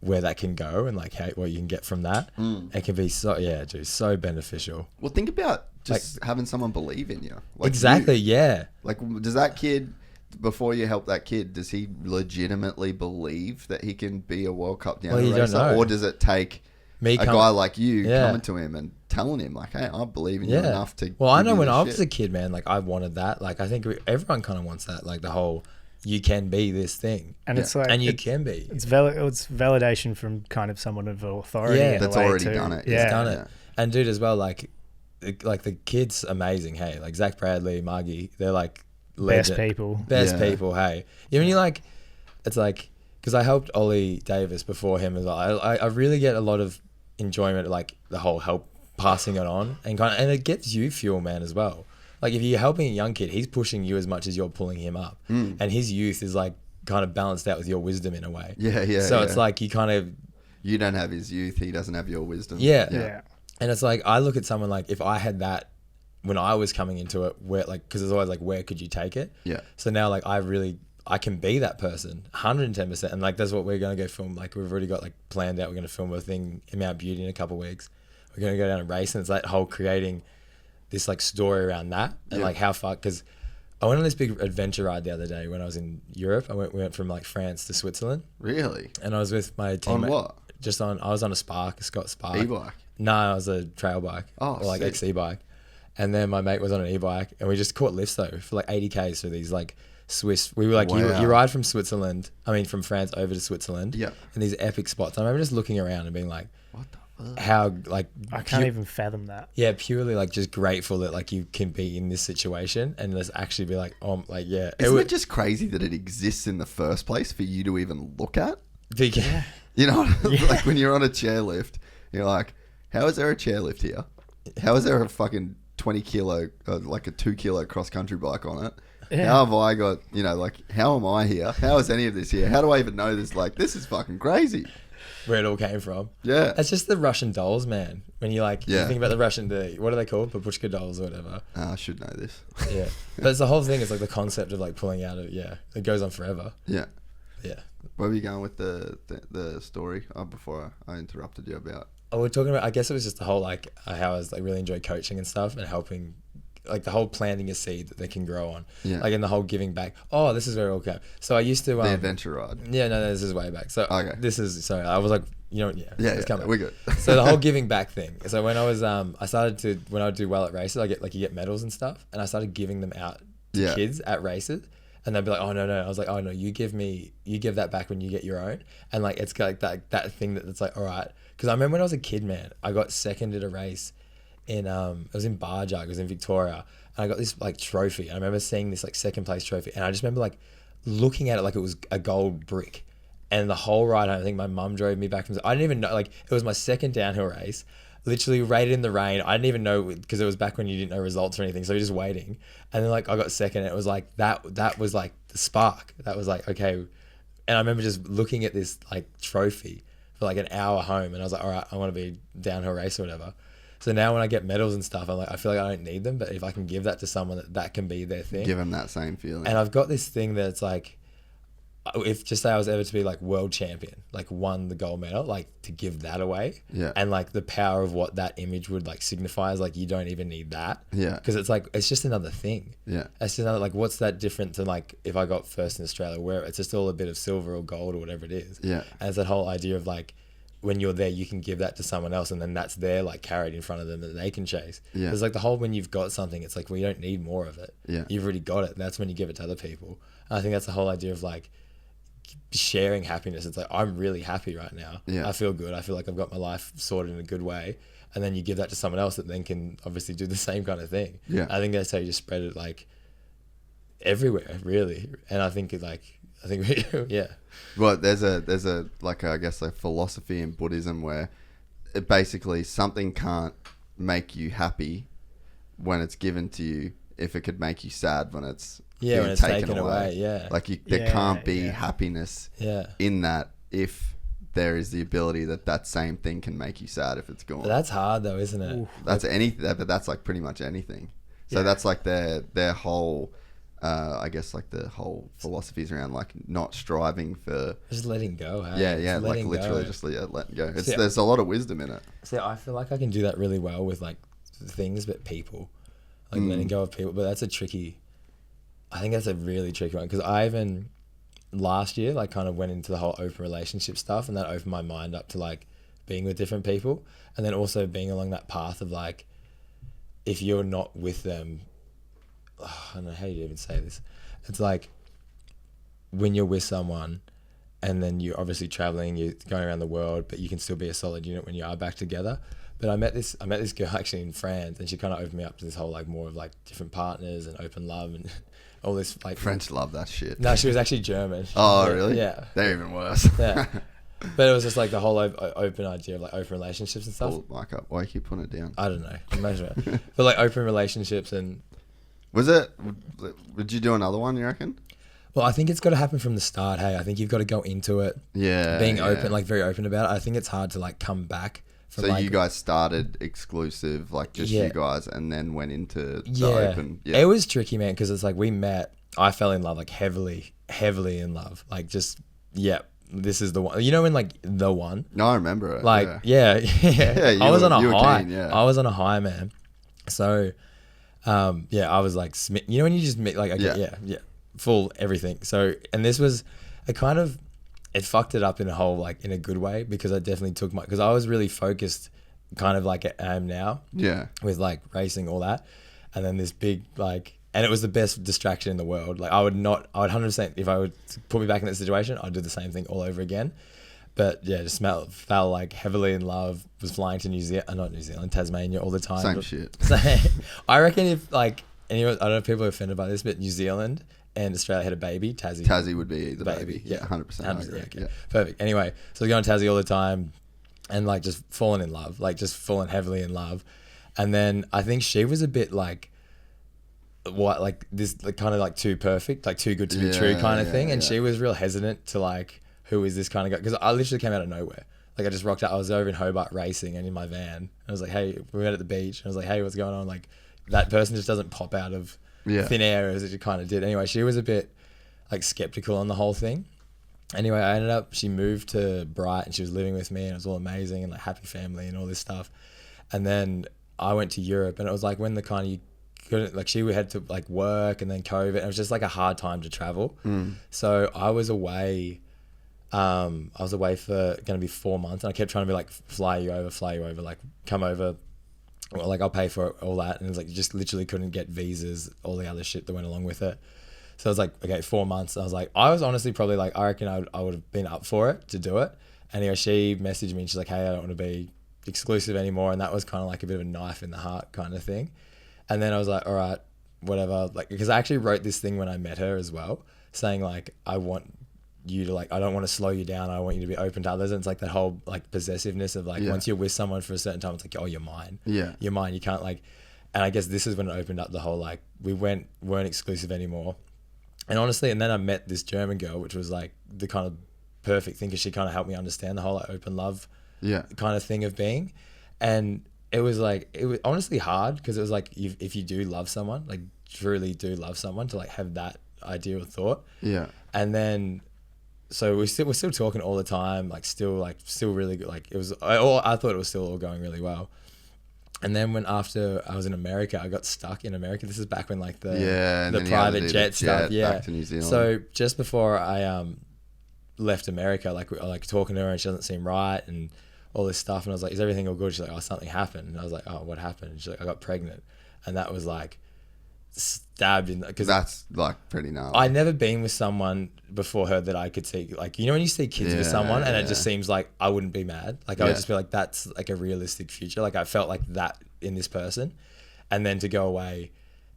where that can go and like what you can get from that. It can be so beneficial. Well, think about just having someone believe in you. Like Exactly. you. Yeah. Like, does that kid, before you help that kid, does he legitimately believe that he can be a World Cup downhill Well, you don't racer? know. Or does it take Me a come- guy like you Yeah. coming to him and telling him, like, hey, I believe in you enough to Well, I give know you when this I was shit. a kid, man, like I wanted that. Like I think everyone kind of wants that. Like the whole, you can be this thing, And it's like and you it's, can be. it's validation from kind of someone of authority. Yeah. in a That's way already too. done it. Yeah. He's done it. Yeah. And dude, as well, like the kid's amazing. Hey, like Zach Bradley, Margie, they're like Best legend. people. Best Yeah. people. Hey, you mean you like? It's like because I helped Ollie Davis before him as well. I really get a lot of enjoyment, like the whole help passing it on, and it gets you fuel, man, as well. Like if you're helping a young kid, he's pushing you as much as you're pulling him up, and his youth is like kind of balanced out with your wisdom in a way. Yeah. So it's like you kind of you don't have his youth, he doesn't have your wisdom. Yeah. Yeah. And it's like I look at someone like if I had that when I was coming into it, where like, because it's always like, where could you take it? Yeah. So now like I can be that person 110%. And like, that's what we're going to go film. Like we've already got like planned out. We're going to film a thing in Mount Beauty in a couple of weeks. We're going to go down and race. And it's like whole creating this like story around that. And like how far, because I went on this big adventure ride the other day when I was in Europe. We went from like France to Switzerland. Really? And I was with my teammate. On what? I was on a Scott Spark. E-bike? No, I was a trail bike. Oh, or like sick. XC bike. And then my mate was on an e-bike, and we just caught lifts though for like 80 Ks through these like Swiss. We were like, Wow. you ride from from France over to Switzerland. Yeah. In these epic spots. I remember just looking around and being like, What the fuck? how like I can't even fathom that. yeah, purely like just grateful that like you can be in this situation and let's actually be like, like yeah. Isn't it just crazy that it exists in the first place for you to even look at? You know, like when you're on a chairlift, you're like, how is there a chairlift here? How is there a fucking 20 kilo, like a 2 kilo cross country bike on it? Yeah. How have I got, you know, like, how am I here? How is any of this here? How do I even know this? Like, this is fucking crazy. Where it all came from. Yeah. It's just the Russian dolls, man. When you like, you think about the Russian, what are they called? Babushka dolls or whatever. I should know this. Yeah. But it's the whole thing. It's like the concept of like pulling out of, it goes on forever. Yeah. Yeah. Where were you going with the story before I interrupted you about? Oh, we're talking about, I guess it was just the whole like how I was like really enjoy coaching and stuff and helping, like the whole planting a seed that they can grow on. Yeah. Like in the whole giving back. Oh, this is where it all came. So I used to... The adventure ride. Yeah, no, this is way back. So Okay. this is... Sorry, I was like, it's coming. We're good. So the whole giving back thing. So when I was... I started to... When I would do well at races, I get like, you get medals and stuff. And I started giving them out to kids at races. And they'd be like, oh, no. I was like, oh, no, you give that back when you get your own. And like, it's like that thing that's like, all right. Because I remember when I was a kid, man, I got second at a race in, it was in Barjag, it was in Victoria. And I got this like trophy. I remember seeing this like second place trophy. And I just remember like looking at it like it was a gold brick. And the whole ride, I think my mum drove me back from, I didn't even know, like it was my second downhill race. Literally rated in the rain. I didn't even know, because it was back when you didn't know results or anything. So you're just waiting. And then like I got second, and it was like that was like the spark. That was like, okay. And I remember just looking at this like trophy for like an hour home, and I was like, all right, I want to be a downhill racer or whatever. So now when I get medals and stuff, I'm like, I feel like I don't need them, but if I can give that to someone, that can be their thing. Give them that same feeling. And I've got this thing that's like, if just say I was ever to be like world champion, like won the gold medal, like to give that away. Yeah. And like the power of what that image would like signify is like, you don't even need that. Yeah. Because it's like, it's just another thing. Yeah. It's just another, like, what's that different to like, if I got first in Australia, where it's just all a bit of silver or gold or whatever it is. Yeah. And it's that whole idea of like, when you're there, you can give that to someone else, and then that's their like carried in front of them that they can chase. Yeah. It's like the whole, when you've got something, it's like, well, you don't need more of it. Yeah. You've already got it. That's when you give it to other people. And I think that's the whole idea of like sharing happiness. It's like, I'm really happy right now. Yeah. I feel good. I feel like I've got my life sorted in a good way. And then you give that to someone else that then can obviously do the same kind of thing. Yeah. I think that's how you just spread it like everywhere, really. And I think yeah. Well, there's a like, I guess, a philosophy in Buddhism where it basically something can't make you happy when it's given to you if it could make you sad when it's Yeah, when it's taken away. Yeah. Like there can't be happiness in that if there is the ability that same thing can make you sad if it's gone. But that's hard though, isn't it? Ooh. That's but that's like pretty much anything. So that's like their whole, I guess, like the whole philosophies around like not striving for Just letting go. Hey? yeah, Just like letting literally go. just letting go. See, There's a lot of wisdom in it. See, I feel like I can do that really well with like things, but people, like letting go of people. But I think that's a really tricky one, because I even last year like kind of went into the whole open relationship stuff, and that opened my mind up to like being with different people, and then also being along that path of like, if you're not with them, I don't know how you even say this. It's like when you're with someone and then you're obviously traveling, you're going around the world, but you can still be a solid unit when you are back together. But I met this girl actually in France, and she kind of opened me up to this whole like more of like different partners and open love and all this like French love that shit. No, she was actually German. Oh, really? Yeah. They're even worse. Yeah. But it was just like the whole open idea of like open relationships and stuff. Pull the mic up. Why you keep putting it down? I don't know. Imagine it. But like open relationships and... Was it... Would you do another one, you reckon? Well, I think it's got to happen from the start. Hey, I think you've got to go into it Yeah. being open, like very open about it. I think it's hard to like come back So like, you guys started exclusive, like just Yeah. you guys, and then went into the yeah, open. Yeah. it was tricky, man, because it's like we met. I fell in love, like heavily in love, like just this is the one. You know, when like the one. No, I remember it. Like yeah. yeah. I was on a you were high. keen, yeah. I was on a high, man. So, I was like, you know, when you just like, okay, yeah, full everything. So, and this was a kind of, it fucked it up in a whole, like in a good way, because I definitely took because I was really focused, kind of like I am now. Yeah. With like racing, all that, and then this big like. And it was the best distraction in the world. Like I would 100%, if I would put me back in that situation, I'd do the same thing all over again. But yeah, just fell like heavily in love, was flying to Tasmania all the time. Same shit. So, I reckon if like, I don't know if people are offended by this, but New Zealand and Australia had a baby, Tassie would be the baby. Yeah, 100%. I agree. Okay. Yeah. Perfect. Anyway, so I was going to Tassie all the time and like just falling in love, like just falling heavily in love. And then I think she was a bit like, this like, kind of like too perfect, like too good to be true kind of thing, and she was real hesitant to like, who is this kind of guy, because I literally came out of nowhere. Like I just rocked out. I was over in Hobart racing and in my van, and I was like, hey, we went at the beach, and I was like, hey, what's going on? Like that person just doesn't pop out of thin air as it kind of did. Anyway, she was a bit like skeptical on the whole thing. Anyway, I ended up, she moved to Bright and she was living with me, and it was all amazing and like happy family and all this stuff. And then I went to Europe, and it was like when the kind of, you couldn't, like she had to like work, and then COVID, and it was just like a hard time to travel. So I was away for going to be 4 months, and I kept trying to be like, fly you over, like come over, or like I'll pay for all that. And it was like, you just literally couldn't get visas, all the other shit that went along with it. So I was like, okay, 4 months. And I was like, I was honestly probably like, I reckon I would have been up for it to do it. Anyway, she messaged me and she's like, hey, I don't want to be exclusive anymore. And that was kind of like a bit of a knife in the heart kind of thing. And then I was like, all right, whatever. Like, because I actually wrote this thing when I met her as well, saying like, I want you to like, I don't want to slow you down. I want you to be open to others. And it's like that whole like possessiveness of like, once you're with someone for a certain time, it's like, oh, you're mine. Yeah. You're mine. You can't like, and I guess this is when it opened up the whole, like we weren't exclusive anymore. And honestly, and then I met this German girl, which was like the kind of perfect thing, because she kind of helped me understand the whole like open love kind of thing of being. And it was like, it was honestly hard, because it was like, if you do love someone, like truly do love someone, to like have that idea or thought. Yeah. And then, so we're still talking all the time, like still really good. Like it was, I thought it was still all going really well. And then when after I was in America, I got stuck in America. This is back when like the private jet stuff. Back to New Zealand. So just before I left America, like talking to her, and she doesn't seem right and all this stuff. And I was like, is everything all good? She's like, oh, something happened. And I was like, oh, what happened? And she's like, I got pregnant. And that was like stabbed in, because that's like pretty gnarly. I'd never been with someone before her that I could see, like, you know when you see kids with someone and it just seems like I wouldn't be mad, like I would just be like, that's like a realistic future. Like I felt like that in this person, and then to go away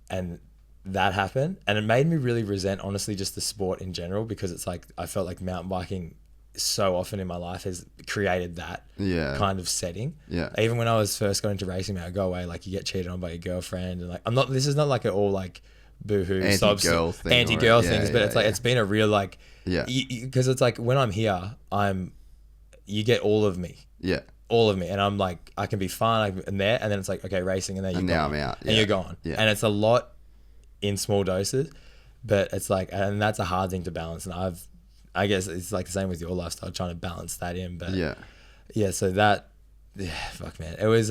and that happened, and it made me really resent honestly just the sport in general, because it's like I felt like mountain biking so often in my life has created that kind of setting. Yeah. Even when I was first going into racing, man, I go away, like you get cheated on by your girlfriend, and like this is not like an all like boohoo anti-girl things, but it's like it's been a real like because it's like when I'm here, you get all of me. Yeah. All of me, and I'm like, I can be fun and there, and then it's like, okay, racing, and then you're gone. I'm out. And you're gone. Yeah. And it's a lot in small doses, but it's like, and that's a hard thing to balance. And I guess it's like the same with your lifestyle, trying to balance that in. But so that, fuck man, it was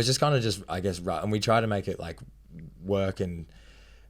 just kind of just, I guess, right. And we try to make it like work and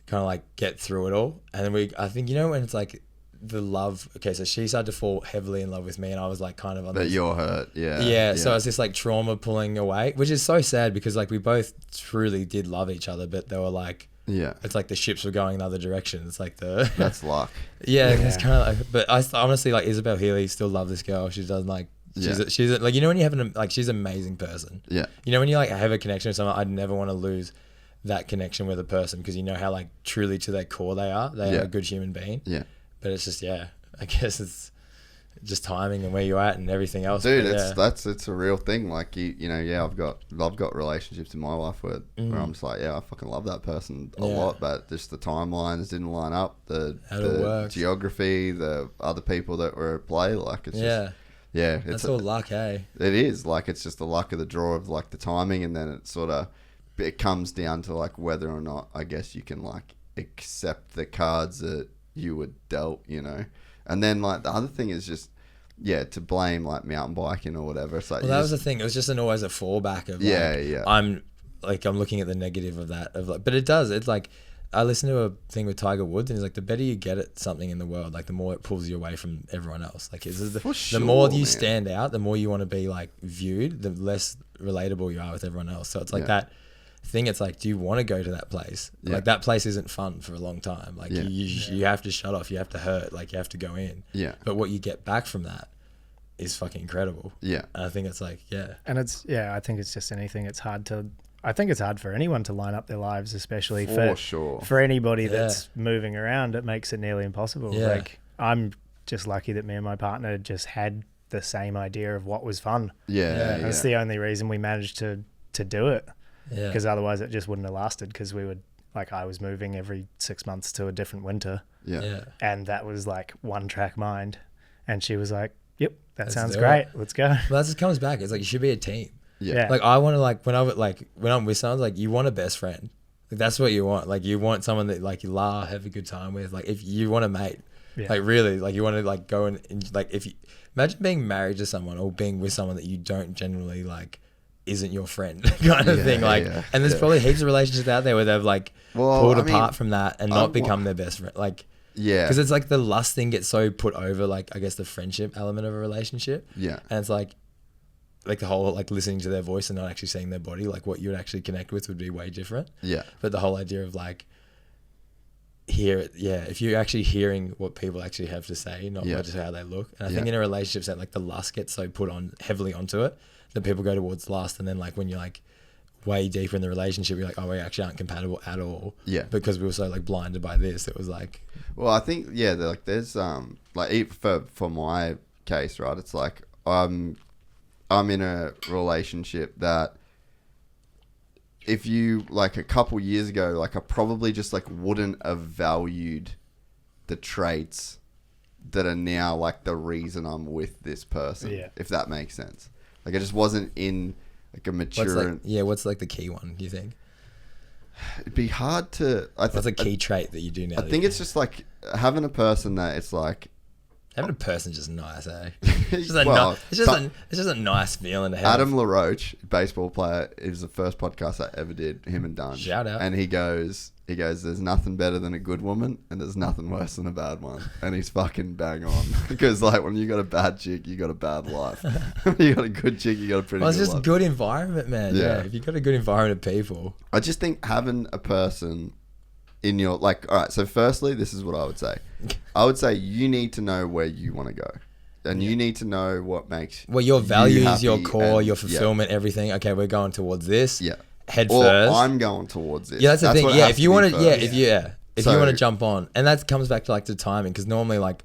kind of like get through it all. And then I think, you know, when it's like the love, okay, so she started to fall heavily in love with me, and I was like kind of on you're hurt. Yeah. So it's this like trauma pulling away, which is so sad, because like we both truly did love each other, but they were like, it's like the ships were going the other direction. It's like that's luck. It's kind of like, but I honestly, like Isabel Healy, still love this girl. She does like, she's like, you know, when you have like, she's an amazing person. Yeah. You know, when you like have a connection with someone, I'd never want to lose that connection with a person, because you know how like truly to their core they are a good human being. Yeah. But it's just, I guess it's just timing and where you're at and everything else. Dude, it's a real thing. Like you know, I've got relationships in my life where I'm just like, I fucking love that person a lot, but just the timelines didn't line up, the geography, the other people that were at play. Like it's just Yeah, That's all luck, hey? It is like it's just the luck of the draw of like the timing, and then it comes down to like whether or not I guess you can like accept the cards that you were dealt, you know. And then like the other thing is just to blame like mountain biking or whatever. It's like Well, that was the thing. It was just always a fallback of I'm looking at the negative of that but it does. It's like I listened to a thing with Tiger Woods, and he's like, the better you get at something in the world, like the more it pulls you away from everyone else. Like the more you stand out, the more you want to be like viewed, the less relatable you are with everyone else. So it's like that thing. It's like, do you want to go to that place? Like that place isn't fun for a long time. Like you have to shut off, you have to hurt, like you have to go in. Yeah. But what you get back from that is fucking incredible. Yeah. And I think it's like, and it's I think it's just anything. I think it's hard for anyone to line up their lives, especially for anybody that's moving around. It makes it nearly impossible. Yeah. Like I'm just lucky that me and my partner just had the same idea of what was fun. That's the only reason we managed to do it. Yeah. Because otherwise it just wouldn't have lasted, because we would, like, I was moving every 6 months to a different winter. Yeah. And that was like one track mind. And she was like, yep, that sounds great. Let's go. Well, that just comes back. It's like, you should be a team. Yeah. Like I want to, like, when I'm with someone, like, you want a best friend. Like that's what you want. Like you want someone that like you laugh, have a good time with. Like if you want a mate, like really, like you want to like go and like if you imagine being married to someone or being with someone that you don't generally like isn't your friend kind of thing. Like, and there's probably heaps of relationships out there where they've like pulled apart from that and not become their best friend. Like, because it's like the lust thing gets so put over, like I guess the friendship element of a relationship. Yeah, and it's like the whole like listening to their voice and not actually seeing their body, like what you would actually connect with would be way different. Yeah, but the whole idea of like if you're actually hearing what people actually have to say, not just how they look. And I think in a relationship set, like the lust gets so put on heavily onto it that people go towards lust, and then like when you're like way deeper in the relationship, you're like, oh, we actually aren't compatible at all. Yeah, because we were so like blinded by this. It was like, well, I think like there's like for my case, right? It's like I'm in a relationship that if you like a couple years ago, like I probably just like wouldn't have valued the traits that are now like the reason I'm with this person. Yeah. If that makes sense. Like I just wasn't in like a mature. What's like the key one, do you think? It'd be hard to. What's a key trait that you do now? I think it's just like having a person that it's like. Having a person's just nice, eh? It's just a nice feeling to have. Adam LaRoche, baseball player, is the first podcast I ever did, him and Dunn. Shout out. And he goes, there's nothing better than a good woman, and there's nothing worse than a bad one. And he's fucking bang on. Because like when you got a bad chick, you got a bad life. You got a good chick, you got a pretty good life. It's just good environment, man. Yeah. If you got a good environment of people. I just think having a person in your, like, all right, so firstly, this is what I would say. I would say you need to know where you want to go. And you need to know what makes your values, your core, your fulfillment, everything. Okay, we're going towards this. Yeah. Head or first. I'm going towards this. Yeah, that's the thing. Yeah, if you want to, if you want to jump on, and that comes back to like the timing, because normally like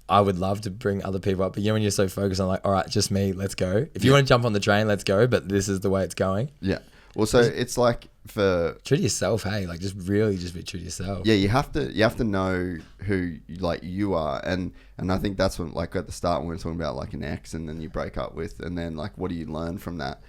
I would love to bring other people up, but when you're so focused on like, all right, just me, let's go. If you want to jump on the train, let's go. But this is the way it's going. Yeah. Well, so it's like for true to yourself, hey, like just really just be true to yourself. Yeah, you have to know who like you are, and I think that's when like at the start when we were talking about like an ex, and then you break up with, and then like what do you learn from that?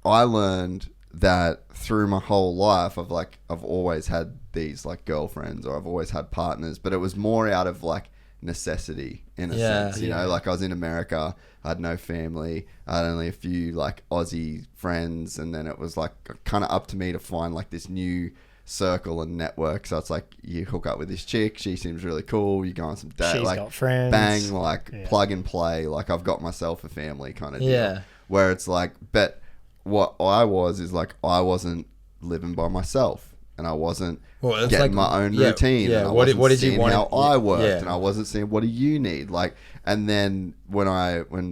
I learned that through my whole life, I've always had these like girlfriends, or I've always had partners, but it was more out of like necessity in a sense, you know, like I was in America, I had no family, I had only a few like Aussie friends, and then it was like kind of up to me to find like this new circle and network. So it's like you hook up with this chick, she seems really cool, you go on some date, she's like got friends, bang, like plug and play, like I've got myself a family kind of deal. Where it's like, but what I was is like I wasn't living by myself. And I wasn't getting like, my own routine. Yeah. And I wasn't seeing how I worked. And I wasn't seeing what do you need. Like, and then when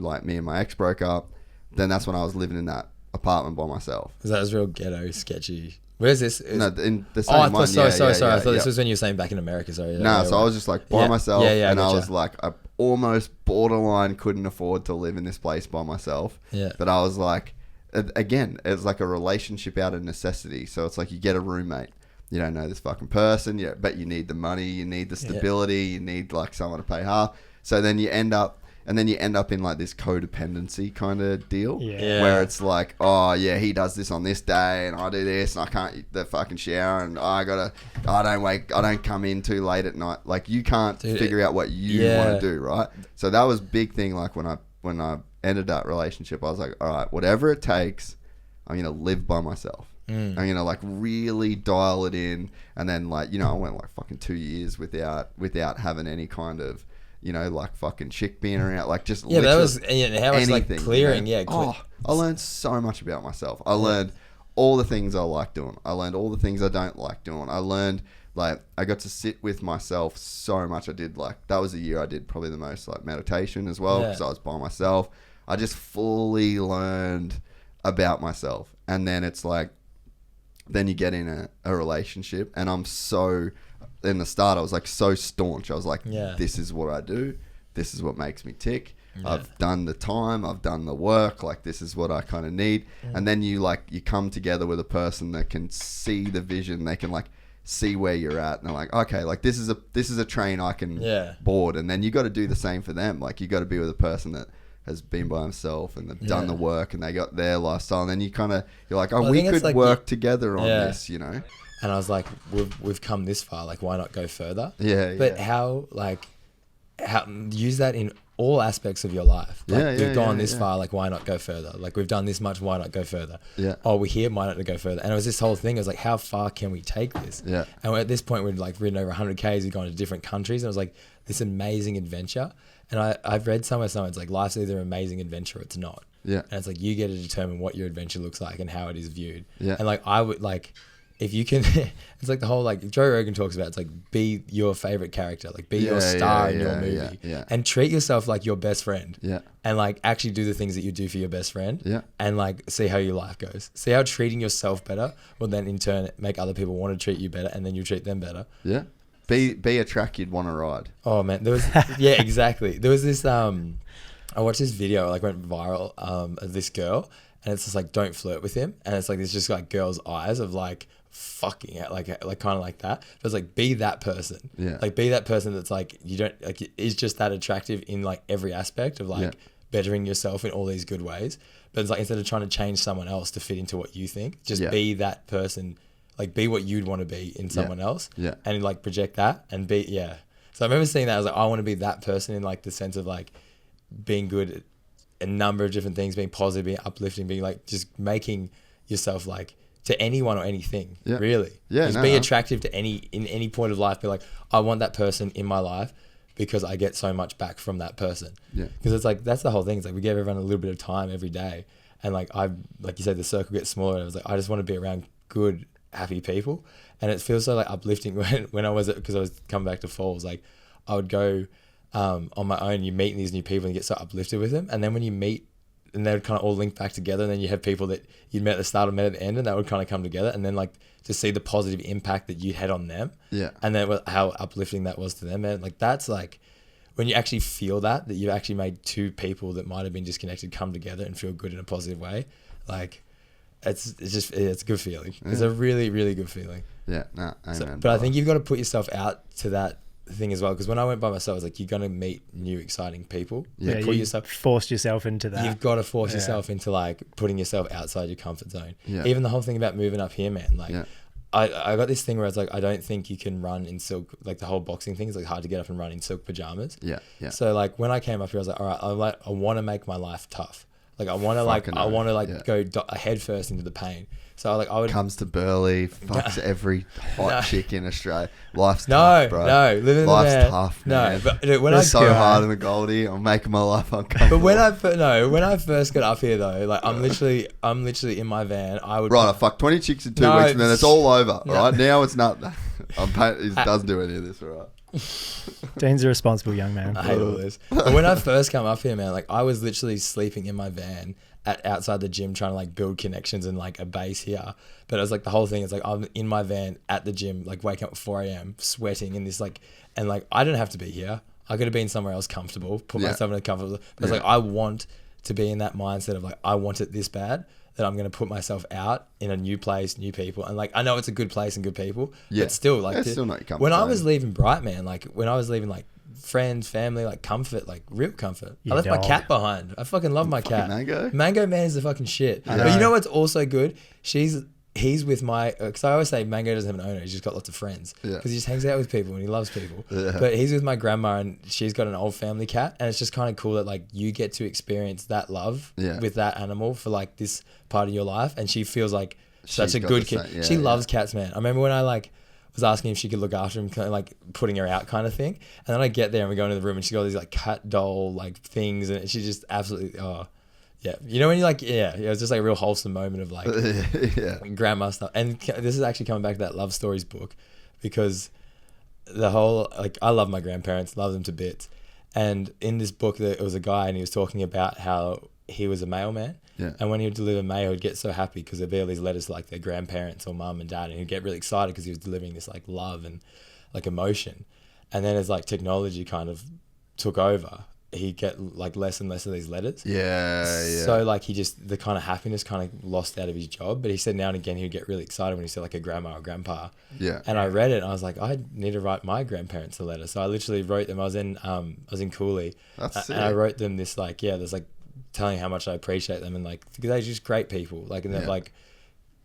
like me and my ex broke up, then that's when I was living in that apartment by myself. Because that was real ghetto, sketchy. Where's this? No, in the same one. Sorry. I thought this was when you were saying back in America. Sorry. No, so I was just like by myself. And I was like, I almost borderline couldn't afford to live in this place by myself. Yeah. But I was like, again, it's like a relationship out of necessity. So it's like you get a roommate. You don't know this fucking person, but you need the money, you need the stability, you need like someone to pay half. So then you end up and then you end up in like this codependency kind of deal, Yeah. where it's like, oh yeah, he does this on this day, and I do this, and I can't eat the fucking shower, and I don't come in too late at night. Like you can't figure out what you want to do, right? So that was a big thing. Like when I ended that relationship, I was like, all right, whatever it takes, I'm gonna live by myself. I'm gonna like really dial it in, and then like, you know, I went like fucking 2 years without having any kind of, you know, like fucking chick being around, like just Yeah, but that was how much anything, like clearing. you know? Yeah, Oh, I learned so much about myself. I learned all the things I like doing. I learned all the things I don't like doing. I learned, like, I got to sit with myself so much. I did, like, that was the year I did probably the most like meditation as well, because I was by myself. I just fully learned about myself. And then it's like, then you get in a relationship, and I'm so, in the start I was like so staunch. I was like, this is what I do, this is what makes me tick. I've done the time, I've done the work, like this is what I kind of need. And then you come together with a person that can see the vision, they can like see where you're at, and they're like, okay, like this is a train I can board. And then you got to do the same for them. Like you got to be with a person that has been by himself and they've done the work and they got their lifestyle, and then you're like, oh, we could like work together on this, you know. And I was like, we've come this far, like why not go further? But how use that in all aspects of your life. Like we've gone this far, like why not go further? Like we've done this much, why not go further? Oh, we're here, why not go further? And it was this whole thing. It was like, how far can we take this? And at this point we'd like ridden over 100 Ks, we'd gone to different countries, and it was like this amazing adventure. And I've read somewhere it's like life's either an amazing adventure or it's not. And it's like you get to determine what your adventure looks like and how it is viewed. And like I would like, if you can, it's like the whole, like Joe Rogan talks about, it's like be your favorite character, like be your star in your movie, and treat yourself like your best friend, and like actually do the things that you do for your best friend, and like see how your life goes. See how treating yourself better will then in turn make other people want to treat you better, and then you treat them better. Be a track you'd want to ride. Oh man, there was exactly. There was this I watched this video, like went viral, of this girl, and it's just like, don't flirt with him, and it's like there's just like girls' eyes of like fucking it, like kind of like that. But it's like, be that person. Like be that person that's like, you don't like, is just that attractive in like every aspect of like bettering yourself in all these good ways. But it's like, instead of trying to change someone else to fit into what you think, just be that person. Like be what you'd want to be in someone else, and like project that and be So I remember seeing that. I was like, I want to be that person in like the sense of like being good at a number of different things, being positive, being uplifting, being like just making yourself like to anyone or anything, really. Just be attractive to in any point of life. Be like, I want that person in my life because I get so much back from that person. Because it's like, that's the whole thing. It's like we give everyone a little bit of time every day, and like like you said, the circle gets smaller. And I was like, I just want to be around good, happy people. And it feels so like uplifting when I was, because I was coming back to Falls, like I would go on my own, you meet these new people and you get so uplifted with them, and then when you meet, and they would kind of all link back together, and then you have people that you'd met at the start or met at the end, and that would kind of come together, and then like to see the positive impact that you had on them, and then how uplifting that was to them, and like that's like when you actually feel that you've actually made two people that might have been disconnected come together and feel good in a positive way. Like it's a good feeling. It's a really, really good feeling. Amen. But I think you've got to put yourself out to that thing as well, because when I went by myself, I was like, you're going to meet new exciting people. Forced yourself into that. You've got to force yourself into like putting yourself outside your comfort zone. Even the whole thing about moving up here, man, like I got this thing where it's like, I don't think you can run in silk, like the whole boxing thing is like hard to get up and run in silk pajamas. So like when I came up here, I was like, all right, I want to make my life tough. Like I want to go head first into the pain. So like I would comes to Burleigh, fucks every hot chick in Australia. Life's tough, bro. Living life's tough, man. No, but dude, when it's so hard in the Goldie. I'm making my life uncomfortable. But when I first got up here though, like I'm literally in my van. I fuck 20 chicks in 2 weeks, and then it's all over. All right, now it's not. He doesn't do any of this, all right. Dean's a responsible young man. I hate all this. But when I first come up here, man, like I was literally sleeping in my van outside the gym, trying to like build connections and like a base here. But it was like the whole thing is like I'm in my van at the gym, like waking up at 4 a.m, sweating in this like, and like I don't have to be here. I could have been somewhere else comfortable, put myself in a comfortable. But it's like I want to be in that mindset of like I want it this bad that I'm going to put myself out in a new place, new people. And like, I know it's a good place and good people, but still like, still not when I was leaving Bright, man, like when I was leaving like friends, family, like comfort, like real comfort. Your I left my dog. cat behind. I fucking love my Fucking cat. Mango? Mango man is the fucking shit. I But you know. know what's also good? He's with my, because I always say Mango doesn't have an owner. He's just got lots of friends. Yeah. Because he just hangs out with people and he loves people. Yeah. But he's with my grandma and she's got an old family cat. And it's just kind of cool that like you get to experience that love Yeah. with that animal for like this part of your life. And she feels like such She's a got good the kid. same- yeah, She yeah. loves cats, man. I remember when I like was asking if she could look after him, kind of like putting her out kind of thing. And then I get there and we go into the room and she got all these like cat doll like things and she just absolutely, oh yeah. You know when you like, yeah, it was just like a real wholesome moment of like Yeah. grandma stuff. And this is actually coming back to that Love Stories book because the whole, like I love my grandparents, love them to bits. And in this book, it was a guy and he was talking about how he was a mailman. Yeah. And when he would deliver mail, he'd get so happy because there'd be all these letters to like their grandparents or mum and dad, and he'd get really excited because he was delivering this like love and like emotion. And then as like technology kind of took over, he'd get like less and less of these letters. Yeah. So like he just, the kind of happiness kind of lost out of his job. But he said now and again he'd get really excited when he said like a grandma or grandpa. Yeah. And I read it and I was like, I need to write my grandparents a letter. So I literally wrote them. I was in Cooley. That's And I sick. wrote them this like, yeah, there's like telling how much I appreciate them and like, because they're just great people. Like, and they're Yeah. like,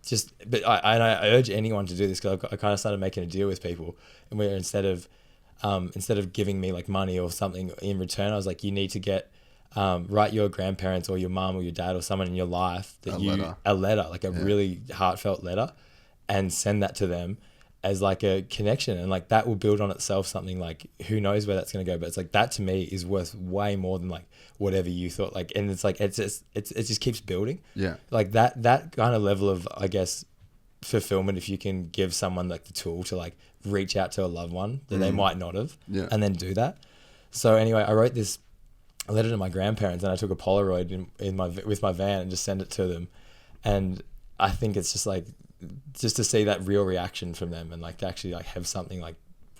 just, but I urge anyone to do this because I kind of started making a deal with people, and where instead of giving me like money or something in return, I was like, you need to get, write your grandparents or your mum or your dad or someone in your life that a letter, like a really heartfelt letter, and send that to them as like a connection, and like that will build on itself something like who knows where that's going to go, but it's like that to me is worth way more than like whatever you thought, like, and it's like it just keeps building. Yeah. Like that kind of level of, I guess, fulfillment, if you can give someone like the tool to like reach out to a loved one that they might not have, Yeah. and then do that. So anyway, I wrote this letter to my grandparents and I took a Polaroid with my van and just sent it to them, and I think it's just like, just to see that real reaction from them and like to actually like have something like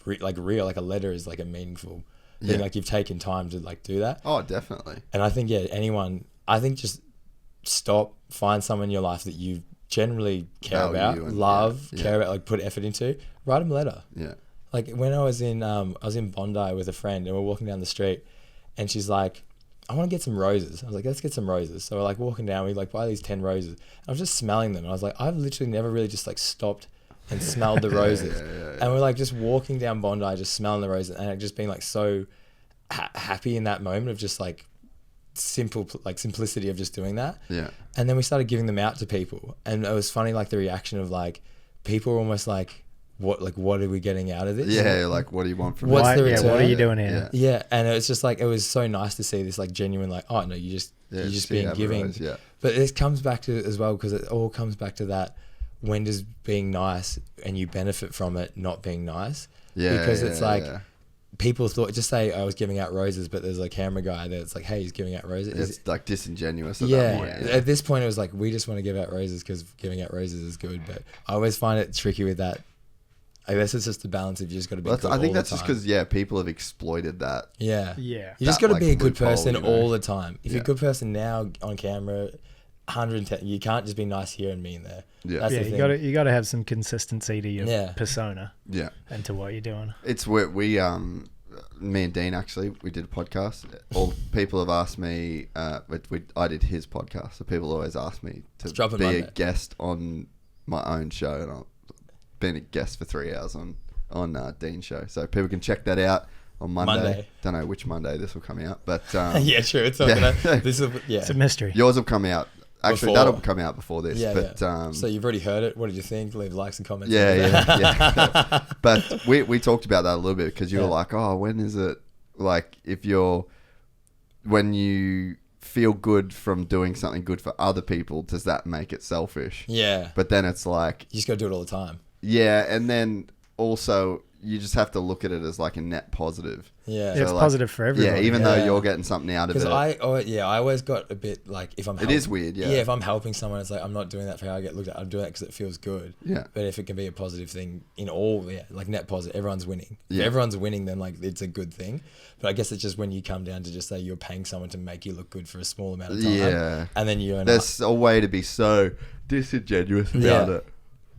real, like a letter is like a meaningful thing. Yeah. Like you've taken time to like do that. Oh, definitely. And I think, I think just find someone in your life that you generally care Value about, and- love, yeah. care about, like put effort into, write them a letter. Yeah. Like when I was in Bondi with a friend and we're walking down the street and she's like, I want to get some roses. I was like, let's get some roses. So we're like walking down, we like buy these 10 roses. And I was just smelling them. And I was like, I've literally never really just like stopped and smelled the roses. And we're like just walking down Bondi, just smelling the roses and just being like so happy in that moment of just like simplicity of just doing that. Yeah. And then we started giving them out to people. And it was funny, like the reaction of like, people were almost like, what are we getting out of this? Yeah. Like, what do you want from What's me? the what are return? you doing here? Yeah, and it's just like, it was so nice to see this like genuine, like, oh no, you're just being giving. Yeah. But this comes back to as well, because it all comes back to that, when does being nice and you benefit from it not being nice? Yeah. Because it's like, yeah. people thought, just say I was giving out roses, but there's a camera guy that's like, hey, he's giving out roses. It's like disingenuous at Yeah. that point. Yeah. At this point it was like, we just want to give out roses because giving out roses is good. But I always find it tricky with that. I guess it's just the balance of you just got to be Well, good I think all that's the just time. because, people have exploited that. Yeah. Yeah. You just That, got to like, be a good loophole, person you know? all the time. If you're Yeah. a good person now on camera, 110, you can't just be nice here and mean there. Yeah. That's Yeah, the you thing. got to have some consistency to your Yeah. persona Yeah. and to what you're doing. It's where me and Dean, actually, we did a podcast. All people have asked me, I did his podcast, so people always ask me to drop it be a Monday. guest on my own show, and I've been a guest for 3 hours on Dean's show. So people can check that out on Monday. Don't know which Monday this will come out, but Yeah, true. It's not Yeah. gonna. This is It's a mystery. yours will come out. Actually, Before. that'll come out before this. Yeah, but yeah. So you've already heard it. What did you think? Leave likes and comments. yeah. But we talked about that a little bit because you were Yeah. like, oh, when is it? Like, when you feel good from doing something good for other people, does that make it selfish? Yeah. But then it's like, You just got to do it all the time. yeah, and then also you just have to look at it as like a net positive. Yeah. It's like, positive for everyone. Yeah, even though Yeah. you're getting something out of Because it. I always got a bit like, if I'm It is weird, yeah. Yeah, if I'm helping someone, it's like, I'm not doing that for how I get looked at. I'm doing that because it feels good. Yeah. But if it can be a positive thing in all, like net positive, everyone's winning. If Yeah. everyone's winning, then like it's a good thing. But I guess it's just when you come down to just say you're paying someone to make you look good for a small amount of time. Yeah. And then you earn There's a way to be so disingenuous about Yeah. it.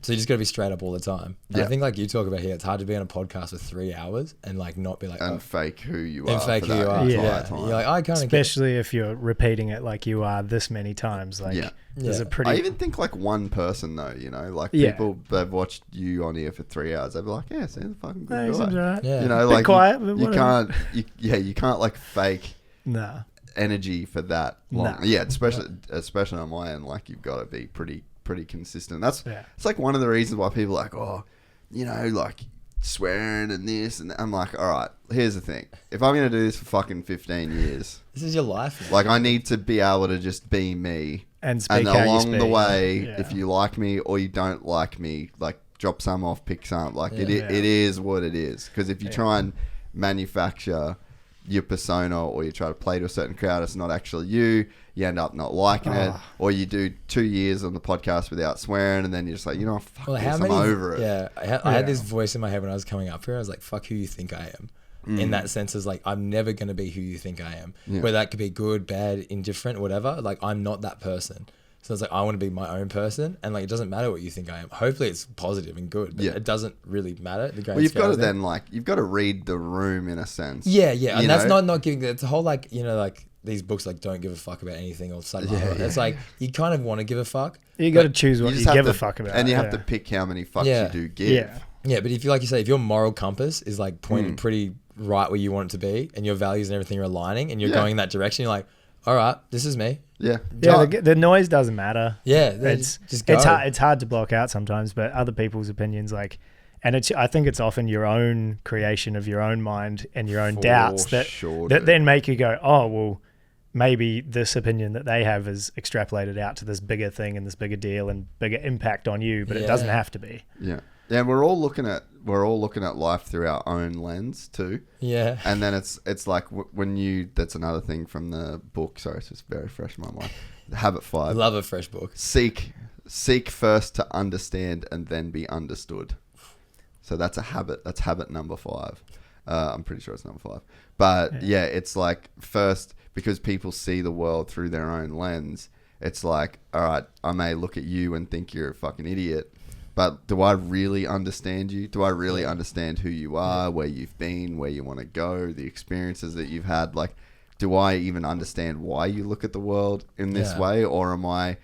So you just got to be straight up all the time. And Yeah. I think like you talk about here, it's hard to be on a podcast for 3 hours and like not be like, And fake who you are. and fake for who you that are. entire Yeah. time. You're like, I kind of Especially if you're repeating it like you are this many times. Like, Yeah. there's Yeah. a pretty. I even think like one person though, like Yeah. people they've watched you on here for 3 hours, they'd be like, yeah, seems a fucking good Hey, guy. seems alright. Yeah. You know, Bit like quiet, but you whatever. can't, you can't like fake Nah. energy for that long. Nah. Yeah, especially on my end, like you've got to be pretty consistent. That's Yeah. it's like one of the reasons why people are like, oh, like swearing and this and that. I'm like, all right, here's the thing. If I'm gonna do this for fucking 15 years, this is your life. Man. like I need to be able to just be me. And speak And how you along the speak. way, Yeah. if you like me or you don't like me, like drop some off, pick some. Like Yeah. it is what it is. Because if you try and manufacture your persona or you try to play to a certain crowd, it's not actually you. You end up not liking it, or you do 2 years on the podcast without swearing, and then you're just like, fuck this, I'm over it. Yeah, I had this voice in my head when I was coming up here. I was like, fuck who you think I am. In that sense, is like, I'm never going to be who you think I am. Yeah. Whether that could be good, bad, indifferent, whatever. Like, I'm not that person. So it's like, I want to be my own person. And like, it doesn't matter what you think I am. Hopefully it's positive and good. But Yeah. it doesn't really matter. The Well, you've got to then you've got to read the room in a sense. Yeah. And You that's know? not giving, it's a whole like, like these books like don't give a fuck about anything or something. Yeah, like that. yeah. It's like, you kind of want to give a fuck. You got to but choose what you just have give to- a fuck about. and you have yeah. to pick how many fucks Yeah. you do give. Yeah. Yeah, but if you, like you say, if your moral compass is like pointed pretty right where you want it to be, and your values and everything are aligning, and you're Yeah. going in that direction, you're like, all right, this is me. Yeah. Yeah, the noise doesn't matter. Yeah, It's just go. it's hard to block out sometimes, but other people's opinions, like, and I think it's often your own creation of your own mind and your own For doubts that sure, that dude. then make you go, oh well, maybe this opinion that they have is extrapolated out to this bigger thing and this bigger deal and bigger impact on you, but it doesn't Yeah. have to be. Yeah. Yeah, and we're all looking at life through our own lens too. Yeah. And then it's like when you, that's another thing from the book. Sorry, it's just very fresh in my mind. Habit I 5. love a fresh book. Seek first to understand and then be understood. So that's a habit. That's habit number 5. I'm pretty sure it's number 5. But yeah, it's like first, because people see the world through their own lens, it's like, all right, I may look at you and think you're a fucking idiot, but do I really understand you? Do I really understand who you are, where you've been, where you want to go, the experiences that you've had? Like, do I even understand why you look at the world in this Yeah. way? Or am I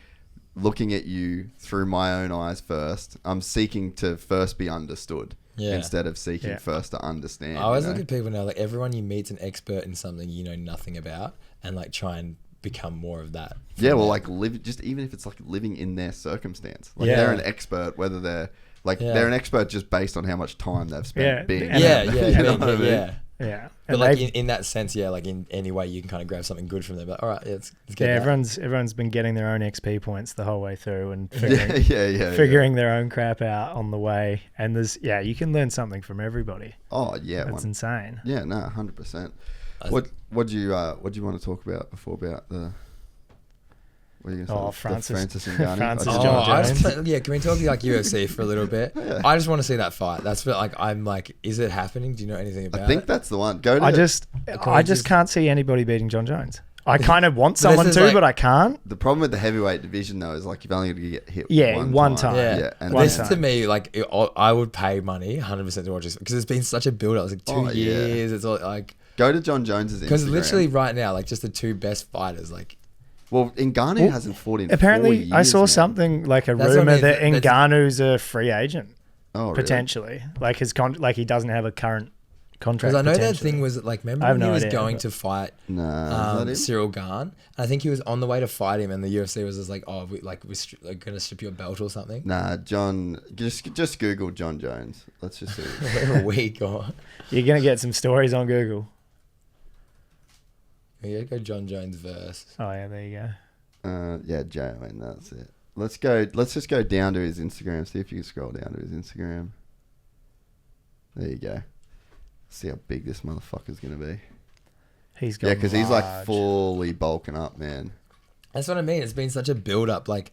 looking at you through my own eyes first? I'm seeking to first be understood Yeah. instead of seeking Yeah. first to understand. I always you know? look at people now, like everyone you meet's an expert in something you know nothing about, and like try and become more of that. Yeah, well, like even if it's like living in their circumstance, like Yeah. they're an expert, whether they're like Yeah. they're an expert just based on how much time they've spent Yeah. being. And Yeah, them, yeah, you know what I mean? yeah. Yeah. But And like they've- in that sense, yeah, like in any way you can kind of grab something good from them. But all right, let's get yeah, that. everyone's been getting their own XP points the whole way through and Yeah, yeah. figuring their own crap out on the way. And you can learn something from everybody. Oh yeah, That's insane. yeah, no, 100%. I- What do you want to talk about before about the? What are you gonna say? Francis. The Francis and Ghani? Francis I just- John I just, Jones. yeah, can we talk like UFC for a little bit? I just want to see that fight. That's what, like, I'm like, is it happening? Do you know anything about I think it? that's the one. Go to I just just- can't see anybody beating John Jones. I kind of want this someone is to, like- but I can't. the problem with the heavyweight division though is like you've only got to get hit Yeah, one time. Yeah, and One this time. to me, like, I would pay money, 100% to watch this because it's been such a build up. It's like 2 Oh, yeah. years. It's all like go to John Jones's Instagram. because literally right now, like, just the two best fighters, like. well, Ngannou Well, hasn't fought in 4 Apparently, years, I saw man. something like a That's what I rumor mean, that that's- Ngannou's a free agent Oh, really? potentially. Like like he doesn't have a current contract. Because I know that potentially. thing was like, remember I have when he no was idea, going but- to fight Nah, is that him? Cyril Gahn? I think he was on the way to fight him, and the UFC was just like, "Oh, we're gonna strip your belt or something." Nah, John. Just Google John Jones. Let's just see. Where are we gone? You're gonna get some stories on Google. We gotta go John Jones verse. Oh yeah, there you go. Yeah, J-O-N, that's it. Let's just go down to his Instagram. See if you can scroll down to his Instagram. There you go. See how big this motherfucker's gonna be. He's got Yeah, because he's like large. fully bulking up, man. That's what I mean. It's been such a build up. Like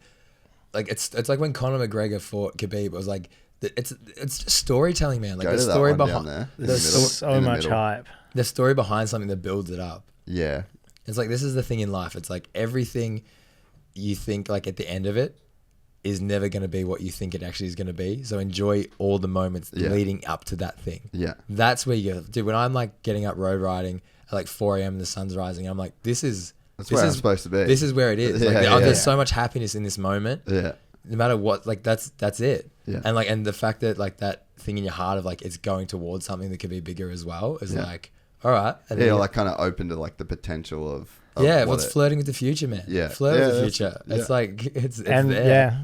it's like when Conor McGregor fought Khabib. It was like it's just storytelling, man. Like Go the to that story one down behind there. in the There's middle, so in the much middle. hype. the story behind something that builds it up. Yeah, It's like this is the thing in life. It's like everything you think like at the end of it is never going to be what you think it actually is going to be. So enjoy all the moments leading up to that thing. Yeah. That's where you go. Dude, when I'm like getting up road riding at like 4 a.m. and the sun's rising, I'm like, That's where I'm supposed to be. This is where it is. There's so much happiness in this moment. Yeah. No matter what, like that's it. Yeah. And the fact that like that thing in your heart of like it's going towards something that could be bigger as well is like, all right. And you're like kind of open to like the potential of what's flirting with the future, man. Yeah. Flirt with the future. It's like it's and there. yeah,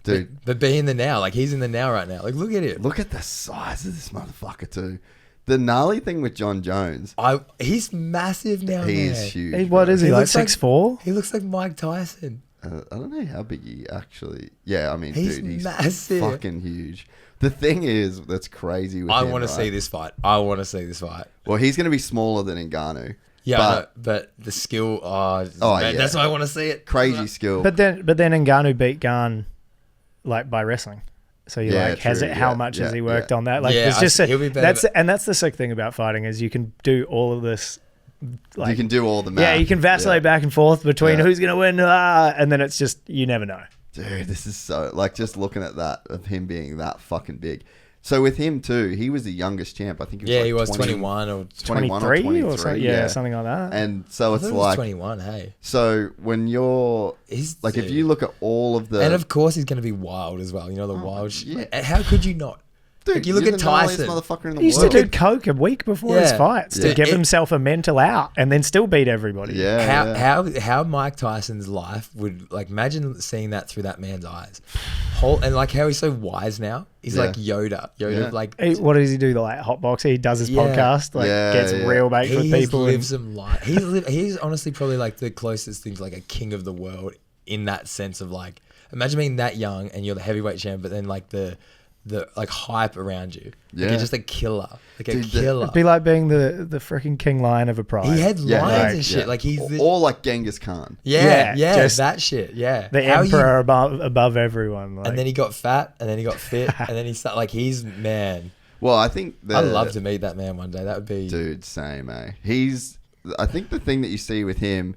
dude. But be in the now. Like he's in the now right now. Like look at him. Look at the size of this motherfucker too. The gnarly thing with John Jones, He's massive now. he's man. huge. what bro. is he like looks like- 6'4"? He looks like Mike Tyson. I don't know how big he actually. Yeah, I mean, He's dude, he's massive. fucking huge. The thing is, that's crazy with I him, want to right? see this fight. I want to see this fight. Well, he's going to be smaller than Ngannou. Yeah, but the skill. Man, yeah. that's why I want to see it. Crazy skill. But then Ngannou beat Garn like by wrestling. So you're like, true, how much has he worked on that? Like, Yeah, there's just he'll be better, that's the sick thing about fighting is you can do all of this. Like, you can do all the math. yeah, you can vacillate back and forth between Yeah. who's gonna win, and then it's just you never know. Dude, this is so like just looking at that of him being that fucking big. So with him too, he was the youngest champ. I think He was was like 21 or 21 or 23 23, or something, something like that. And so I it's thought it was like 21. Hey, so when you're he's like if you look at all of the and of course he's going to be wild as well. You know the wild. yeah. How could you not? dude, like, you look you're at the gnarliest Tyson. motherfucker in the He used to world. do coke a week before his Yeah. fights Yeah. to give himself a mental out, and then still beat everybody. How Mike Tyson's life would like imagine seeing that through that man's eyes, and like how he's so wise now. He's Yeah. like Yoda, Yeah. like What does he do? The like hotbox? He does his Yeah. podcast, like gets real baked with he people. lives some life. He's honestly probably like the closest thing to like a king of the world in that sense of like imagine being that young and you're the heavyweight champ, but then like the like hype around you. Like, Yeah. you're just a killer, like Dude, a killer. It'd be like being the freaking king lion of a pride. He had Yeah, lions like- and shit. yeah. Like he's or like Genghis Khan. Yeah, just that shit. Yeah, the How you- emperor above everyone. Like, and then he got fat, and then he got fit, and then he started like he's man. Well, I think I'd love to meet that man one day. That would be dude, same, eh? I think the thing that you see with him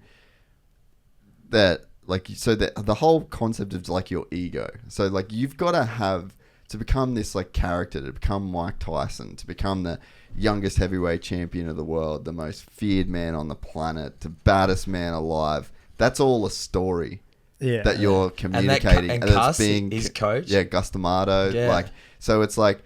that like so that the whole concept of like your ego. So like you've got to have to become this like character, to become Mike Tyson, to become the youngest heavyweight champion of the world, the most feared man on the planet, the baddest man alive. That's all a story that you're communicating. and it's Gus, his coach. Yeah, Gus D'Amato. Yeah. Like, so it's like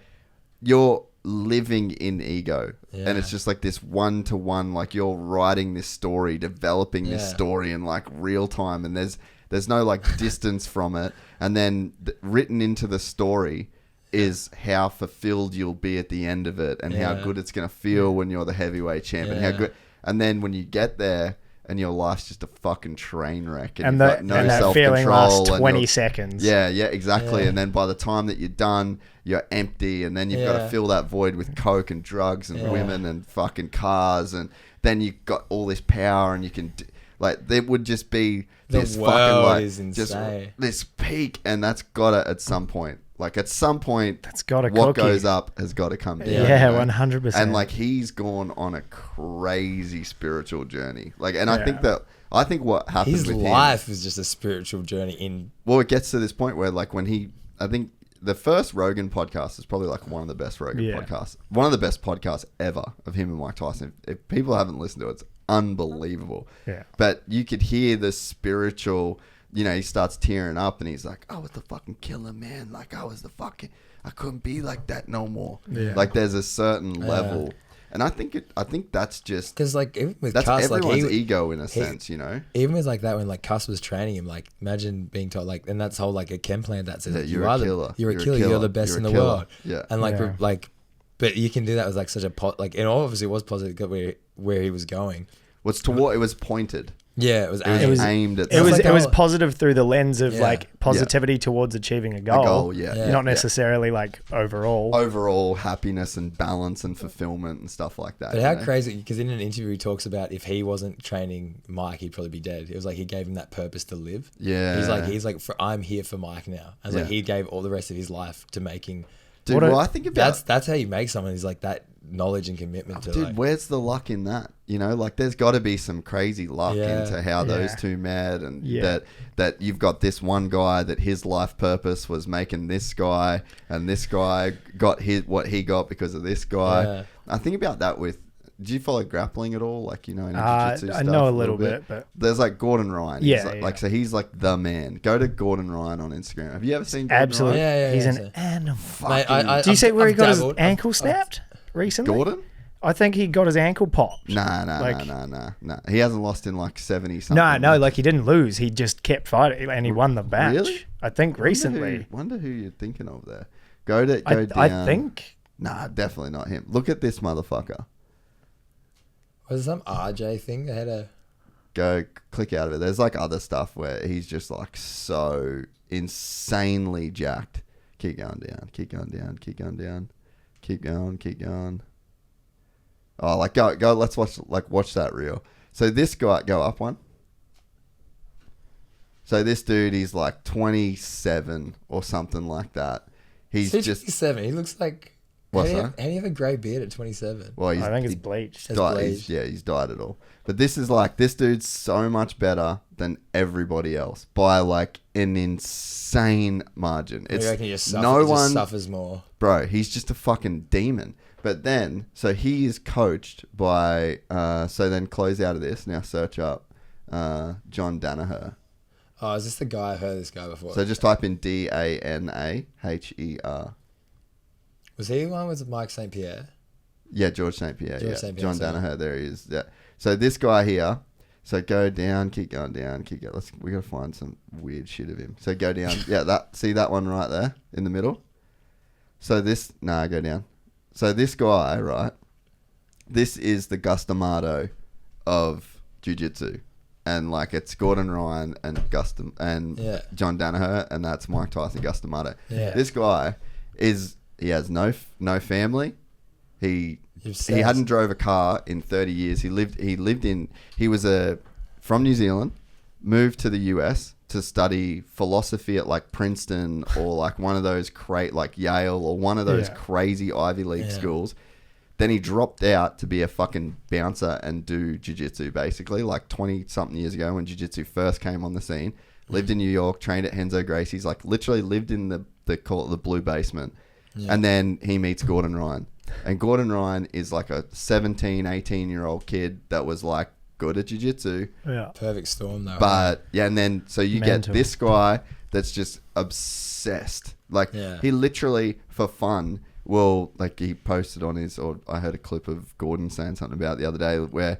you're living in ego. Yeah. And it's just like this one-to-one, like you're writing this story, developing this Yeah. story in like real time. And there's no like distance from it. And then written into the story is how fulfilled you'll be at the end of it and how Yeah. good it's going to feel when you're the heavyweight champ and how Yeah. good. And then when you get there and your life's just a fucking train wreck and, and you've that, got no and that self-control. feeling lasts and 20 you're- seconds. Yeah, exactly. Yeah. And then by the time that you're done, you're empty, and then you've got to Yeah. fill that void with coke and drugs and Yeah. women and fucking cars, and then you've got all this power, and you can like there would just be The this world fucking like is just insane. this peak, and that's gotta at some point. Like at some point, That's gotta what cook you. goes up has got to come down. Yeah, you know? 100%. And like he's gone on a crazy spiritual journey. Like, and Yeah. I think what happens His with him. life is just a spiritual journey in. Well, it gets to this point where, like, I think the first Rogan podcast is probably like one of the best Rogan podcasts, one of the best podcasts ever of him and Mike Tyson. If people haven't listened to it, it's unbelievable. Yeah. But you could hear the spiritual. You know, he starts tearing up and he's like, "I was the fucking killer, man. Like, I couldn't be like that no more." Yeah. Like, there's a certain level, and I think that's just Because like even with that's Cuss, like everyone's ego in a he- sense, you know. even with like that when like Cuss was training him, like imagine being told like, and that's whole like a chem plan that says Yeah, like, you're you a are killer. you're a You're a killer, you're killer. the best You're in a the killer. world. Yeah. And like Yeah. like, but you can do that with like such a like, and obviously it was positive where he was going. It was pointed. Yeah, it was. It was aimed. aimed at It was like it was a- positive through the lens of Yeah. like positivity towards achieving a goal. goal, yeah. Not necessarily like overall. Overall happiness and balance and fulfillment and stuff like that. But how you know? crazy, because in an interview he talks about if he wasn't training Mike, he'd probably be dead. It was like he gave him that purpose to live. Yeah. He's like, I'm here for Mike now. And like Yeah. he gave all the rest of his life to making Dude, well, I think about that's how you make someone who's like that knowledge and commitment to. Dude, like, where's the luck in that? You know, like there's got to be some crazy luck into how those two met, and that you've got this one guy that his life purpose was making this guy, and this guy got what he got because of this guy. Yeah. I think about that with. Do you follow grappling at all? Like, you know, any jiu-jitsu stuff? I know a little bit, but there's like Gordon Ryan. Yeah, He's like so he's like the man. Go to Gordon Ryan on Instagram. Have you ever seen Gordon absolutely, Ryan? he's an animal. Mate, Do you see where he got his dabbled. ankle snapped recently? Gordon? I think he got his ankle popped. Nah. He hasn't lost in like 70 something. No, like he didn't lose. He just kept fighting and he won the match. Really? I think recently. Wonder who you're thinking of there. Go down. I think. Nah, definitely not him. Look at this motherfucker. Was there some RJ thing? They had a. Go click out of it. There's like other stuff where he's just like so insanely jacked. Keep going down. Keep going down. Keep going down. Keep going. Keep going. Oh, like go. Let's watch that reel. So this guy, go up one. So this dude, he's like 27 or something like that. He's just 27. He looks like. What's how that? do you have a grey beard at 27? Well, I think it's bleached. He's dyed it all. But this is like, this dude's so much better than everybody else by like an insane margin. I reckon he just suffers more. Bro, he's just a fucking demon. But then, so he is coached by, so then close out of this. Now search up John Danaher. Oh, is this the guy? I've heard of this guy before. So just type in Danaher. Was he the one with Mike St. Pierre? Yeah, George St. Pierre. John sorry. Danaher, there he is. Yeah. So this guy here, so go down, keep going down, we got to find some weird shit of him. So go down. Yeah, see that one right there in the middle? So go down. So this guy, right, this is the Gustamato of jiu-jitsu. And like it's Gordon Ryan and John Danaher, and that's Mike Tyson Gustamato. Yeah. This guy he has no family. He hadn't drove a car in 30 years. He was from New Zealand, moved to the US to study philosophy at like Princeton or like one of those like Yale or one of those crazy Ivy League schools. Then he dropped out to be a fucking bouncer and do jiu-jitsu basically like 20 something years ago when jiu-jitsu first came on the scene. Lived in New York, trained at Henzo Gracie's, like literally lived in they call it the blue basement. Yeah. And then he meets Gordon Ryan. And Gordon Ryan is like a 17, 18-year-old kid that was like good at jiu-jitsu. Yeah. Perfect storm though. But yeah, and then so you get this guy that's just obsessed. Like he literally for fun he posted on his, or I heard a clip of Gordon saying something about it the other day where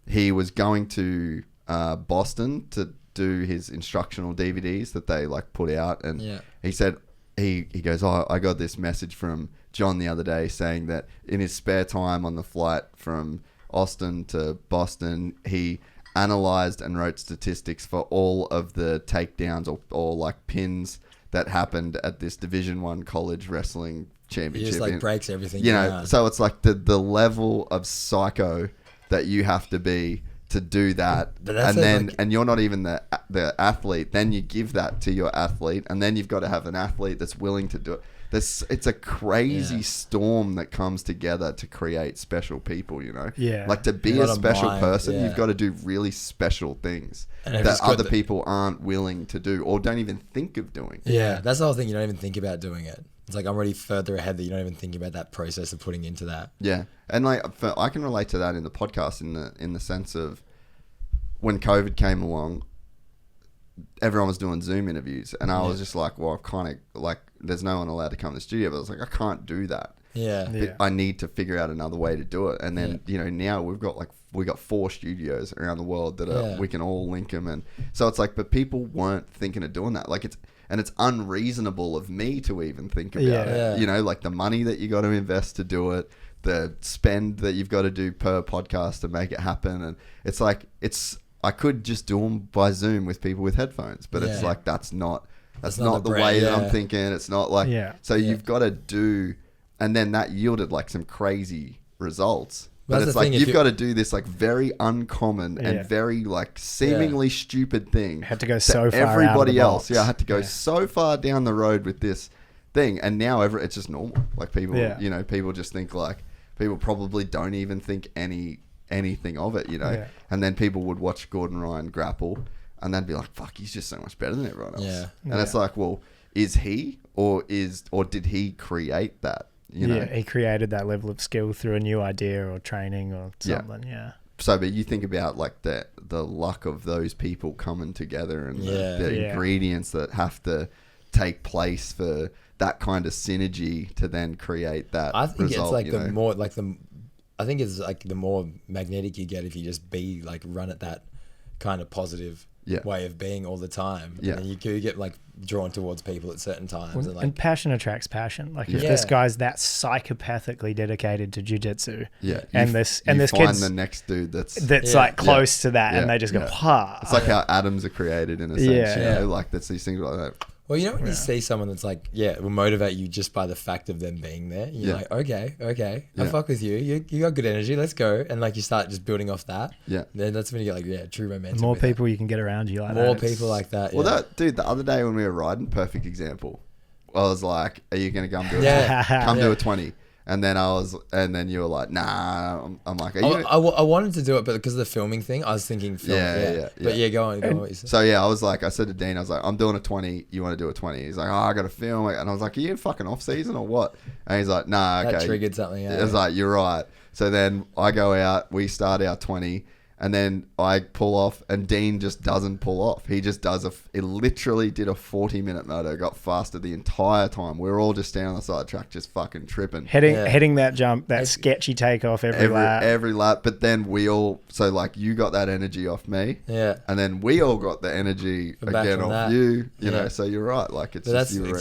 he was going to Boston to do his instructional DVDs that they like put out, and he said he goes, I got this message from John the other day saying that in his spare time on the flight from Austin to Boston, he analyzed and wrote statistics for all of the takedowns or like pins that happened at this Division 1 college wrestling championship. He just like breaks everything down. So it's like the level of psycho that you have to be to do that, and you're not even the athlete. Then you give that to your athlete, and then you've got to have an athlete that's willing to do it. It's a crazy storm that comes together to create special people. You know, like to be a special person, you've got to do really special things that other people aren't willing to do or don't even think of doing. Yeah, that's the whole thing. You don't even think about doing it. It's like I'm already further ahead that you don't even think about that process of putting into that. Yeah, and like I can relate to that in the podcast in the sense of when COVID came along, everyone was doing Zoom interviews, and I was just like, well, I've kind of like, there's no one allowed to come to the studio, but I was like, I can't do that. Yeah. I need to figure out another way to do it, and then now we got 4 studios around the world that we can all link them, and so it's like, but people weren't thinking of doing that, like it's unreasonable of me to even think about it. You know, like the money that you got to invest to do it, the spend that you've got to do per podcast to make it happen, and it's like I could just do them by Zoom with people with headphones, but it's like that's not the way that I'm thinking. It's not like so you've got to do, and then that yielded like some crazy results. But it's like you've got to do this like very uncommon and very like seemingly stupid thing. Had to go so far everybody out of the else. box. I had to go so far down the road with this thing. And now it's just normal. Like people, Yeah. you know, people just think like, people probably don't even think anything of it, you know. Yeah. And then people would watch Gordon Ryan grapple and they'd be like, fuck, he's just so much better than everyone else. Yeah. And it's like, well, is he or did he create that? You know? Yeah, he created that level of skill through a new idea or training or something. Yeah. So, but you think about like the luck of those people coming together and the ingredients that have to take place for that kind of synergy to then create that. I think result, it's like you know? I think it's like the more magnetic you get if you just run at that kind of positive way of being all the time. Yeah. And you get like drawn towards people at certain times. And passion attracts passion. Like if this guy's that psychopathically dedicated to jiu-jitsu, and this find kid's the next dude that's like close to that, and they just go, It's like how atoms are created in a sense, you know, like that's these things like that. Well, you know when you see someone that's like, will motivate you just by the fact of them being there. You're like, okay, I fuck with you. You got good energy. Let's go. And like you start just building off that. Yeah. Then that's when you get like, true momentum. The more people you can get around you like that. More people like that. Well, the other day when we were riding, perfect example. I was like, "Are you gonna come do it? Come do a 20?" And then you were like, "Nah." I'm like, I wanted to do it, but because of the filming thing, I was thinking film. But go on. What you said. So I said to Dean, I was like, "I'm doing a 20. You want to do a 20?" He's like, "Oh, I got to film it." And I was like, "Are you fucking off season or what?" And he's like, "Nah, okay." That triggered something. It was like, "You're right." So then I go out, we start our 20. And then I pull off, and Dean just doesn't pull off. He just does it literally did a 40-minute moto, got faster the entire time. We were all just standing on the side of the track, just fucking tripping. Hitting that jump, that sketchy takeoff every lap. Every lap. But then you got that energy off me. Yeah. And then we all got the energy again off you. You know, so you're right. Like it's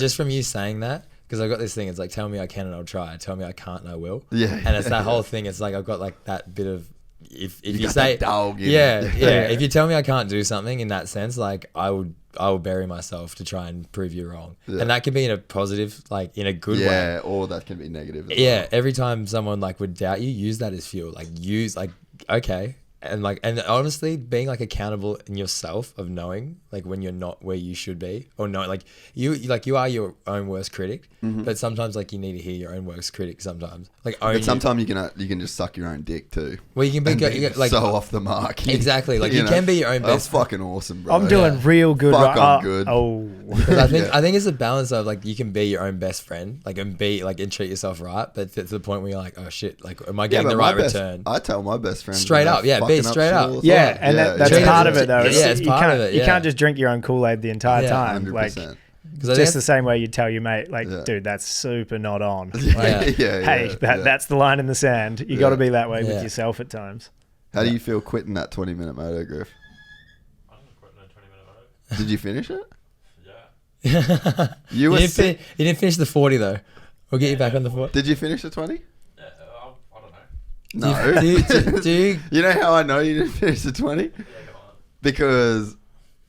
just from you saying that. Because I've got this thing, it's like, tell me I can and I'll try. Tell me I can't and I will. Yeah. And it's that whole thing. It's like, I've got like that bit of, if you got say, that dog in if you tell me I can't do something in that sense, like I will bury myself to try and prove you wrong. And that can be in a positive, like in a good way. Yeah, or that can be negative as well. Every time someone like would doubt you, use that as fuel. Like okay. And honestly, being like accountable in yourself of knowing like when you're not where you should be, or not like you are your own worst critic, but sometimes like you need to hear your own worst critic sometimes. But sometimes you can just suck your own dick too. Well, you can be like so off the mark. Exactly, like you can be your own best. That's fucking awesome, bro. I'm doing real good. I'm good. Oh, I think it's a balance of like you can be your own best friend, like and treat yourself right, but to the point where you're like, oh shit, like am I getting the right return? I tell my best friend straight up, be straight up. Yeah, and that's part of it though. It's part of it. You can't just drink your own Kool-Aid the entire time. 100%. Like just the same way you tell your mate, like, dude, that's super not on. Like, hey, that's the line in the sand. You got to be that way with yourself at times. How do you feel quitting that 20-minute moto, Griff? I didn't quit no 20-minute moto. Did you finish it? Yeah. You didn't finish the 40 though. We'll get you back on the 40. Did you finish the 20? Yeah, I don't know. No. Do you? You know how I know you didn't finish the 20? Yeah, come on. Because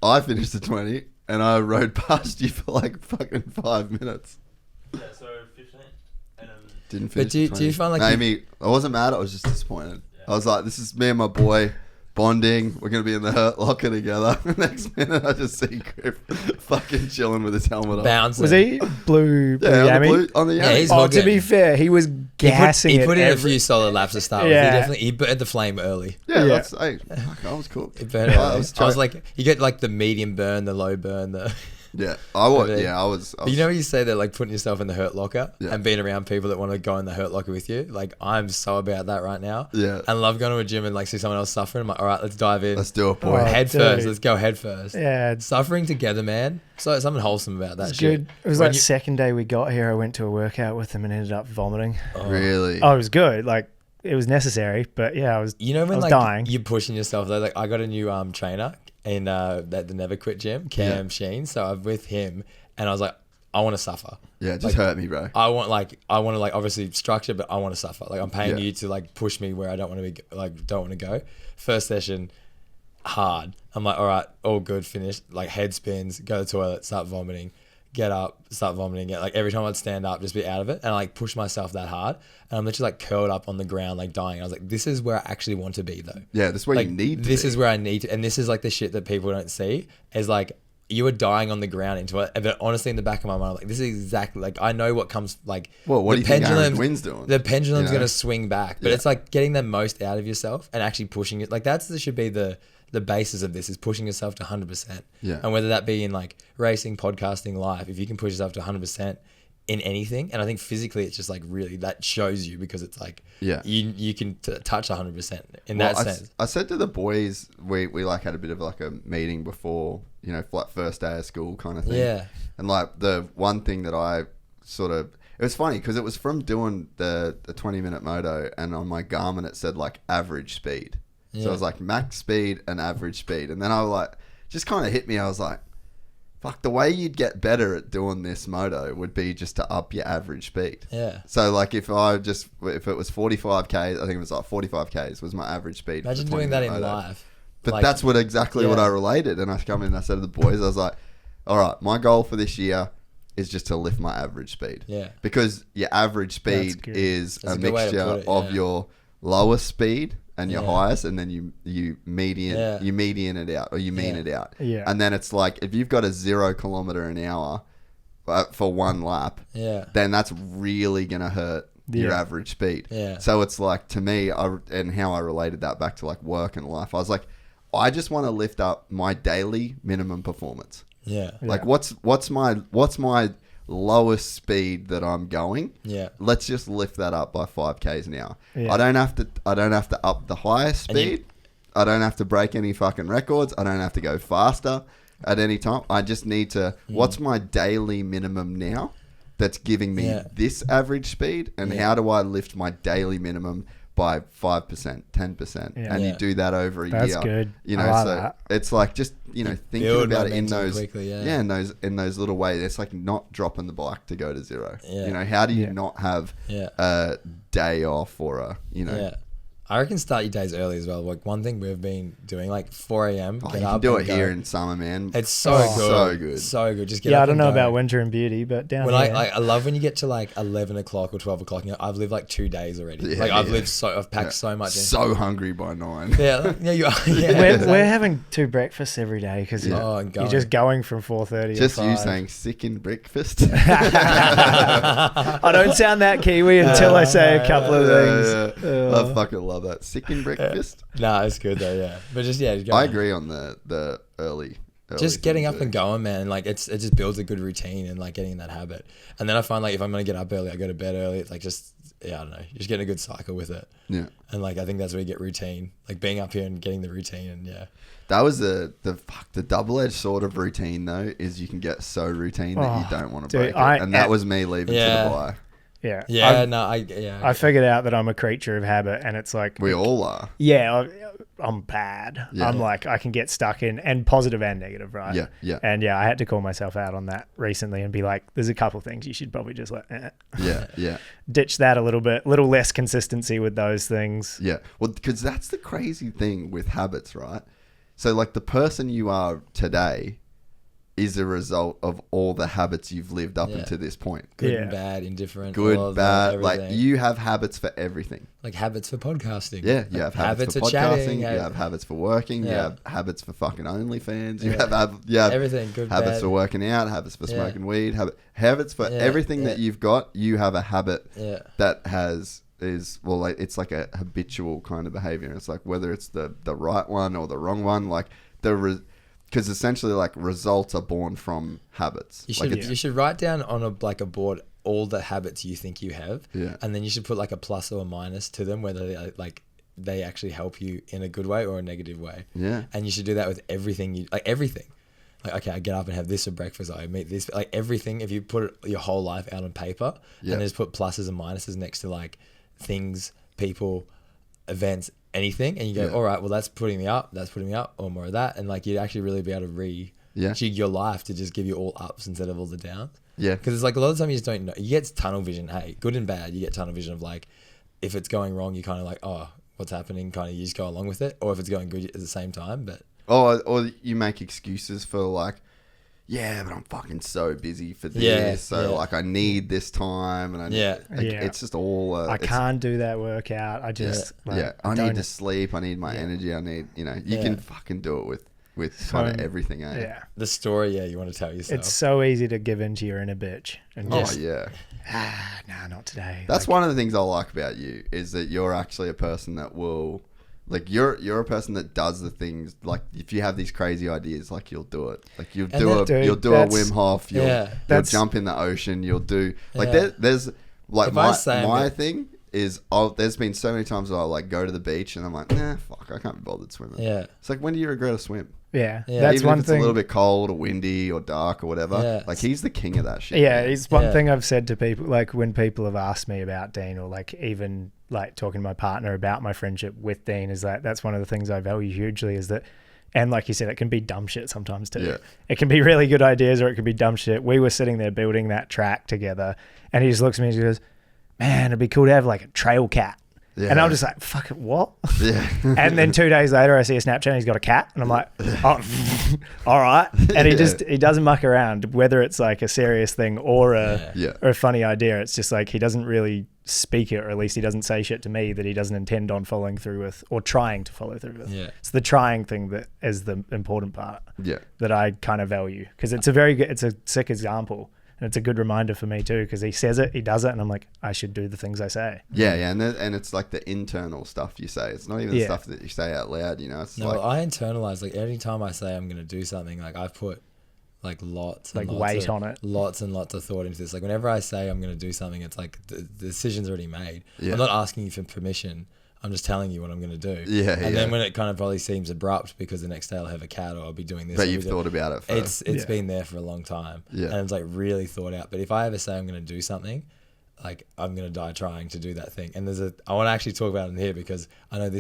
I finished the 20 and I rode past you for like fucking 5 minutes. Yeah, so 15. And then Didn't finish do you the 20. find like Amy, I wasn't mad. I was just disappointed. Yeah. I was like, this is me and my boy bonding. We're going to be in the hurt locker together. Next minute, I just see Griff fucking chilling with his helmet on. bouncing? Was he blue? Yeah, Yami? on the Yami. he's Oh, hogging. to be fair, he was gassing He it. put in a few solid laps to start Yeah. with. He burned the flame early. Yeah, Yeah. fuck, I was cooked. He burned it early. I was like, you get like the medium burn, the low burn, the. Yeah, I was. You know when you say that, like putting yourself in the hurt locker Yeah. and being around people that want to go in the hurt locker with you. Like I'm so about that right now. Yeah. I love going to a gym and like see someone else suffering. I'm like, all right, let's dive in. Let's do it, boy. Oh, head dude. first. Let's go head first. Yeah, Suffering together, man. So something wholesome about that it's shit. good. It was When like you- second day we got here. I went to a workout with him and ended up vomiting. Really? Oh, it was good. Like it was necessary, but yeah, I was. You know when I was like dying. you're pushing yourself though. Like I got a new trainer in the Never Quit gym, Cam Sheen. So I'm with him, and I was like, I want to suffer. Yeah, just like, hurt me, bro. I want to like obviously structure, but I want to suffer. Like I'm paying Yeah. you to like push me where I don't want to be, like don't want to go. First session, hard. I'm like, all right, all good, finish. Like head spins, go to the toilet, start vomiting, get up, start vomiting. Get like every time I'd stand up, just be out of it, and I like push myself that hard, and I'm literally like curled up on the ground, like dying. I was like, this is where I actually want to be though. Yeah, this is where Like you need to this be. is where I need to, and this is like the shit that people don't see is like you were dying on the ground into it. But honestly, in the back of my mind, I'm like, this is exactly like, I know what comes like. Well, what the do you think Aaron pendulum- Wynn's doing? The pendulum's You know? going to swing back, but Yeah. it's like getting the most out of yourself and actually pushing it. Like that should be the basis of this, is pushing yourself to 100%. Yeah. And whether that be in like racing, podcasting, life, if you can push yourself to 100% in anything. And I think physically it's just like really, that shows you, because it's like, Yeah. you can touch 100% in Well, that sense. I said to the boys, we like had a bit of like a meeting before, you know, like first day of school kind of thing. Yeah. And like the one thing that I sort of, it was funny because it was from doing the 20-minute moto, and on my Garmin it said like average speed. So Yeah. it was like max speed and average speed. And then I was like, just kind of hit me. I was like, fuck, the way you'd get better at doing this moto would be just to up your average speed. Yeah. So like if it was 45K, I think it was like 45Ks was my average speed. for Imagine the doing that 20-minute in moto. life. But Like, that's what exactly what yeah. I related. And I come in and I said to the boys, I was like, all right, my goal for this year is just to lift my average speed. Yeah. Because your average That's speed good. is That's a a good way to mixture put it, of yeah. your lowest speed and your Yeah. highest, and then you median Yeah. you median it out, or you mean Yeah. it out. Yeah. And then it's like if you've got a 0 kilometer an hour for one lap, Yeah. then that's really gonna hurt your Yeah. average speed. Yeah. So it's like, to me, and how I related that back to like work and life, I was like, I just want to lift up my daily minimum performance. Yeah. Like Yeah. what's my lowest speed that I'm going? Yeah. Let's just lift that up by 5Ks an hour. Yeah. I don't have to up the highest And you- speed. I don't have to break any fucking records. I don't have to go faster at any time. I just need to, what's my daily minimum now that's giving me Yeah. this average speed, and Yeah. how do I lift my daily minimum by 5%, 10%? Yeah. And you Yeah. do that over a That's year. good. You I know, like so that. it's like just, you know, thinking build about it in momentum those quickly, yeah. in those little ways. It's like not dropping the bike to go to zero. Yeah. You know, how do you Yeah. not have Yeah. a day off or a, you know, Yeah. I reckon start your days early as well. Like one thing we've been doing, like 4 a.m. oh, get you up can do and it go. here in summer, man. It's so Oh. good. So good. So good. Just get Yeah, up I don't and know go. about winter and beauty, but down When here, I love when you get to like 11 o'clock or 12 o'clock. You know, I've lived like 2 days already. Yeah, like I've yeah. lived I've packed Yeah. so much in. So hungry by 9. Yeah, yeah, you are. Yeah, we're exactly. having 2 breakfasts every day because Yeah. Oh, and you're going. just going from 4:30. Just to you 5. saying sick in breakfast. I don't sound that Kiwi until I say a couple of things. I fucking love that. Sick in breakfast. Nah, it's good though. Yeah, but just just go. I agree on the early. Just getting thing up too. and going, man. Like it just builds a good routine and like getting in that habit. And then I find like if I'm gonna get up early, I go to bed early. It's like just I don't know, just getting a good cycle with it. Yeah. And like I think that's where you get routine, like being up here and getting the routine. And yeah, That was the double-edged sword of routine, though, is you can get so routine that you Oh, don't want to dude, break it. And that was me leaving Yeah. to Dubai. Yeah. yeah, I figured out that I'm a creature of habit, and it's like, We all are. yeah, I'm bad. Yeah. I'm like, I can get stuck in, and positive and negative, right? Yeah, yeah. And yeah, I had to call myself out on that recently and be like, there's a couple things you should probably just Yeah. ditch that a little bit, little less consistency with those things. Yeah. Well, because that's the crazy thing with habits, right? So, like, the person you are today is a result of all the habits you've lived up Yeah. until this point. good Yeah. and bad, indifferent, all Good, of that, bad. Like, everything. you have habits for everything. like habits for podcasting. Yeah, you have habits for of podcasting. chatting. You have habits for working. You Yeah. have habits for fucking OnlyFans. You Yeah. have everything. Good, habits bad. for working out. Habits for Yeah. smoking weed. Habits for Yeah, everything that yeah. you've got. You have a habit Yeah. that is like it's like a habitual kind of behavior. It's like whether it's the right one or the wrong one. Like because essentially like results are born from habits. You Like should it's- you should write down on a board all the habits you think you have, Yeah. and then you should put like a plus or a minus to them, whether they actually help you in a good way or a negative way. Yeah. And you should do that with everything everything. Like, okay, I get up and have this for breakfast. I meet this, like everything. If you put your whole life out on paper Yeah. and just put pluses and minuses next to like things, people, events, anything, and you go, Yeah. all right, well, that's putting me up, or more of that. And like, you'd actually really be able to jig your life to just give you all ups instead of all the downs. Yeah. Because it's like a lot of the time you just don't know. You get tunnel vision. Hey, good and bad. You get tunnel vision of like, if it's going wrong, you kind of like, oh, what's happening? Kind of you just go along with it. Or if it's going good at the same time. But Or you make excuses for like, yeah, but I'm fucking so busy for this. Yeah, so yeah. like I need this time and I need, Yeah. like, Yeah. it's just all I it's- can't do that workout. I just, like, yeah, I don't- need to sleep. I need my energy. I need, you Yeah. can fucking do it with with kind of everything, eh? Yeah. The story, you want to tell yourself. It's so easy to give in to your inner bitch and Oh, just, yeah. nah, not today. That's one of the things I like about you is that you're actually a person that will, like, you're a person that does the things, like, if you have these crazy ideas, like, you'll do it. Like, you'll do a Wim Hof, you'll jump in the ocean, you'll do, like, there's, like, my thing is, there's been so many times where I'll, like, go to the beach and I'm like, nah, fuck, I can't be bothered swimming. Yeah. It's like, when do you regret a swim? Yeah. That's Even one if it's thing. a little bit cold or windy or dark or whatever. Yeah. Like, he's the king of that shit. Yeah, man. it's one thing I've said to people, like when people have asked me about Dean, or like even like talking to my partner about my friendship with Dean, is that that's one of the things I value hugely, is that, and like you said, it can be dumb shit sometimes too. Yeah. It can be really good ideas or it can be dumb shit. We were sitting there building that track together and he just looks at me and he goes, man, it'd be cool to have like a trail cat. Yeah. And I'm just like, fuck it, what? Yeah. And then 2 days later, I see a Snapchat and he's got a cat. And I'm like, oh, all right. And he doesn't muck around, whether it's like a serious thing or a funny idea. It's just like he doesn't really speak it, or at least he doesn't say shit to me that he doesn't intend on following through with or trying to follow through with. Yeah. It's the trying thing that is the important part that I kind of value, because it's a sick example. And it's a good reminder for me too, because he says it, he does it, and I'm like, I should do the things I say. Yeah, and it's like the internal stuff you say. It's not even the stuff that you say out loud, you know? It's I internalize, like, every time I say I'm going to do something, like, I put, like, lots and weight on it. Lots and lots of thought into this. Like, whenever I say I'm going to do something, it's like the decision's already made. Yeah. I'm not asking you for permission. I'm just telling you what I'm going to do. Yeah, and then when it kind of probably seems abrupt because the next day I'll have a cat or I'll be doing this. But you've thought about it first. It's been there for a long time. Yeah. And it's like really thought out. But if I ever say I'm going to do something, like, I'm going to die trying to do that thing. And I want to actually talk about it in here, because I know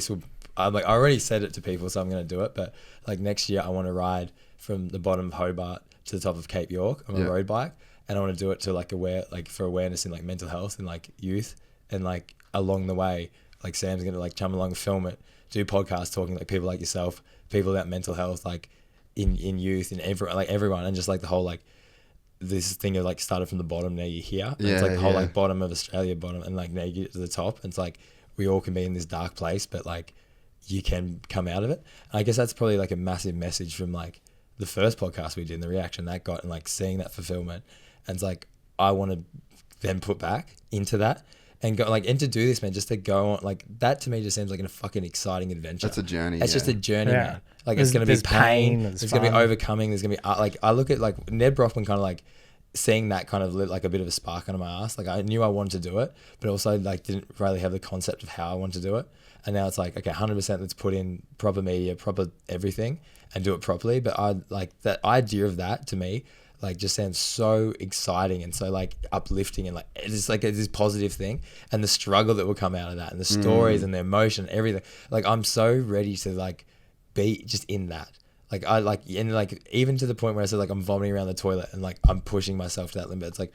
I already said it to people, so I'm going to do it. But like next year I want to ride from the bottom of Hobart to the top of Cape York on a road bike. And I want to do it to for awareness in like mental health and like youth, and like along the way, like Sam's going to like come along and film it, do podcasts talking like people like yourself, people about mental health, like in youth and everyone, and just like the whole like this thing of like started from the bottom, now you're here. And it's like the whole like bottom of Australia bottom, and like now you get to the top. And it's like we all can be in this dark place, but like you can come out of it. And I guess that's probably like a massive message from like the first podcast we did and the reaction that got, and like seeing that fulfillment. And it's like I want to then put back into that. And go and to do this, man, just to go on like that, to me just seems like a fucking exciting adventure. That's a journey. It's just a journey, man. Like it's gonna be pain. There's gonna be overcoming. There's gonna be like I look at like Ned Brockman kind of like seeing that kind of lit like a bit of a spark under my ass. Like I knew I wanted to do it, but also like didn't really have the concept of how I wanted to do it. And now it's like, okay, 100% let's put in proper media, proper everything, and do it properly. But I like that idea of that, to me, like just sounds so exciting and so like uplifting, and like it's like this positive thing, and the struggle that will come out of that, and the stories and the emotion, everything. Like I'm so ready to like be just in that. Like I like, and like even to the point where I said like I'm vomiting around the toilet and like I'm pushing myself to that limit. It's like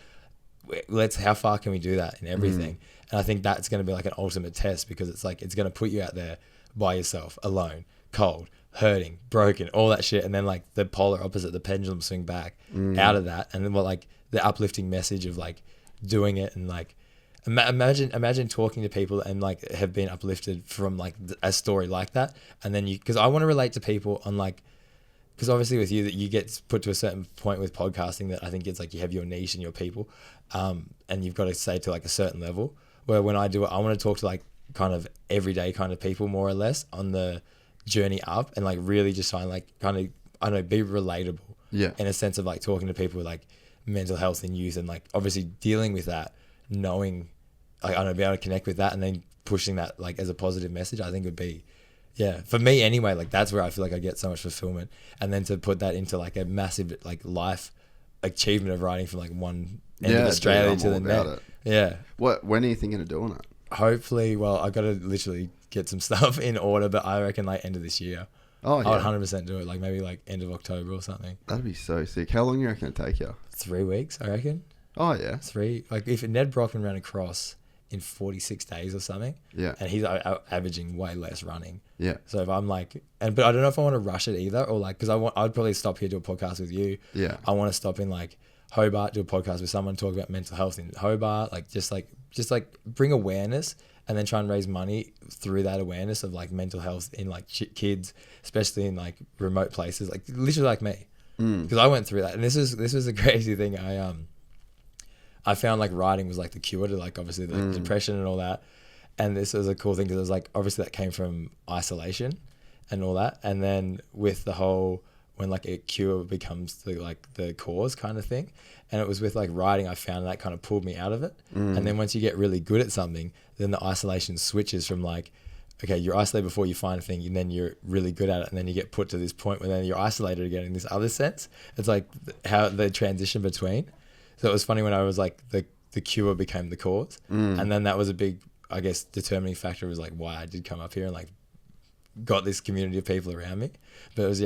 how far can we do that in everything? And I think that's going to be like an ultimate test, because it's like it's going to put you out there by yourself, alone, cold, hurting, broken, all that shit, and then like the polar opposite, the pendulum swing back out of that, and then like the uplifting message of like doing it, and like imagine talking to people and like have been uplifted from like a story like that, and then because I want to relate to people on like, because obviously with you that you get put to a certain point with podcasting that I think it's like you have your niche and your people, and you've got to say to like a certain level, where when I do it I want to talk to like kind of everyday kind of people more or less on the journey up, and like really just try and like kind of, I don't know, be relatable in a sense of like talking to people with like mental health and youth, and like obviously dealing with that, knowing like, I don't know, be able to connect with that, and then pushing that like as a positive message, I think would be, for me anyway, like that's where I feel like I get so much fulfillment. And then to put that into like a massive like life achievement of riding from like one end of Australia to the next. When are you thinking of doing it? Hopefully, well, I've got to literally get some stuff in order, but I reckon like end of this year. I would 100% do it, like maybe like end of October or something. That'd be so sick. How long do you reckon it'd take you? 3 weeks, I reckon. Oh yeah. 3, like if Ned Brockman ran across in 46 days or something, and he's averaging way less running. So if I'm like, but I don't know if I want to rush it either, or like, because I'd probably stop here, do a podcast with you. I want to stop in like Hobart, do a podcast with someone, talk about mental health in Hobart, like just bring awareness, and then try and raise money through that awareness of like mental health in like kids, especially in like remote places, like literally like me, because I went through that, and this was a crazy thing. I found like writing was like the cure to like obviously the depression and all that, and this was a cool thing because it was like obviously that came from isolation and all that, and then with the whole when like a cure becomes the cause kind of thing, and it was with like writing, I found that kind of pulled me out of it. And then once you get really good at something, then the isolation switches from like, okay, you're isolated before you find a thing, and then you're really good at it, and then you get put to this point where then you're isolated again in this other sense. It's like how the transition between. So it was funny when I was like the cure became the cause, and then that was a big, I guess, determining factor was like why I did come up here and like got this community of people around me. But it was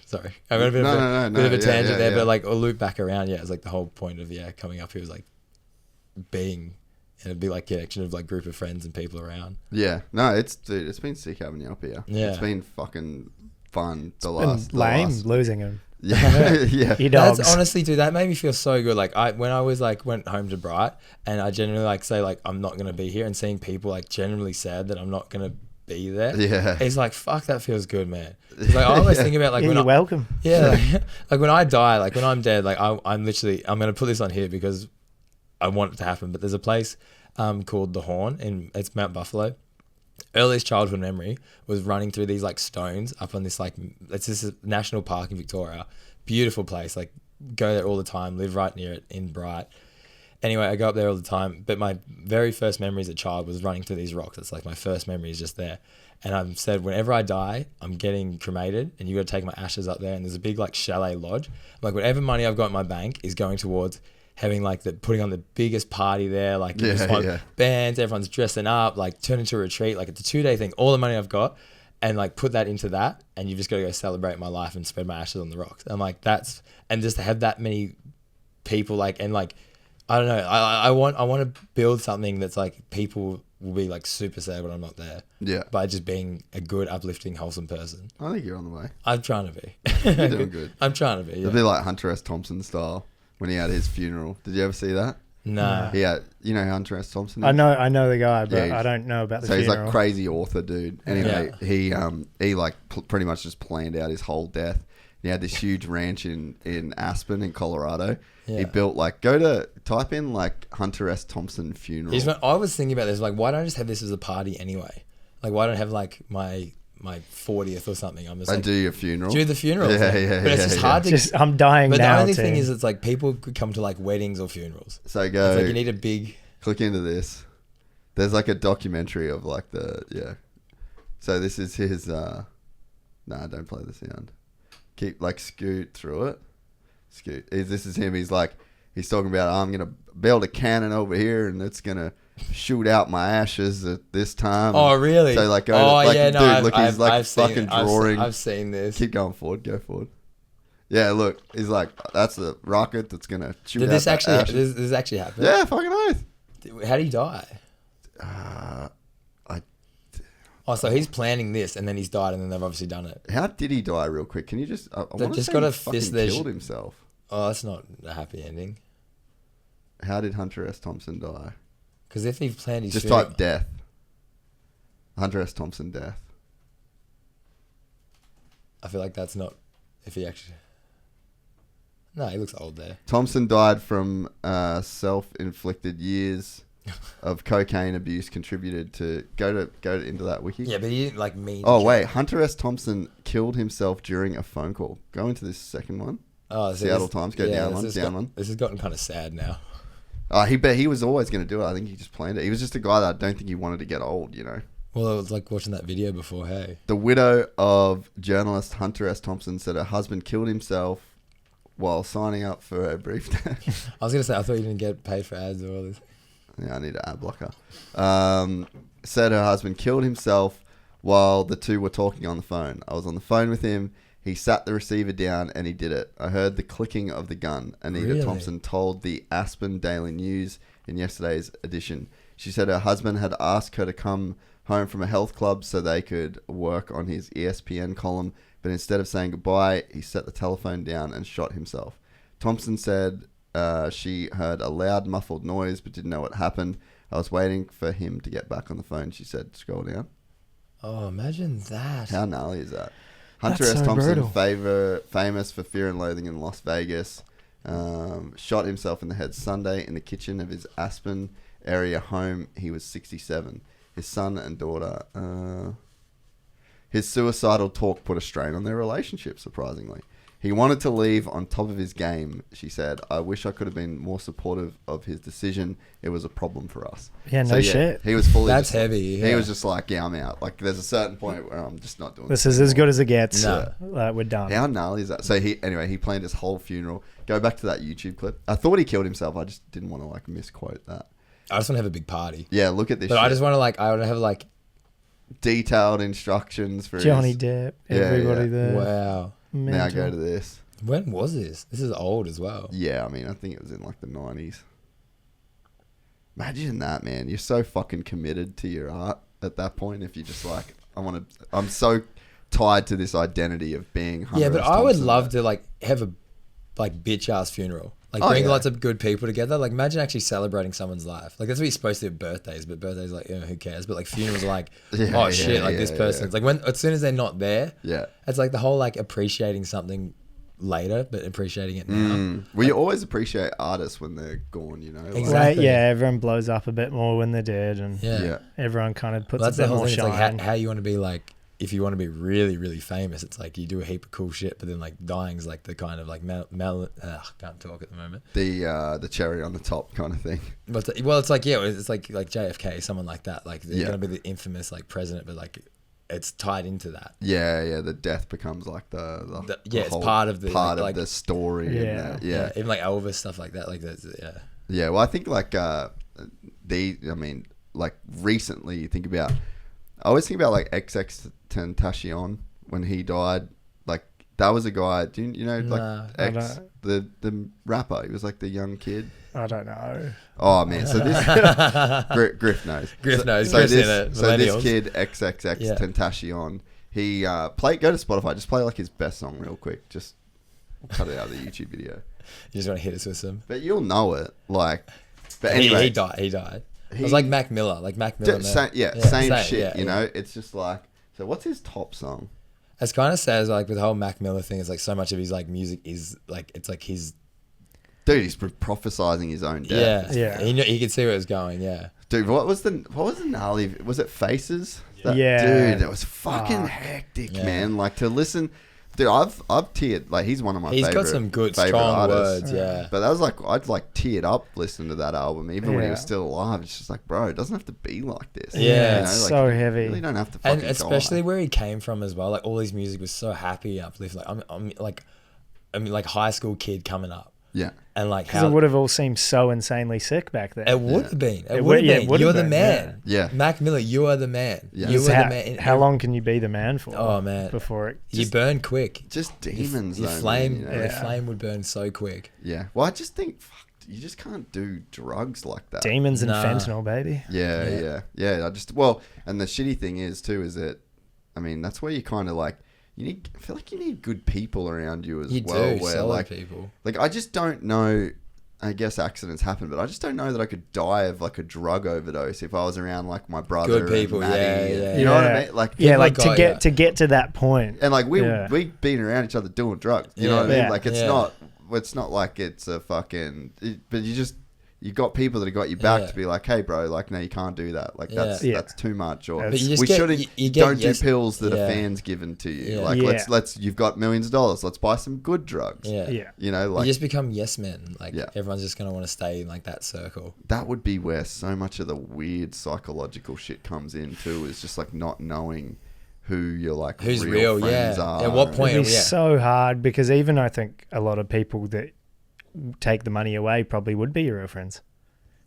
sorry, I went a bit of a tangent there, but like I'll loop back around. It's like the whole point of coming up here was like being, and it'd be like connection of like group of friends and people around. It's been sick having you up here. It's been fucking fun. Losing him. Yeah. Dogs. That's honestly, dude, that made me feel so good. Like when I was like went home to Bright, and I genuinely like say like I'm not gonna be here, and seeing people like genuinely sad that I'm not gonna be there. It's like fuck, that feels good, man. It's like I always think about like when you're welcome. Like when I die, like when I'm dead, like I'm gonna put this on here because I want it to happen. But there's a place called the Horn it's Mount Buffalo. Earliest childhood memory was running through these like stones up on this like, it's this national park in Victoria, beautiful place, like go there all the time, live right near it in Bright. Anyway, I go up there all the time, but my very first memory as a child was running through these rocks. It's like my first memory is just there. And I've said whenever I die, I'm getting cremated, and you got to take my ashes up there, and there's a big like chalet lodge. Like whatever money I've got in my bank is going towards having like putting on the biggest party there, like bands, everyone's dressing up, like turn into a retreat, like it's a 2-day thing, all the money I've got, and like put that into that, and you've just got to go celebrate my life and spread my ashes on the rocks. And like and just to have that many people, like, and like, I don't know, I want to build something that's like people will be like super sad when I'm not there. By just being a good, uplifting, wholesome person. I think you're on the way. I'm trying to be. You're doing good. I'm trying to be. It'll be like Hunter S. Thompson style when he had his funeral. Did you ever see that? No. Yeah, you know Hunter S. Thompson is? I know the guy, but I don't know about the funeral. So he's like crazy author dude. Anyway, he like pretty much just planned out his whole death. He had this huge ranch in Aspen in Colorado. He built like, type in like Hunter S. Thompson funeral. I was thinking about this, like why don't I just have this as a party anyway? Like why don't I have like my 40th or something? I'm just and like, do your funeral. Do the funeral. But it's just hard to. I'm dying but now. But the only thing is, it's like people could come to like weddings or funerals. So it's like you need a big. Click into this. There's like a documentary of like So this is his. Nah, don't play the sound. Keep like scoot through it. This is him. He's talking about I'm gonna build a cannon over here and it's gonna shoot out my ashes at this time. Oh really? So like, he's like fucking drawing. I've seen this. Keep going forward. Go forward. Yeah, look, he's like, that's the rocket that's gonna shoot out this ashes. This actually happened? Yeah, fucking oath. How did he die? So he's planning this, and then he's died, and then they've obviously done it. How did he die, real quick? Can you just? They've just got to fist their. Killed himself. Oh, that's not a happy ending. How did Hunter S. Thompson die? Because if he planned his. Just type death. Hunter S. Thompson death. I feel like that's not. If he actually. No, he looks old there. Thompson died from self-inflicted years of cocaine abuse contributed to go into that wiki. Yeah, but he didn't like mean. Oh wait, Hunter S. Thompson killed himself during a phone call. Go into this second one. Oh, so Seattle Times. Go down one. Down one. This has gotten kind of sad now. He was always going to do it. I think he just planned it. He was just a guy that I don't think he wanted to get old. You know. Well, it was like watching that video before. Hey. The widow of journalist Hunter S. Thompson said her husband killed himself while signing up for a brief. I was going to say, I thought you didn't get paid for ads or all this. Yeah, I need an ad blocker. Said her husband killed himself while the two were talking on the phone. I was on the phone with him. He sat the receiver down and he did it. I heard the clicking of the gun. Anita Thompson told the Aspen Daily News in yesterday's edition. She said her husband had asked her to come home from a health club so they could work on his ESPN column, but instead of saying goodbye, he set the telephone down and shot himself. Thompson said She heard a loud, muffled noise but didn't know what happened. I was waiting for him to get back on the phone. She said, scroll down. Oh, imagine that. How gnarly is that? Hunter That's S. so Thompson, brutal. famous for Fear and Loathing in Las Vegas, shot himself in the head Sunday in the kitchen of his Aspen area home. He was 67. His son and daughter. His suicidal talk put a strain on their relationship, surprisingly. He wanted to leave on top of his game, she said. I wish I could have been more supportive of his decision. It was a problem for us. Yeah, no shit. He was fully... That's heavy. He was just like, yeah, I'm out. Like, there's a certain point where I'm just not doing This is as good as it gets. No. We're done. How gnarly is that? So he planned his whole funeral. Go back to that YouTube clip. I thought he killed himself. I just didn't want to like misquote that. I just want to have a big party. Yeah, look at this. But shit. I just want to like, I want to have like, detailed instructions for Johnny his... Depp, Yeah, everybody yeah. there. wow. Now Mental. go to this. When was this? This is old as well. Yeah, I mean, I think it was in like the 90s. Imagine that, man. You're so fucking committed to your art at that point. If you just like, I'm so tied to this identity of being Hunter Yeah, but S. I would Thompson love that- to like have a like bitch ass funeral. Like Oh, bring yeah. lots of good people together. Like imagine actually celebrating someone's life. Like that's what you're supposed to do at birthdays, but birthdays like, who cares? But like funerals are like, Yeah, oh yeah, shit, like yeah, this yeah. person's like when as soon as they're not there, Yeah. it's like the whole like appreciating something later, but appreciating it now. Well, you always appreciate artists when they're gone, you know? Like, Exactly. Right, yeah, everyone blows up a bit more when they're dead, and Yeah. yeah. everyone kind of puts Well, that's a the bit whole more thing. It's shine. like how you want to be like, if you want to be really, really famous, it's like you do a heap of cool shit, but then like dying's like the kind of like can't talk at the moment. The cherry on the top kind of thing. But well, it's like it's like JFK, someone like that. Like they're Yeah. gonna be the infamous like president, but like it's tied into that. Yeah, yeah. The death becomes like the Yeah, it's whole part of the part like, of the story. Yeah. And yeah. even like Elvis stuff like that. Like that's Yeah, well, I think like I mean, like recently, you think about. I always think about like XX Tentacion when he died. Like that was a guy. Do you know like Nah, I X the rapper? He was like the young kid. I don't know. Oh man, so this Griff knows. Griff knows. So Griff's this, in it. so this Millennials. kid XXX Yeah. Tentacion, he go to Spotify, just play like his best song real quick. Just cut it out of the YouTube video, You just want to hit us with some. but you'll know it. Like, but He anyway, died. He died. It was like Mac Miller. Like Mac Miller. man. same shit. Yeah, you yeah. know, it's just like. So what's his top song? It's kind of sad, like with the whole Mac Miller thing. It's like so much of his like music is like it's like his Dude, he's prophesizing his own death. Yeah. He could see where it was going. Yeah, Dude, what was the gnarly? Was it Faces? Yeah. Dude, it was fucking Fuck. hectic, Yeah. man. Like to listen. Dude, I've teared. Like he's one of my he's favorite. got some good favorite strong artists. words. Yeah, But that was like I'd like teared up listening to that album, even when he Yeah. was still alive. It's just like, bro, it doesn't have to be like this. Yeah. It's like, so you heavy. really don't have to and fucking especially die. where he came from as well. Like all his music was so happy, uplift. Like I'm like high school kid coming up, Yeah. and like Because how it would have all seemed so insanely sick back then. it would Yeah. have been. It It would- would yeah, have it been. would You're have the been, man. Yeah. Mac Miller, you are the man. Yeah. You It's are how, the man. how long can you be the man for? Oh, man. Before it. You burn quick. Just demons, Your though. flame, man, you know? your Yeah. flame would burn so quick. Yeah. Well, I just think you just can't do drugs like that. Demons and Nah. fentanyl, baby. Yeah. I and the shitty thing is too, is that, I mean, that's where you kind of like, I feel like you need good people around you as You well. do, Where solid like, people. like I just don't know. I guess accidents happen, but I just don't know that I could die of like a drug overdose if I was around like my brother. Good people, and Maddie, yeah, and- yeah. You know what I mean? Like, Yeah, People like got to get to that point. and like Yeah. we been around each other doing drugs. You know Yeah. what I mean? Yeah. Like it's not like it's a fucking. But you got people that have got you back Yeah. to be like, hey, bro, like no, you can't do that. Like Yeah. that's too much. Or But you just we get- shouldn't. you get don't yes- do pills that yeah. are fans given to you. Yeah. Like Yeah. let's you've got millions of dollars. Let's buy some good drugs. Yeah. Yeah. You know, like You just become yes men. Like Yeah. everyone's just gonna want to stay in like that circle. that would be where so much of the weird psychological shit comes in too. Is just like not knowing who your like Who's real, friends yeah. are. At what point- It'd be yeah. so hard because even I think a lot of people that take the money away probably would be your real friends.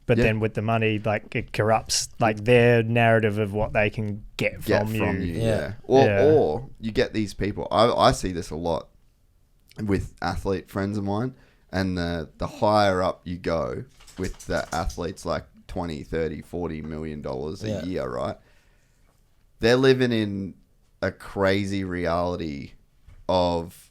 But Yeah. then with the money, like it corrupts like their narrative of what they can get from you. Yeah. Yeah. Or you get these people. I see this a lot with athlete friends of mine, and the higher up you go with the athletes, like 20, 30, 40 million dollars a Yeah. year, right? They're living in a crazy reality of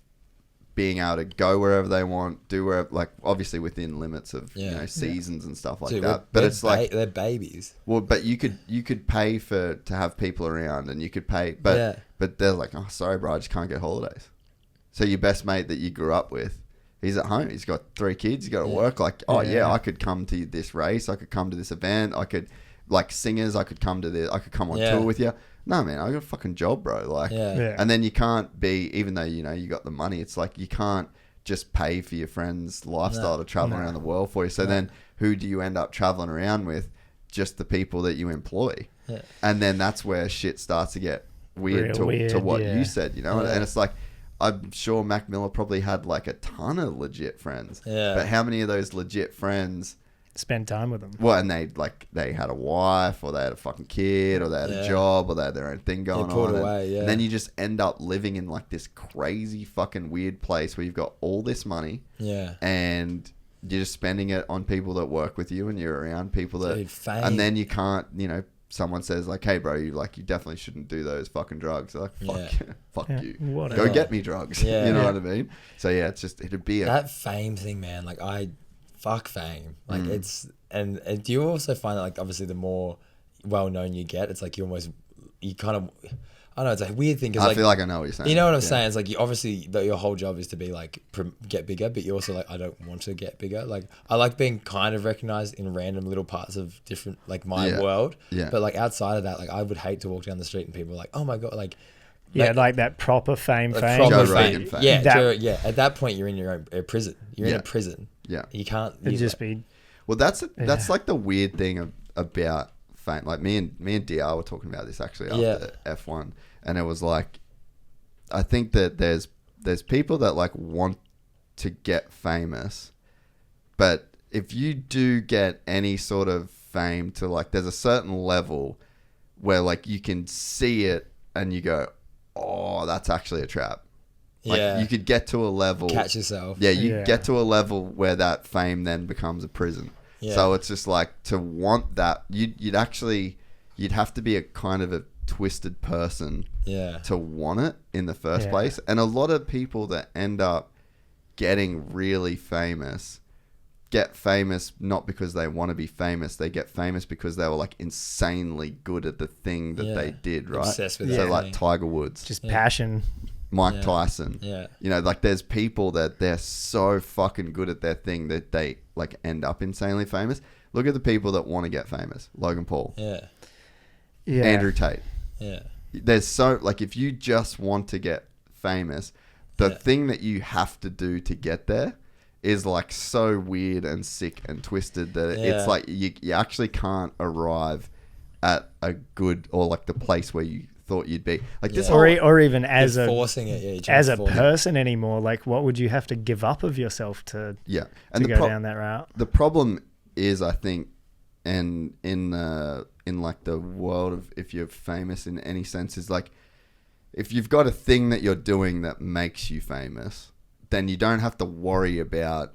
being able to go wherever they want, do wherever, like obviously within limits of seasons and stuff like Dude, that. But it's like they're babies. well, but you could pay to have people around, and you could pay, but they're like, oh, sorry, bro, I just can't get holidays. So your best mate that you grew up with, he's at home. He's got 3 kids. He's got to work. Like, I could come to this race. I could come to this event. I could, like singers, I could come to this. I could come on tour with you. No, man, I got a fucking job, bro. Like, and then you can't be, even though, you know, you got the money, it's like you can't just pay for your friend's lifestyle to travel around the world for you. So then who do you end up traveling around with? Just the people that you employ. Yeah. And then that's where shit starts to get weird to what you said, you know? And it's like, I'm sure Mac Miller probably had like a ton of legit friends. Yeah. But how many of those legit friends spend time with them? Well, and they had a wife, or they had a fucking kid, or they had a job, or they had their own thing going on. And then you just end up living in like this crazy fucking weird place where you've got all this money. Yeah. And you're just spending it on people that work with you, and you're around people that and then you can't, you know, someone says like, hey bro, you definitely shouldn't do those fucking drugs. They're like, fuck you. Whatever. Go get me drugs. Yeah. You know what I mean? So yeah, it's just, it'd be that fame thing, man. Like fuck fame. Like it's, and do you also find that like obviously the more well known you get, it's like you kind of, I don't know, it's a weird thing. I feel like I know what you're saying. You know what I'm saying? It's like you obviously your whole job is to be like get bigger, but you also like, I don't want to get bigger. Like I like being kind of recognized in random little parts of different like my world. Yeah. But like outside of that, like I would hate to walk down the street and people are like, oh my god, like. Like that proper fame. Joe Rogan fame. Yeah, at that point you're in your own prison. You're in a prison. Yeah. You can't. It'd just be. Well, that's like the weird thing about fame. Like me and DR were talking about this actually after F1, and it was like, I think that there's people that like want to get famous, but if you do get any sort of fame to like, there's a certain level where like you can see it and you go, oh, that's actually a trap. Like you could get to a level, catch yourself. Yeah, you get to a level where that fame then becomes a prison. Yeah. So it's just like, to want that, you'd have to be a kind of a twisted person to want it in the first place. And a lot of people that end up getting really famous get famous not because they want to be famous. They get famous because they were like insanely good at the thing that they did, right? Obsessed with so like Tiger Woods, just passion. Mike Tyson. Yeah. You know, like there's people that they're so fucking good at their thing that they like end up insanely famous. Look at the people that want to get famous. Logan Paul. Yeah. Andrew Tate. Yeah. There's so, like, if you just want to get famous, the thing that you have to do to get there is like so weird and sick and twisted that it's like you actually can't arrive at a good, or like the place where you thought you'd be, like this or even as a forcing it as a person anymore. Like, what would you have to give up of yourself to and to go down that route? The problem is, I think, and in like the world of, if you're famous in any sense, is like, if you've got a thing that you're doing that makes you famous, then you don't have to worry about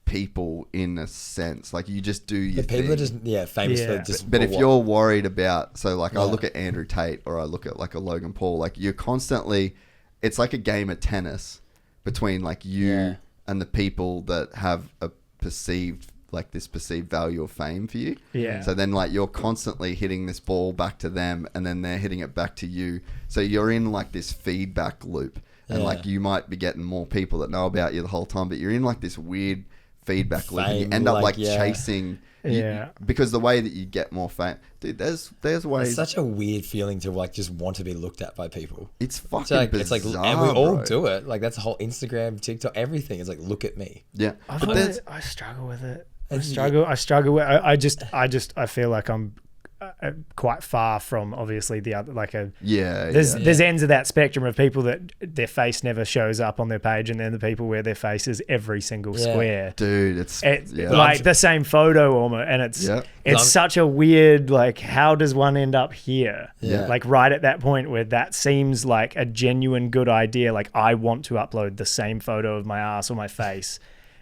people in a sense. Like, you just do your thing. People are just famous for just. But if you're worried about, so like I look at Andrew Tate, or I look at like a Logan Paul, like you're constantly, it's like a game of tennis between like you and the people that have a perceived, like this perceived value of fame for you. Yeah. So then like you're constantly hitting this ball back to them, and then they're hitting it back to you. So you're in like this feedback loop, and like you might be getting more people that know about you the whole time, but you're in like this weird feedback loop, and you end up like chasing because the way that you get more fame, dude, there's ways. It's such a weird feeling to like just want to be looked at by people. It's fucking bizarre, it's like, and we all do it. Like, that's the whole Instagram, TikTok, everything is like, look at me. Yeah. I struggle with it. I struggle with. I feel like I'm quite far from obviously the other, like there's ends of that spectrum of people that their face never shows up on their page, and then the people where their face is every single square. Dude, it's like the same photo almost, and it's such a weird, like, how does one end up here? Like right at that point where that seems like a genuine good idea. Like, I want to upload the same photo of my ass or my face.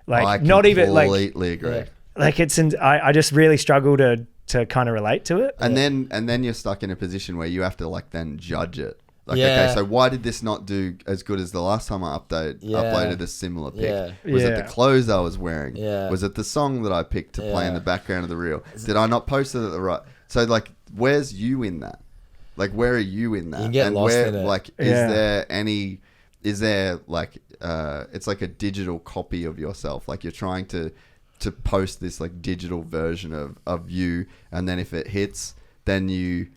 Like, I not even like completely agree. Like, I just really struggle to kind of relate to it. And then you're stuck in a position where you have to like then judge it. Like, Yeah. okay, so why did this not do as good as the last time I uploaded a similar pic? Yeah. Was it the Yeah. clothes I was wearing? Yeah. Was it the song that I picked to play in Yeah. the background of the reel? Did I not post it at the right? So, like, where's you in that? Like, where are you in that? You can get lost in it. Like, is there like, it's like a digital copy of yourself. Like, you're trying to post this like digital version of you, and then if it hits, then you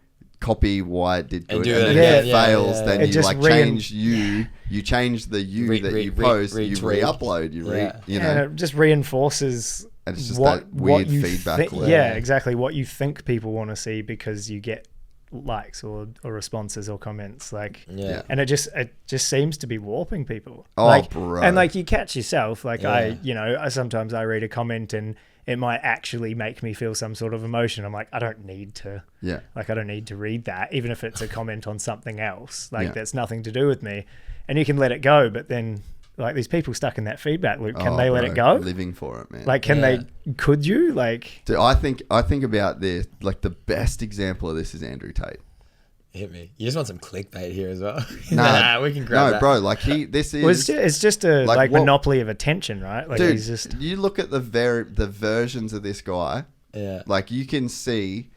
copy why it did good, And do and it then again. if it Yeah, fails, yeah. then It you just like change you change the that you post, you retweet. re-upload, you know, And it just reinforces and it's just that weird feedback loop. Yeah, exactly. What you think people want to see because you get likes or responses or comments, like, Yeah. and it just seems to be warping people. Oh, like, bro. And like you catch yourself, like Yeah. I sometimes I read a comment and it might actually make me feel some sort of emotion. I'm like, I don't need to read that, even if it's a comment on something else, like that's nothing to do with me, and you can let it go. But then, like, these people stuck in that feedback loop, can they let it go? Living for it, man. Like, could you, like... Dude, I think about this, like, the best example of this is Andrew Tate. Hit me. You just want some clickbait here as well. Nah, we can grab that. bro, like, this is... Well, it's just a like, monopoly of attention, right? Like, dude, he's just... you look at the versions of this guy, Yeah. like, you can see...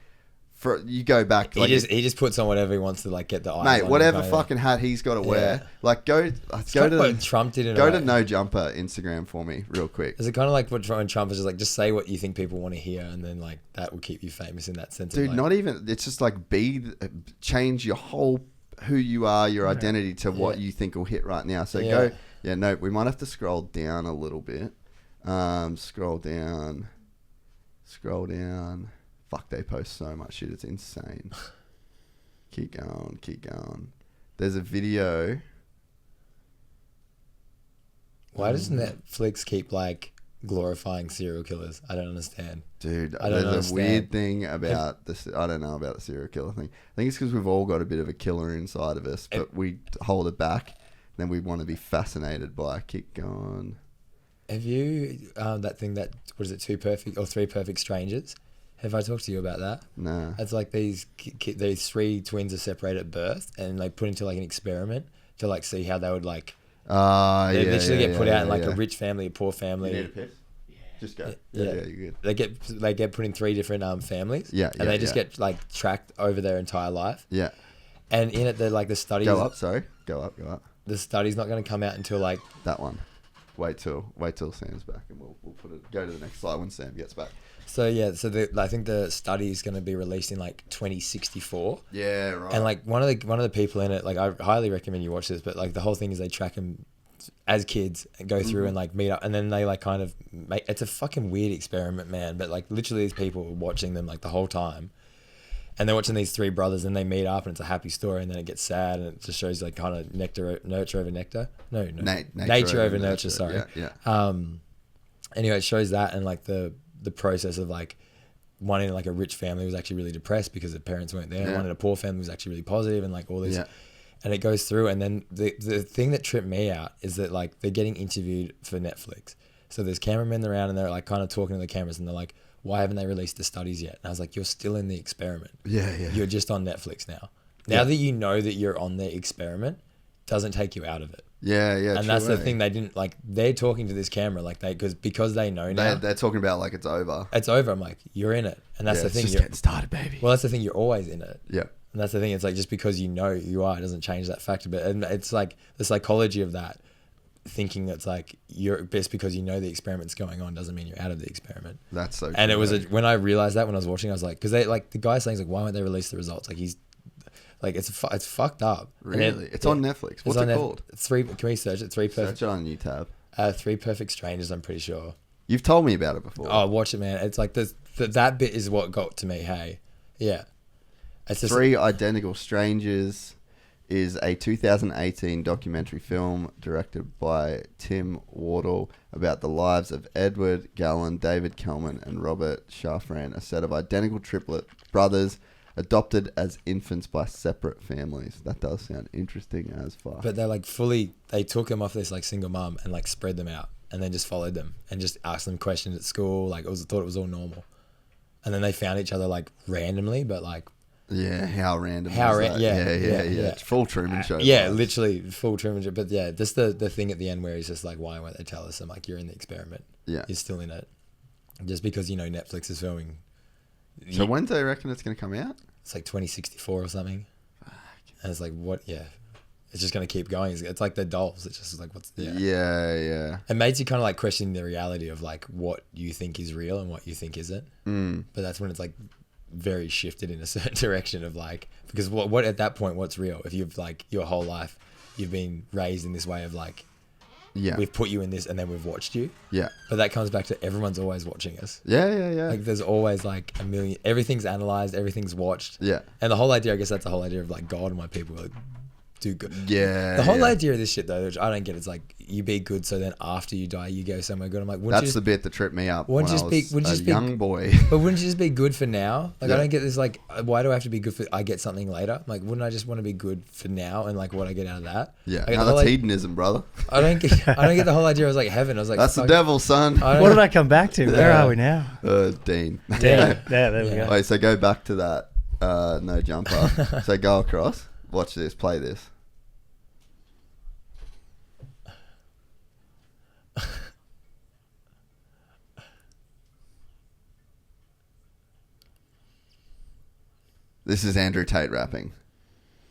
you go back, like, He just puts on whatever he wants to, like, get the eyes mate, on whatever him, fucking hat he's got to wear. Yeah. Like, go to what Trump did in a go way. to No Jumper Instagram for me real quick. Is it kind of like what Trump is just like, just say what you think people want to hear, and then like that will keep you famous in that sense. Dude, of, like, not even. It's just like change your whole who you are, your identity to what you think will hit right now. So Yeah. we might have to scroll down a little bit. Scroll down. Fuck, they post so much shit. It's insane. Keep going. There's a video. Why does Netflix keep like glorifying serial killers? I don't understand. Dude, I don't there's understand. a weird thing about this. I don't know about the serial killer thing. I think it's because we've all got a bit of a killer inside of us, but we hold it back. Then we want to be fascinated by it. Keep going. Have you that thing that was it 2 Perfect or 3 Perfect Strangers? Have I talked to you about that? No. It's like these 3 twins are separated at birth and like put into like an experiment to like see how they would like. They literally get put out in like a rich family, a poor family. You need a piss? Just go. Yeah. You're good. They get put in 3 different families. Yeah, and they just get like tracked over their entire life. Yeah. And in it, they're like the study. Go up. Go up. The study's not going to come out until like That one. Wait till Sam's back, and we'll put it. Go to the next slide when Sam gets back. So yeah, I think the study is going to be released in like 2064. Yeah, right. And like one of the people in it, like I highly recommend you watch this. But like the whole thing is they track them as kids and go through and like meet up, and then they like kind of make. It's a fucking weird experiment, man. But like literally, these people were watching them like the whole time, and they're watching these 3 brothers, and they meet up, and it's a happy story, and then it gets sad, and it just shows like kind of nurture over nectar. No, nature over nurture. Sorry. Yeah. Anyway, it shows that, and like the process of like one in like a rich family was actually really depressed because the parents weren't there. One in a poor family was actually really positive, and like all this. Yeah. And it goes through, and then the thing that tripped me out is that like they're getting interviewed for Netflix. So there's cameramen around, and they're like kind of talking to the cameras, and they're like, "Why haven't they released the studies yet?" And I was like, "You're still in the experiment. Yeah. You're just on Netflix now. Now that you know that you're on the experiment, doesn't take you out of it." Yeah. And that's the thing, they didn't like. They're talking to this camera like because they know now. They're talking about like it's over. It's over. I'm like, you're in it, and that's the thing. It's just You're getting started, baby. well, that's the thing. You're always in it. Yeah. And that's the thing. It's like just because you know you are, it doesn't change that factor. But and it's like the psychology of that thinking that's like you're just because you know the experiment's going on doesn't mean you're out of the experiment. That's so. And true, it was when I realized that when I was watching, I was like, because they like the guy saying like, why won't they release the results? Like he's like it's fucked up. Really, it's on Netflix. What's it called? 3. Can we search it? 3 Perfect. Search it on a new tab. 3 Perfect Strangers. I'm pretty sure. You've told me about it before. Oh, watch it, man. It's like that bit is what got to me. Hey, yeah. It's just, 3 Identical Strangers is a 2018 documentary film directed by Tim Wardle about the lives of Edward Gallen, David Kelman, and Robert Shafran, a set of identical triplet brothers adopted as infants by separate families. That does sound interesting as fuck. But they're like they took them off this like single mum and like spread them out and then just followed them and just asked them questions at school. Like thought it was all normal. And then they found each other like randomly, but like Yeah, how random. How is ra- that? yeah, yeah. yeah. It's full Truman Show. Yeah, vibes. literally full Truman Show. But yeah, just the thing at the end where he's just like, why won't they tell us? I'm like, you're in the experiment. Yeah. You're still in it. Just because, Netflix is filming. So when do they reckon it's going to come out? It's like 2064 or something. And it's like, what? Yeah. It's just going to keep going. It's like the dolls. It's just like, what's... Yeah. It makes you kind of like question the reality of like what you think is real and what you think isn't. But that's when it's like very shifted in a certain direction of like, because what at that point, what's real? If you've like your whole life, you've been raised in this way of like, we've put you in this and then we've watched you. Yeah. But that comes back to everyone's always watching us. Yeah. Like there's always like a million, everything's analyzed, everything's watched. Yeah. And the whole idea, I guess that's the whole idea of like God and why people like do good. Yeah. The whole idea of this shit though, which I don't get, is like you be good so then after you die you go somewhere good. I'm like, That's the bit that tripped me up when wouldn't I you just was be- a young boy. But wouldn't you just be good for now? Like Yeah. I don't get this like, why do I have to be good for I get something later? Like wouldn't I just want to be good for now and like what I get out of that? Yeah. Like, No, the that's whole hedonism, brother. I don't get the whole idea. I was like heaven. I was like, That's the fuck, devil, son. I don't- What did I come back to? Where are we now? Dean. There we Yeah. go. Wait, so go back to that no jumper. So go across. Watch this. Play this. This is Andrew Tate rapping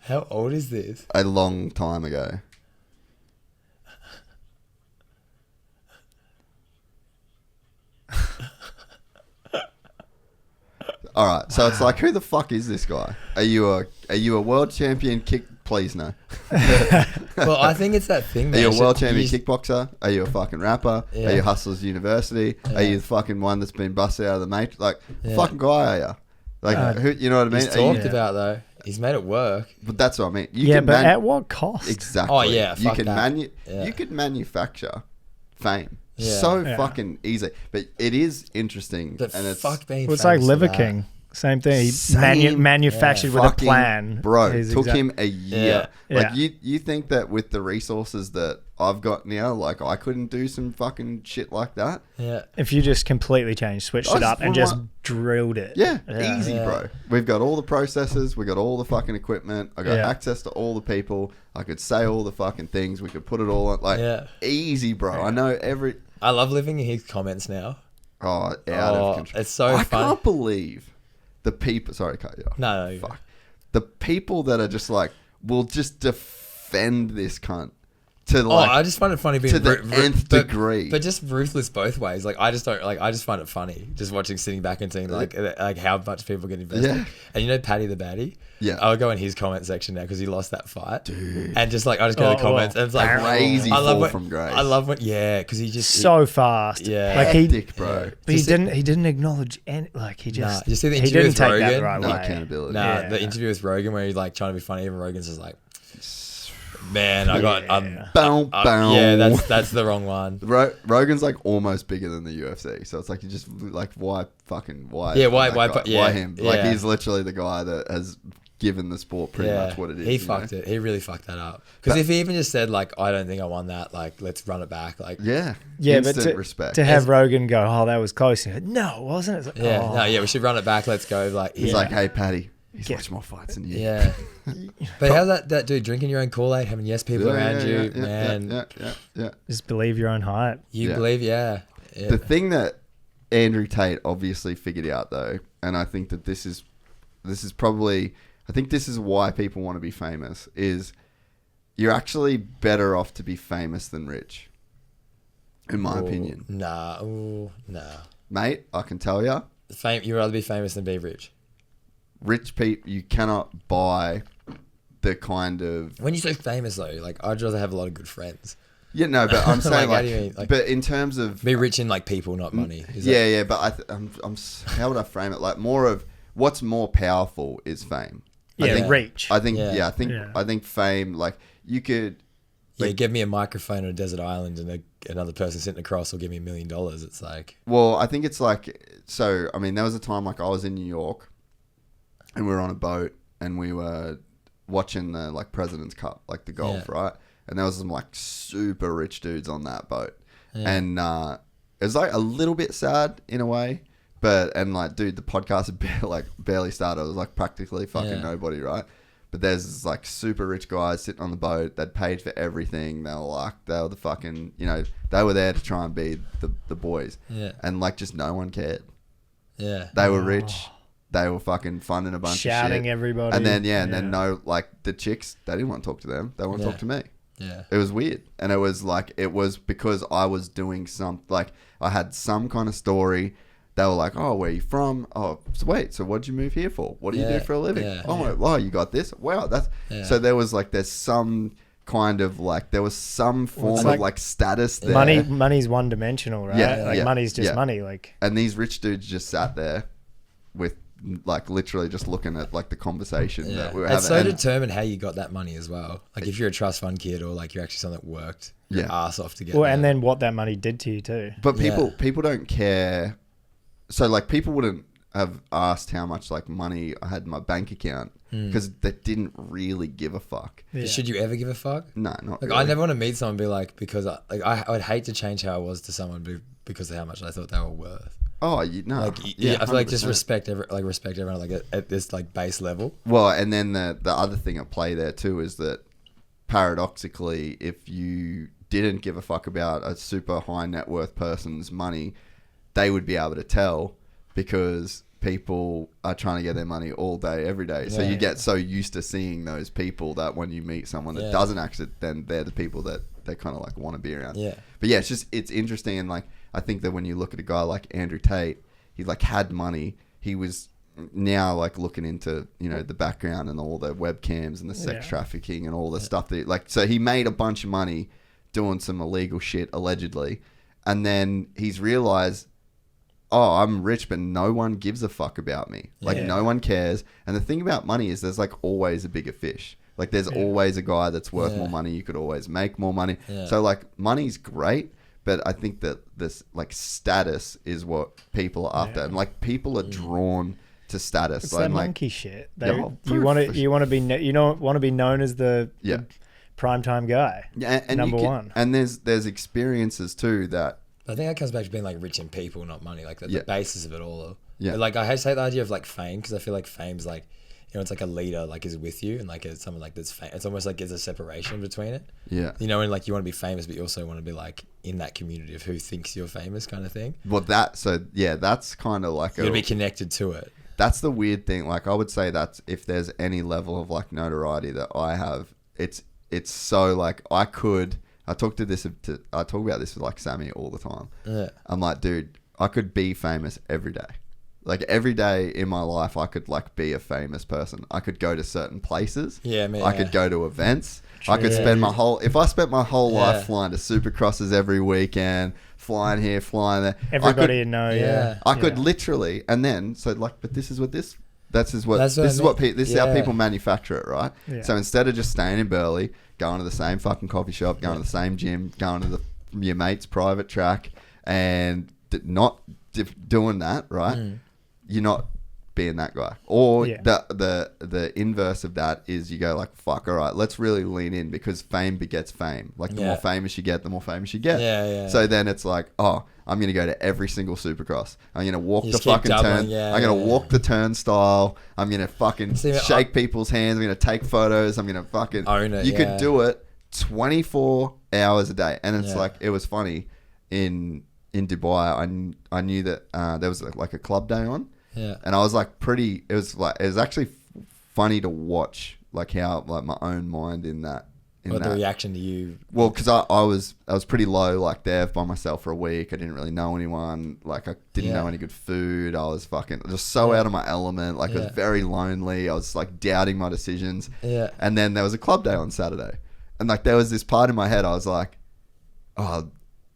How old is this? a long time ago. All right, so it's like, who the fuck is this guy? Are you a world champion kick? Please no. Well, I think it's that thing. Are you man. a world champion You just- kickboxer? Are you a fucking rapper? Yeah. Are you Hustlers University? Yeah. Are you the fucking one that's been busted out of the matrix? Like, Yeah. fucking guy are you? Like, who? You know what I mean? He's Are you- talked about though. He's made it work. But that's what I mean. You Yeah, can but at what cost? exactly. Oh, yeah, you fuck can that. Yeah. you could manufacture fame Yeah. so Yeah. fucking easy. But it is interesting, But and it's fuck being Well, it's like famous for Liver that. King. Same thing. He Same manufactured with a fucking plan. bro. His Took exact- him a year. Yeah. Like Yeah. you think that with the resources that I've got now, like I couldn't do some fucking shit like that. Yeah. If you just completely changed, switched I it up, just and would just want- drilled it. Yeah, Yeah. easy, Yeah. bro. We've got all the processes. We got all the fucking equipment. I got Yeah. access to all the people. I could say all the fucking things. We could put it all on. Like, Yeah. easy, bro. I know every. I love living in his comments now. Out Oh, of control. it's so I fun. can't believe the people. Sorry, cut you off. No, no, Fuck. The people that are just like, will just defend this cunt to like. I just find it funny being to the nth degree. but just ruthless both ways. Like I just don't like. I just find it funny just watching, sitting back and seeing like how much people get invested. Yeah. And Paddy the Baddie. Yeah. I'll go in his comment section now because he lost that fight. Dude. And just like I just go to the comments and it's like Crazy I love fall when, from grace. I love when because he just So fast. Yeah. Like Hectic, bro. But he Just- didn't acknowledge any. Like he just. Nah, you see the he interview didn't with take that Rogan? the right No way. accountability. Yeah. the interview with Rogan where he's like trying to be funny and Rogan's just like, man, I got Bow, bow. yeah, that's the wrong one. Rogan's like almost bigger than the UFC, so it's like you just like why Yeah, why- that why guy? pu- yeah, why him? Like yeah. he's literally the guy that has given the sport pretty much what it is. He you fucked know? it. He really fucked that up. Because if he even just said like, I don't think I won that, like let's run it back. Like Yeah, Yeah, but instant to, respect. to have Rogan go, oh, that was close. He goes, no, it wasn't. It's like, yeah, oh. no, yeah, we should run it back. Let's go. Like He's yeah. like, hey, Paddy, he's Yeah. watched more fights than you. yeah. But how's that dude drinking your own Kool-Aid, having yes people around you, man? Yeah. Just believe your own hype. You Yeah. believe, yeah. The thing that Andrew Tate obviously figured out though, and I think that this is probably, I think this is why people want to be famous, is you're actually better off to be famous than rich, in my opinion. Nah. Mate, I can tell you, You'd rather be famous than be rich. rich people, you cannot buy the kind of... When you say famous though, like I'd rather have a lot of good friends. Yeah, no, but I'm saying Like, how like, do you mean? Like- but in terms of... Be rich in like people, not money. Is yeah, that- yeah, but how would I frame it? Like more of what's more powerful is fame. Yeah, I think, reach. I think, Yeah. yeah, Yeah. I think fame, like you could... Yeah, Like- give me a microphone on a desert island and another person sitting across will give me $1 million. It's like, Well, I think it's like, so, I mean, there was a time like I was in New York and we were on a boat and we were watching the like President's Cup, like the golf, Yeah. right? And there was some like super rich dudes on that boat. Yeah. And it was like a little bit sad in a way and like, dude, the podcast had barely started. It was like practically fucking nobody, right? But there's this, like, super rich guys sitting on the boat. They'd paid for everything. They were the fucking, you know, they were there to try and be the boys. Yeah. And like, just no one cared. Yeah. They were rich. They were fucking funding a bunch of shit. Shouting everybody. And then, then no, like, the chicks, they didn't want to talk to them. They want to talk to me. Yeah. It was weird. And it was like, it was because I was doing like, I had some kind of story. They were like, oh, where are you from? Oh, so wait, so what'd you move here for? What do you do for a living? Yeah. Oh, wow, you got this? Wow, that's... Yeah. So there was like, there's some kind of like, there was some form of like status there. Money's one-dimensional, right? Yeah, like, money's just money. Like, and these rich dudes just sat there with like literally just looking at like the conversation that we were having. It's so determined how you got that money as well. Like if you're a trust fund kid or like you're actually someone that worked your ass off to get and then what that money did to you too. But people don't care. So like people wouldn't have asked how much like money I had in my bank account because they didn't really give a fuck. Yeah. Should you ever give a fuck? No, not like really. I never want to meet someone and be like, because I would hate to change how I was to someone because of how much I thought they were worth. Oh, you know, like I feel like just respect everyone like at this like base level. Well, and then the other thing at play there too is that paradoxically, if you didn't give a fuck about a super high net worth person's money, they would be able to tell because people are trying to get their money all day, every day. So you get so used to seeing those people that when you meet someone that doesn't actually, then they're the people that they kind of like want to be around. Yeah. But yeah, it's interesting. And like, I think that when you look at a guy like Andrew Tate, he like had money. He was now like looking into, you know, the background and all the webcams and the sex trafficking and all the stuff that like, so he made a bunch of money doing some illegal shit allegedly. And then he's realized, oh, I'm rich, but no one gives a fuck about me. Like no one cares. And the thing about money is there's like always a bigger fish. Like there's always a guy that's worth more money. You could always make more money. So like money's great, but I think that this like status is what people are after. And like people are drawn to status. It's like, that monkey shit. You want to be known as the primetime guy. Yeah, and number one. And there's experiences too that I think that comes back to being like rich in people, not money. Like the basis of it all. Yeah. But, like I hate the idea of like fame because I feel like fame's like, you know, it's like a leader like is with you and like it's someone like that's fame. It's almost like there's a separation between it. Yeah. You know, and like you want to be famous, but you also want to be like in that community of who thinks you're famous kind of thing. Well, that's kind of like you got to be connected to it. That's the weird thing. Like I would say that if there's any level of like notoriety that I have, it's so like I talk about this with like Sammy all the time. Yeah. I'm like, dude, I could be famous every day. Like every day in my life, I could like be a famous person. I could go to certain places. Yeah, man. I could go to events. True. I could spend if I spent my whole life flying to Supercrosses every weekend, flying here, flying there. Everybody know, I could literally, and then, so like, but this is how people manufacture it, right? Yeah. So instead of just staying in Burleigh, going to the same fucking coffee shop, going to the same gym, going to your mate's private track, and not doing that, right? You're not being that guy. Or the inverse of that is you go like, fuck, all right, let's really lean in because fame begets fame. Like the more famous you get, the more famous you get. So then it's like, oh, I'm going to go to every single Supercross. I'm going to walk the fucking turn. I'm going to walk the turnstile. I'm going to fucking shake people's hands. I'm going to take photos. I'm going to fucking own it. You could do it 24 hours a day. And it's like, it was funny in Dubai. I knew that there was like a club day on. Yeah. And I was like it was actually funny to watch like how like my own mind in that. The reaction to you? Well, because I was pretty low, like there by myself for a week. I didn't really know anyone. Like I didn't know any good food. I was fucking just so out of my element. Like I was very lonely. I was like doubting my decisions. Yeah. And then there was a club day on Saturday, and like there was this part in my head. I was like, oh,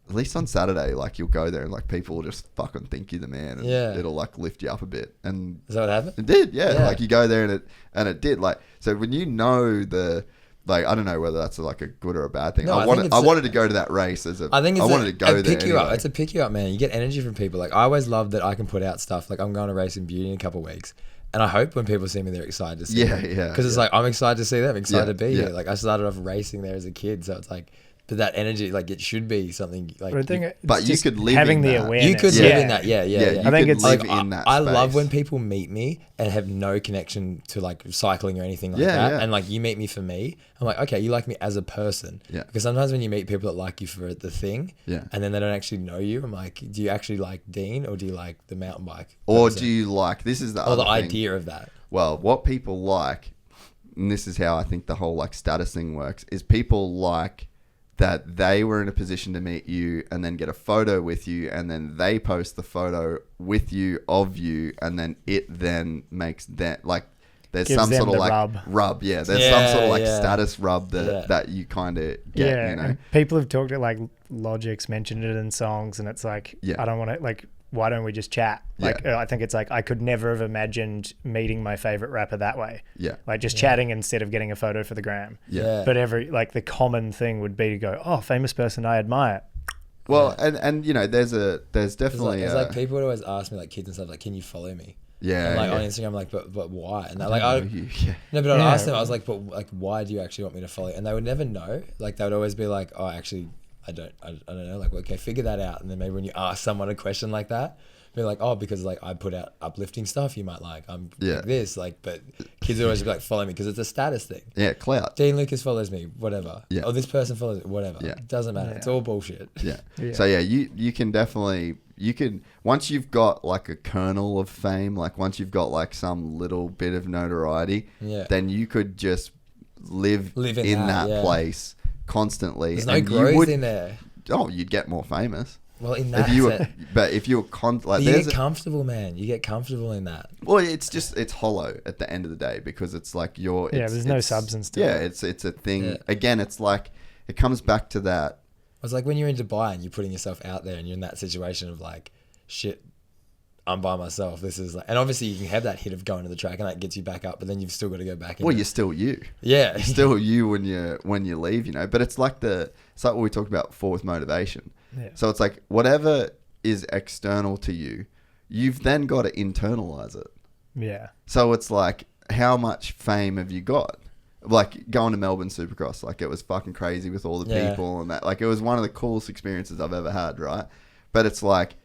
at least on Saturday, like you'll go there and like people will just fucking think you're the man, and it'll like lift you up a bit. And is that what happened? It did, yeah. Like you go there and it did. Like so when you know the. Like I don't know whether that's like a good or a bad thing. No, I wanted to go to that race as a. I wanted to go there. Pick you up. It's a pick you up, man. You get energy from people. Like I always love that I can put out stuff. Like I'm going to race in Beauty in a couple of weeks, and I hope when people see me, they're excited to see me. Because it's like I'm excited to see them. I'm excited to be here. Like I started off racing there as a kid, so it's like But that energy, like, it should be something like. But I think it's But you just could live having in the that. awareness. you could Yeah. live in that, yeah. you I think could it's live Like, in that I love space. when people meet me and have no connection to like cycling or anything like Yeah, that. yeah. And like you meet me for me, I'm like, okay, you like me as a person. Yeah. Because sometimes when you meet people that like you for the thing, Yeah. and then they don't actually know you, I'm like, do you actually like Dean or do you like the mountain bike? Or person? do you like, this is the or other the thing. idea of that? Well, what people like, and this is how I think the whole like status thing works, is people like that they were in a position to meet you and then get a photo with you, and then they post the photo with you of you, and then it then makes that like there's Gives some them sort of the like rub. yeah, there's some sort of like Yeah. status rub that Yeah. that you kind of get, Yeah, you know. and people have talked it like Logic's mentioned it in songs, and it's like, Yeah. I don't want to like. Why don't we just chat? Like, Yeah. I think it's like I could never have imagined meeting my favorite rapper that way. Yeah. Like just chatting instead of getting a photo for the gram. Yeah. But the common thing would be to go, oh, famous person I admire. Well, and you know, there's definitely It's like people would always ask me, like kids and stuff, like, can you follow me? yeah, And like yeah. on Instagram, I'm like, but why? And they're I like, don't know you, yeah. no, but I'd Yeah. ask them, I was like, but like, why do you actually want me to follow you? And they would never know. Like, they would always be like, oh, actually, I don't know. Like, okay, figure that out. And then maybe when you ask someone a question like that, be like, oh, because like I put out uplifting stuff, you might like, I'm Yeah. like this, like, but kids would always be like, follow me because it's a status thing. Yeah, clout. Dean Lucas follows me, whatever. Yeah. Or this person follows me, whatever. Yeah. It doesn't matter. Yeah. It's all bullshit. Yeah. Yeah. So yeah, you can definitely once you've got like a kernel of fame, like once you've got like some little bit of notoriety, Yeah. then you could just live in that yeah. place constantly. There's no and you growth would, in there. oh, you'd get more famous. Well, in that If you were, sense. but if you were like, But you there's get comfortable, man. You get comfortable in that. well, it's hollow at the end of the day because it's like There's no substance to yeah, it. it's a thing. Yeah. Again, it's like it comes back to that. It's like when you're in Dubai and you're putting yourself out there and you're in that situation of like, shit, I'm by myself. This is like, and obviously you can have that hit of going to the track and that gets you back up, but then you've still got to go back. Well, you're still you. yeah, You're still you when you leave, you know. But it's like what we talked about before with motivation. Yeah. So it's like whatever is external to you, you've then got to internalize it. Yeah. So it's like, how much fame have you got? Like going to Melbourne Supercross, like it was fucking crazy with all the Yeah. people and that. Like it was one of the coolest experiences I've ever had, right? But it's like,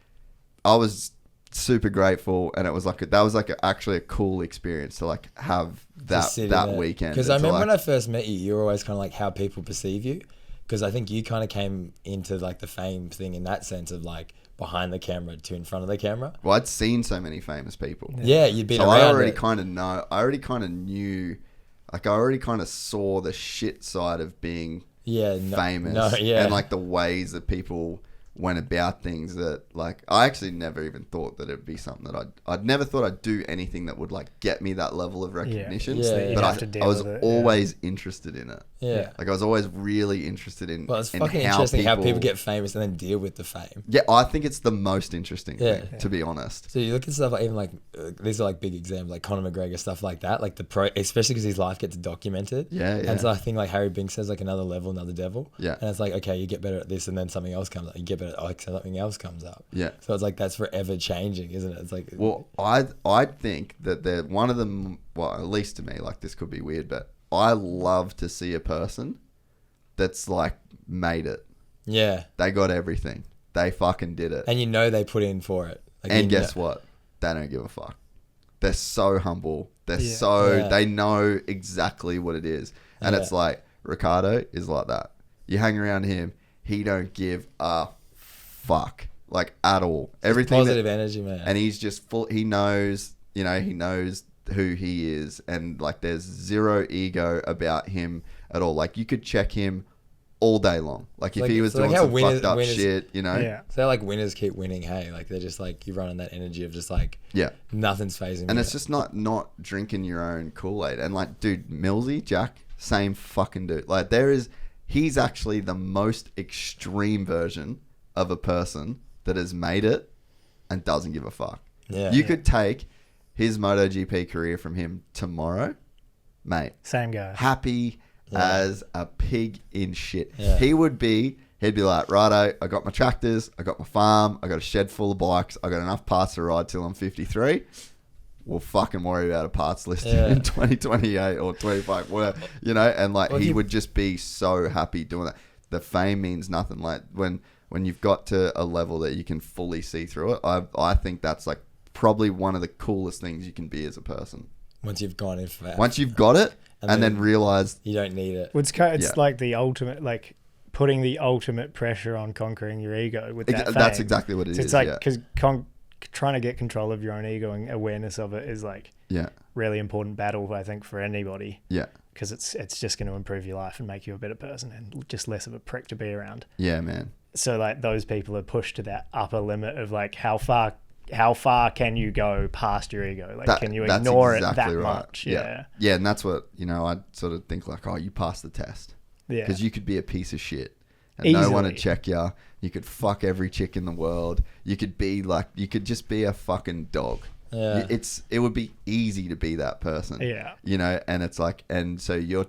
I was super grateful, and it was like that was like actually a cool experience to like have that weekend. Because I And to, remember when like, I first met you, you were always kind of like how people perceive you. Because I think you kind of came into like the fame thing in that sense of like behind the camera to in front of the camera. well, I'd seen so many famous people. Yeah, you'd been So around I already it. kind of know. I already kind of knew. Like I already kind of saw the shit side of being famous, and like the ways that people went about things. That like I actually never even thought that it'd be something that I'd never thought I'd do anything that would like get me that level of recognition. Yeah, so you'd but have to deal I was with it, always interested in it. Yeah. Like I was always really interested in. Well, it's in fucking interesting how people get famous and then deal with the fame. Yeah, I think it's the most interesting Yeah. thing, to be honest. So you look at stuff like even like these are like big examples like Conor McGregor, stuff like that, like especially because his life gets documented. Yeah, yeah. And so I think like Harry Binks says like another level, another devil. Yeah. And it's like, okay, you get better at this, and then something else comes up. You get better at like something else comes up. Yeah. So it's like that's forever changing, isn't it? It's like, Well, I think that they're one of them. Well, at least to me, like this could be weird, but I love to see a person that's like made it. yeah. They got everything. They fucking did it. And you know they put in for it. Like, And you guess know- what? They don't give a fuck. They're so humble. They're Yeah. they know exactly what it is. And Yeah. it's like Ricardo is like that. You hang around him, he don't give a fuck. Like at all. Everything Positive energy, man. and he's just full. He knows, he knows who he is, and like there's zero ego about him at all. Like you could check him all day long. Like if Like- he was so like doing how some winners- fucked up winners- shit, Yeah. So like winners keep winning, hey? Like they're just like, you run on that energy of just like, Yeah. nothing's phasing me. And it's just not drinking your own Kool-Aid. And like, dude, Millsy, Jack, same fucking dude. Like he's actually the most extreme version of a person that has made it and doesn't give a fuck. Yeah. You could take his MotoGP career from him tomorrow, mate. Same guy. Happy as a pig in shit. Yeah. He'd be like, righto, I got my tractors, I got my farm, I got a shed full of bikes, I got enough parts to ride till I'm 53. We'll fucking worry about a parts list in 2028 or 25, where, and like Well, he would just be so happy doing that. the fame means nothing. Like when you've got to a level that you can fully see through it, I think that's like probably one of the coolest things you can be as a person. Once you've gone in for that. Once you've got it and then realized you don't need it. Well, it's like the ultimate, like putting the ultimate pressure on conquering your ego with that fame. That's exactly what it is. It's like, because trying to get control of your own ego and awareness of it is like really important battle, I think, for anybody. Yeah. Because it's just going to improve your life and make you a better person and just less of a prick to be around. Yeah, man. So like those people are pushed to that upper limit of like how far can you go past your ego? Like, can you ignore it that much? Yeah. Yeah, and that's what, I sort of think like, oh, you passed the test. Yeah. Because you could be a piece of shit and no one would check you. You could fuck every chick in the world. You could just be a fucking dog. Yeah. It would be easy to be that person. Yeah. And it's like, and so you're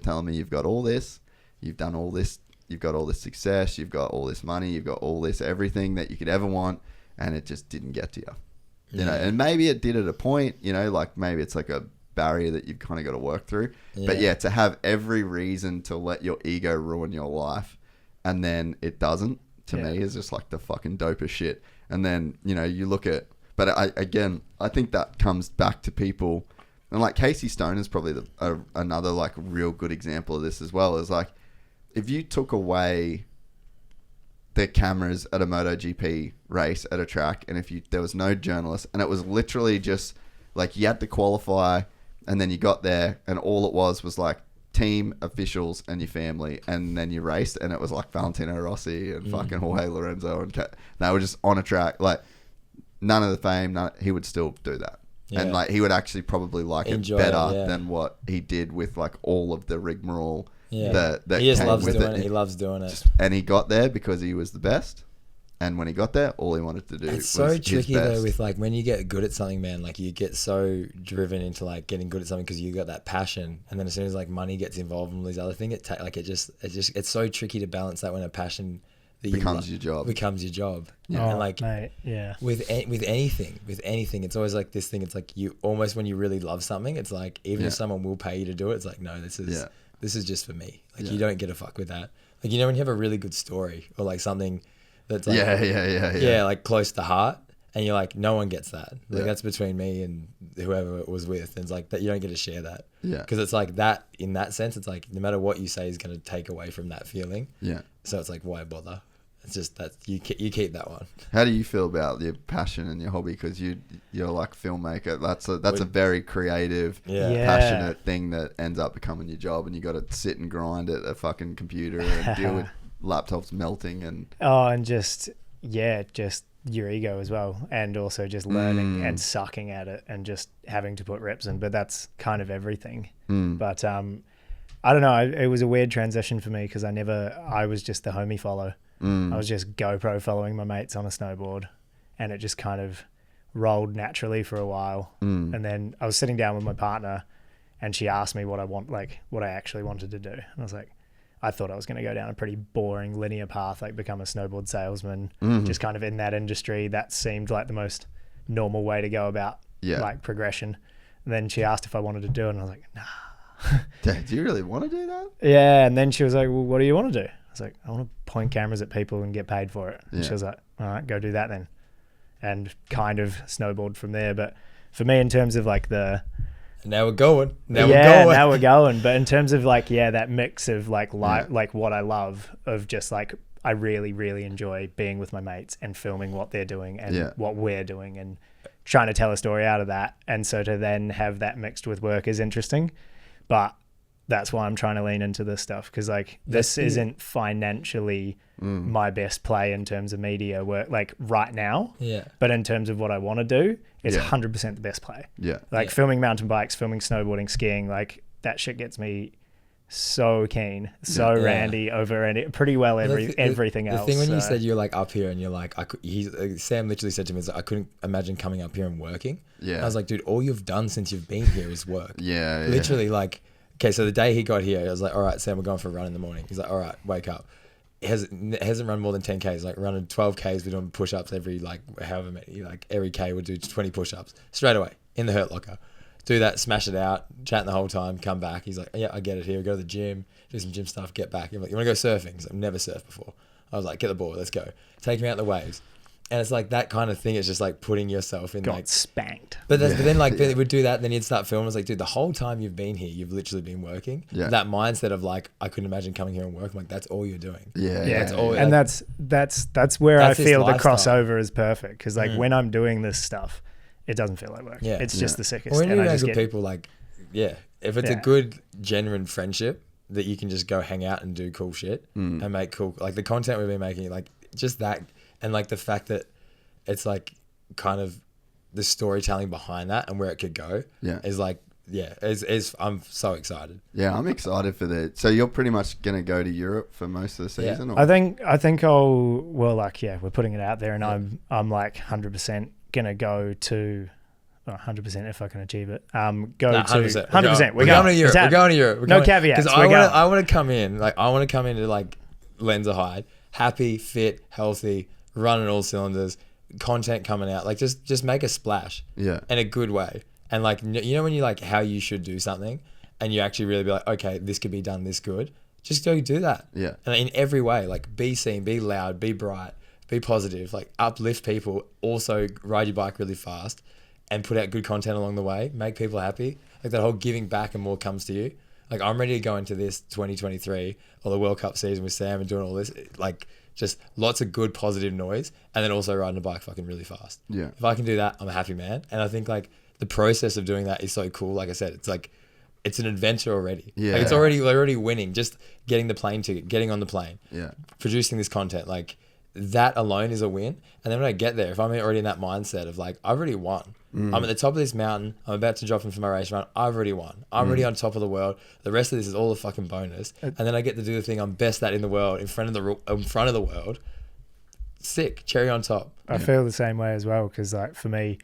telling me you've got all this, you've done all this, you've got all this success, you've got all this money, you've got all this everything that you could ever want, and it just didn't get to you. You know, and maybe it did at a point, like maybe it's like a barrier that you've kind of got to work through. Yeah. But to have every reason to let your ego ruin your life and then it doesn't, to me, is just like the fucking dopest shit. And then, you look at, but I think that comes back to people, and like Casey Stone is probably another like real good example of this as well. Is like, if you took away the cameras at a MotoGP race at a track, and there was no journalist, and it was literally just like you had to qualify, and then you got there, and all it was like team officials and your family, and then you raced, and it was like Valentino Rossi and fucking Jorge Lorenzo, and they were just on a track, like none of the fame, he would still do that. Yeah. And like he would actually probably like enjoy it better than what he did with like all of the rigmarole. Yeah, that he just came loves with doing it. it. He loves doing it. And he got there because he was the best. And when he got there, all he wanted to do it's so tricky though with like when you get good at something, man, like you get so driven into like getting good at something because you got that passion, and then as soon as like money gets involved in all these other things, it's so tricky to balance that when a passion that becomes your job. Yeah. And like with anything, it's always like this thing. It's like you almost, when you really love something, it's like even if someone will pay you to do it, it's like, no, this is just for me. Like you don't get to fuck with that. Like, when you have a really good story or like something that's like like close to heart, and you're like, no one gets that. Like that's between me and whoever it was with. And it's like that you don't get to share that. Yeah. Because it's like that, in that sense, it's like no matter what you say is going to take away from that feeling. Yeah. So it's like, why bother? It's just that you keep that one. How do you feel about your passion and your hobby? Because you're like filmmaker. That's a very creative, passionate thing that ends up becoming your job, and you got to sit and grind at a fucking computer and deal with laptops melting and just your ego as well, and also just learning and sucking at it and just having to put reps in. But that's kind of everything. But I don't know. It was a weird transition for me because I was just the homie follow. I was just GoPro following my mates on a snowboard, and it just kind of rolled naturally for a while. And then I was sitting down with my partner, and she asked me what I actually wanted to do. And I was like, I thought I was going to go down a pretty boring linear path, like become a snowboard salesman, just kind of in that industry. That seemed like the most normal way to go about like progression. And then she asked if I wanted to do it, and I was like, nah. Do you really want to do that? Yeah. And then she was like, well, what do you want to do? I was like, I want to point cameras at people and get paid for it. And she was like, all right, go do that then. And kind of snowboard from there. But for me, in terms of like now we're going. Now we're going. But in terms of like, that mix of like what I love, of just like, I really, really enjoy being with my mates and filming what they're doing and what we're doing and trying to tell a story out of that. And so to then have that mixed with work is interesting. But that's why I'm trying to lean into this stuff, because like this isn't financially my best play in terms of media work like right now. Yeah. But in terms of what I want to do, it's 100% the best play. Yeah. Like filming mountain bikes, filming snowboarding, skiing, like that shit gets me so keen, so randy over pretty well everything else. The thing when you said you're like up here and you're like, Sam literally said to me, I couldn't imagine coming up here and working. Yeah. And I was like, dude, all you've done since you've been here is work. Literally like. Okay, so the day he got here, I was like, all right, Sam, we're going for a run in the morning. He's like, all right, wake up. He hasn't run more than 10Ks, like running 12Ks, we're doing push-ups every, like, however many, like every K would do 20 push-ups straight away in the hurt locker. do that, smash it out, chatting the whole time, come back. He's like, yeah, I get it here. Go to the gym, do some gym stuff, get back. I'm like, you want to go surfing? Because I've never surfed before. I was like, get the board, let's go. Take me out the waves. And it's like that kind of thing. It's just like putting yourself in Got like spanked. But then like they would do that, then you'd start filming. It's like, dude, the whole time you've been here, you've literally been working. Yeah. That mindset of like, I couldn't imagine coming here and work. I'm like, that's all you're doing. Yeah. Yeah, That's all- and like- that's where That's I this feel the lifestyle. crossover is perfect because like when I'm doing this stuff, it doesn't feel like work. Yeah. It's just the sickest. Well, when and you I guys just with get, people like, yeah, if it's a Yeah. good, genuine friendship that you can just go hang out and do cool shit and make cool, like the content we've been making, like just that, and like the fact that it's like kind of the storytelling behind that and where it could go is like, yeah, is I'm so excited. Yeah, I'm excited for that. So you're pretty much gonna go to Europe for most of the season, or? I think we're putting it out there, and I'm like 100% gonna go to. 100% if I can achieve it. Go to 100%. We're going to Europe. We're going to Europe. No caveats. Because I want to come in. Like I want to come into like Lenza Hyde, happy, fit, healthy, running all cylinders, content coming out. Like just make a splash. Yeah. In a good way. And like you know when you like how you should do something, and you actually really be like, okay, this could be done this good. Just go do that. Yeah. And in every way, like be seen, be loud, be bright, be positive, like uplift people. Also ride your bike really fast. And put out good content along the way, make people happy. Like that whole giving back and more comes to you. Like I'm ready to go into this 2023 or the World Cup season with Sam and doing all this. Like just lots of good positive noise, and then also riding a bike fucking really fast. Yeah. If I can do that, I'm a happy man. And I think like the process of doing that is so cool. Like I said, it's like it's an adventure already. Yeah. Like we're already winning. Just getting the plane ticket, getting on the plane, producing this content, like that alone is a win. And then when I get there, if I'm already in that mindset of like I've already won. I'm at the top of this mountain. I'm about to drop in for my race run. I've already won. I'm already on top of the world. The rest of this is all a fucking bonus. And then I get to do the thing I'm best at in the world, in front of the world. Sick, cherry on top. I feel the same way as well because like for me,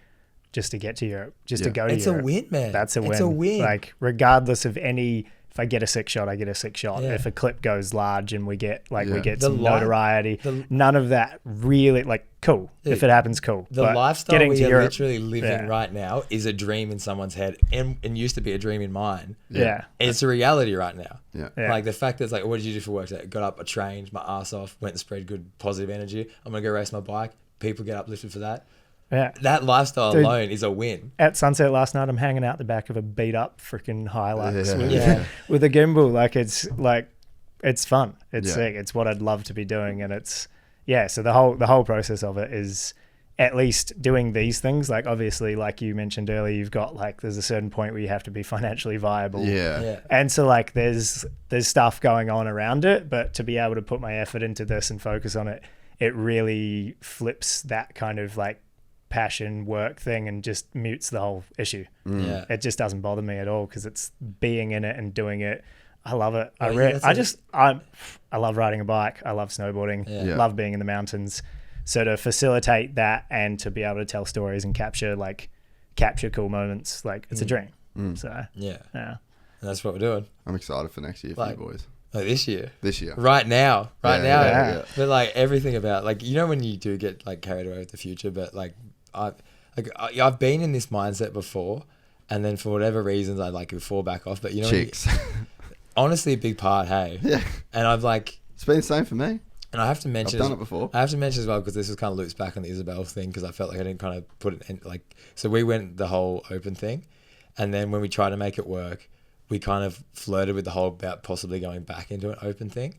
just to get to Europe, to go to It's Europe, a win, man. That's a win. It's a win. Like regardless of any. If I get a sick shot, I get a sick shot. Yeah. If a clip goes large and we get The some life- notoriety, none of that really cool. Dude, if it happens, cool. The But lifestyle getting we to are Europe, literally living right now is a dream in someone's head and used to be a dream in mine. Yeah. And it's a reality right now. Yeah. Yeah. Like the fact that it's like, what did you do for work today? Got up, I trained my ass off, went and spread good positive energy. I'm going to go race my bike. People get uplifted for that. Yeah. That lifestyle Dude, alone is a win. At sunset last night, I'm hanging out the back of a beat up freaking Hilux Yeah. with a gimbal. It's fun. It's Yeah. sick. It's what I'd love to be doing. And so the whole process of it is at least doing these things. Like obviously, like you mentioned earlier, you've got there's a certain point where you have to be financially viable. Yeah. And so there's stuff going on around it, but to be able to put my effort into this and focus on it, it really flips that kind of passion work thing and just mutes the whole issue. Yeah. It just doesn't bother me at all because it's being in it and doing it. I love it. I love riding a bike. I love snowboarding. Yeah. Love being in the mountains. So to facilitate that and to be able to tell stories and capture cool moments, it's a dream. So Yeah. yeah. And that's what we're doing. I'm excited for next year for you boys. Like this year. This year. Right now. Yeah. But everything about when you do get carried away with the future, but I've been in this mindset before, and then for whatever reasons I would fall back off. But Chicks. Honestly, a big part. Hey. Yeah. And I've It's been the same for me. and I have to mention. I've done it before. I have to mention as well because this is kind of loops back on the Isabel thing because I felt like I didn't kind of put it in so we went the whole open thing, and then when we tried to make it work, we kind of flirted with the whole about possibly going back into an open thing.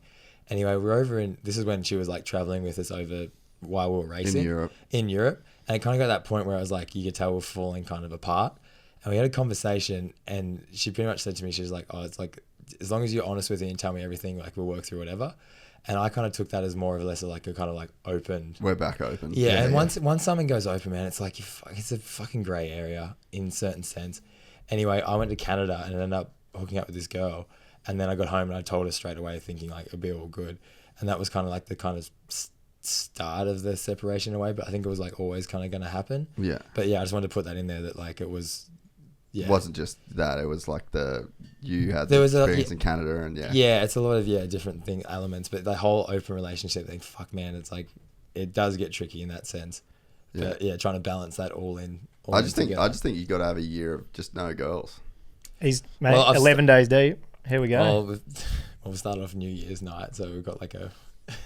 Anyway, we're over this is when she was traveling with us over while we were racing in Europe. And it kind of got to that point where I was you could tell we're falling kind of apart. And we had a conversation and she pretty much said to me, she was like, oh, it's as long as you're honest with me and tell me everything, we'll work through whatever. And I kind of took that as more or less a kind of open. We're back open. Yeah. And once something goes open, man, it's it's a fucking gray area in certain sense. Anyway, I went to Canada and ended up hooking up with this girl, and then I got home and I told her straight away thinking it'd be all good, and that was kind of the kind of start of the separation away, but I think it was always kind of going to happen. Yeah. But yeah, I just wanted to put that in there that it was It wasn't just that, it was you had There the was experience in Canada and yeah, it's a lot of different elements, but the whole open relationship thing, fuck man, it's it does get tricky in that sense. But trying to balance that all I just think you got to have a year of just no girls. He's mate, Well, 11 days deep. Here we go. Well, we started off New Year's night, so we've got like a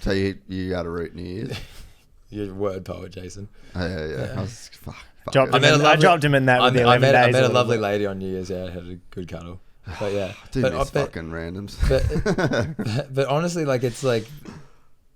So you had a root New Year's. your word poet, Jason. Oh, yeah. I was, fuck Dropped it. him in, I dropped him in that with the 11 days. I met or a lovely whatever. lady on New Year's. Yeah, I had a good cuddle. But yeah, Do but, miss but, fucking randoms. but honestly, like it's like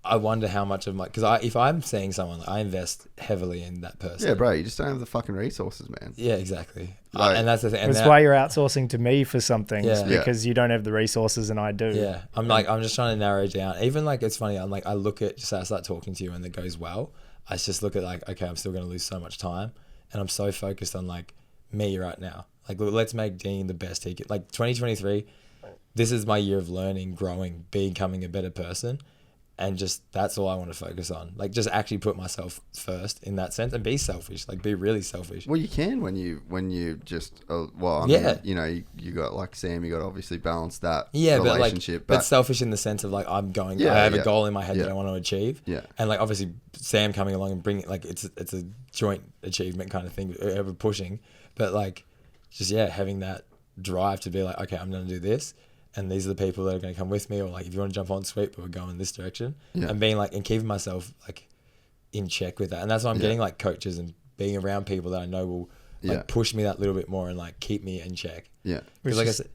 I wonder how much of my because if I'm seeing someone, I invest heavily in that person. Yeah, bro, you just don't have the fucking resources, man. Yeah, exactly. Like- And that's the thing. And That's that- why you're outsourcing to me for some things Yeah. because you don't have the resources and I do. Yeah, I'm just trying to narrow it down. Even like it's funny. I'm like I look at just as I start talking to you and it goes well. I just look at like okay, I'm still going to lose so much time, and I'm so focused on like me right now. Like let's make Dean the best he can. Like 2023, this is my year of learning, growing, becoming a better person, and just that's all I want to focus on. Like just actually put myself first in that sense and be selfish. Like be really selfish. Well, you can when you just well, I Yeah. mean, you know, you got like Sam, you got to obviously balance that Yeah, relationship, but selfish in the sense of like I'm going. Yeah, I have yeah, a goal in my head yeah. that I want to achieve. Yeah. And like obviously Sam coming along and bringing like it's a joint achievement kind of thing. We're pushing, but like just having that drive to be like okay, I'm gonna do this, and these are the people that are gonna come with me, or like if you want to jump on, sweet, but we're going this direction. Yeah. And being like and keeping myself like in check with that, and that's why I'm getting like coaches and being around people that I know will like push me that little bit more and like keep me in check. Yeah. Because like I said.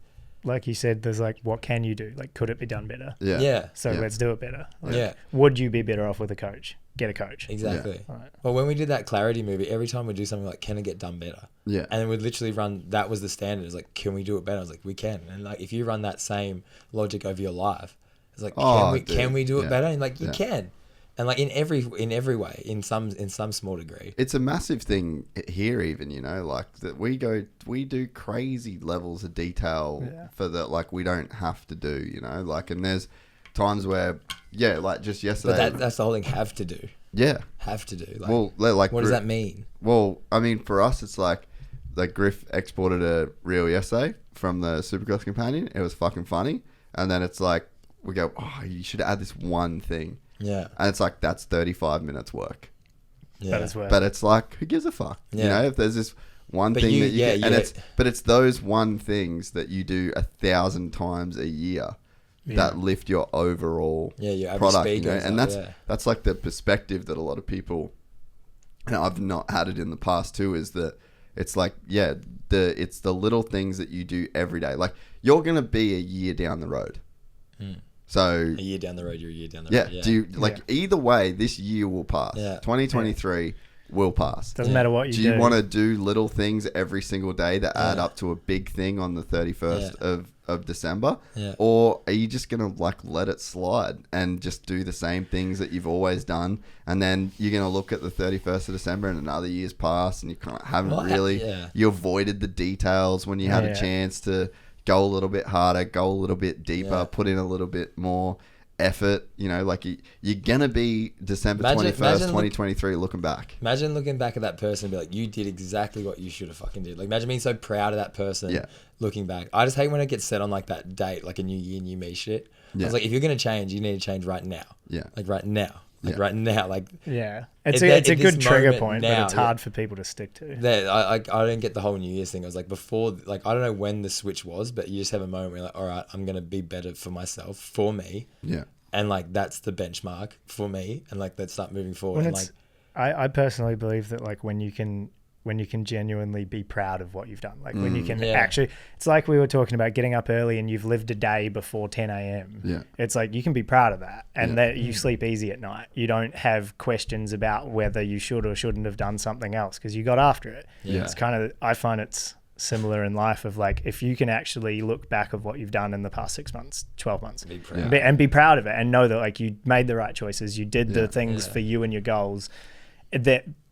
Like you said, there's like, what can you do? Like, could it be done better? Yeah. Yeah. So let's do it better. Like, Yeah. Would you be better off with a coach? Get a coach. Exactly. Yeah. Right. Well, when we did that clarity movie, every time we do something like, can it get done better? Yeah. And then we'd literally run, that was the standard. It's like, can we do it better? I was like, we can. And like, if you run that same logic over your life, it's like, can we do it better? And like, you can. And like in every way, in some small degree. It's a massive thing here, even, you know, like that we do crazy levels of detail for that, like we don't have to do, you know, like, and there's times where, like just yesterday. But that's the whole thing, have to do. Yeah. Have to do. Like, Well, like, what does that mean? Well, I mean, for us, it's like Griff exported a reel yesterday from the Supercross Companion. It was fucking funny. And then it's like, we go, oh, you should add this one thing. Yeah. And it's like, that's 35 minutes work. Yeah. But it's worth But it's like, who gives a fuck? Yeah. You know, if there's this one But thing you- that you yeah, can, and yeah. it's those one things that you do 1,000 times a year that lift your overall your average product, speed you know? goes And up, that's like the perspective that a lot of people, and I've not had it in the past too, is that it's like, it's the little things that you do every day. Like, you're going to be a year down the road. So A year down the road, you're a year down the yeah, road. Yeah. do you, like, either way, this year will pass. Yeah. 2023 will pass. Doesn't matter what you Do do. you want to do little things every single day that add up to a big thing on the 31st of December? Yeah. Or are you just going to like let it slide and just do the same things that you've always done? And then you're going to look at the 31st of December and another year's passed and you kind of haven't you avoided the details when you had a chance to go a little bit harder, go a little bit deeper, put in a little bit more effort, you know, like you're gonna be December 21st, 2023 looking back. Imagine looking back at that person and be like, you did exactly what you should have fucking did. Like, imagine being so proud of that person looking back. I just hate when it gets set on like that date, like a new year, new me shit. I was like, if you're going to change, you need to change right now. Yeah. Like right now. Like right now. Like, it's at a good this trigger moment point, now, but it's hard for people to stick to. I don't get the whole New Year's thing. I was like, before, like, I don't know when the switch was, but you just have a moment where you're like, all right, I'm going to be better for myself, for me. Yeah. And like, that's the benchmark for me. And like, let's start moving forward. And like, I personally believe that like when you can genuinely be proud of what you've done, like when you can actually, it's like we were talking about getting up early and you've lived a day before 10 a.m. Yeah. It's like you can be proud of that and that you sleep easy at night. You don't have questions about whether you should or shouldn't have done something else because you got after it. Yeah. It's kind of, I find it's similar in life of like, if you can actually look back of what you've done in the past 6 months, 12 months and be proud of it and know that like you made the right choices, you did the things for you and your goals,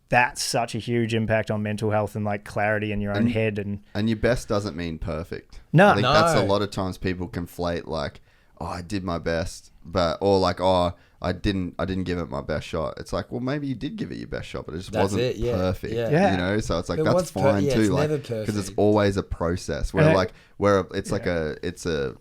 that's such a huge impact on mental health and like clarity in your own head. And your best doesn't mean perfect. No. I think that's a lot of times people conflate like, oh, I did my best, but, or like, oh, I didn't give it my best shot. It's like, well, maybe you did give it your best shot, but it just wasn't perfect. Yeah. You know, so it's like, It that's was fine it's too. Like, never because it's perfect. always a process where it's like it's a,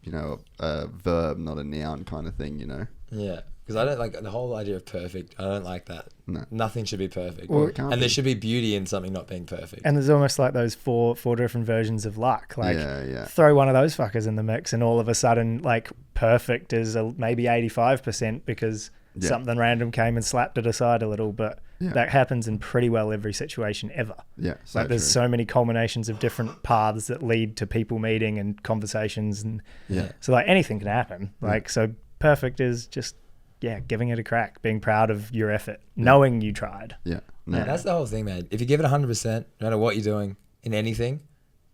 you know, a verb, not a noun kind of thing, you know? yeah. Because I don't like the whole idea of perfect. I don't like that. No. Nothing should be perfect. Well, it can't and there be. should be beauty in something not being perfect. And there's almost like those four different versions of luck. Like Yeah. throw one of those fuckers in the mix, and all of a sudden, like perfect is maybe 85% because Yeah. something random came and slapped it aside a little. But Yeah. that happens in pretty well every situation ever. Yeah. So Like there's true. so many culminations of different paths that lead to people meeting and conversations, and Yeah. so like anything can happen. Like so, perfect is just giving it a crack, being proud of your effort, knowing you tried. Yeah. No. That's the whole thing, man. If you give it 100%, no matter what you're doing in anything,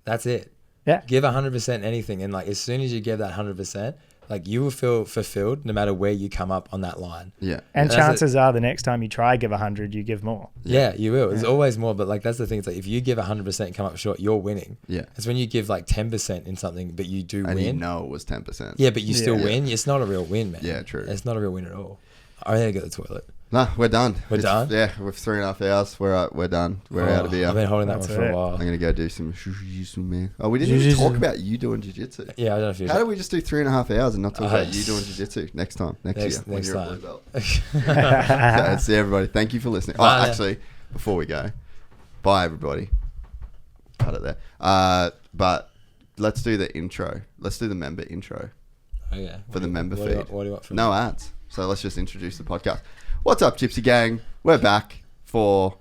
that's it. Yeah. Give 100% anything, and like as soon as you give that 100%, like you will feel fulfilled no matter where you come up on that line. Yeah. And Yeah. chances are the next time you try give 100, you give more. Yeah, you will. There's always more, but like that's the thing. It's like if you give 100% and come up short, you're winning. Yeah. It's when you give like 10% in something, but you do And win. you know it was 10%. Yeah, but you still Yeah. win. It's not a real win, man. Yeah, true. It's not a real win at all. I need to go to the toilet. No, we're done. We're done? Yeah, with 3.5 hours. We're done. We're out of here. I've been holding that That's one for it. a while. I'm gonna go do some jiu-jitsu, man. Oh, we didn't even talk about you doing jiu-jitsu. Yeah, I don't know if you. How do we just do 3.5 hours and not talk Uh, about you doing jiu-jitsu next time, next year, when next you're a time. blue belt? Okay, see everybody. Thank you for listening. Bye. Oh, actually, before we go, bye everybody. Cut it there. But let's do the intro. Let's do the member intro Okay. for the member What do you feed. want- what do you want from No me? ads. So let's just introduce the podcast. What's up, Gypsy Gang? We're back for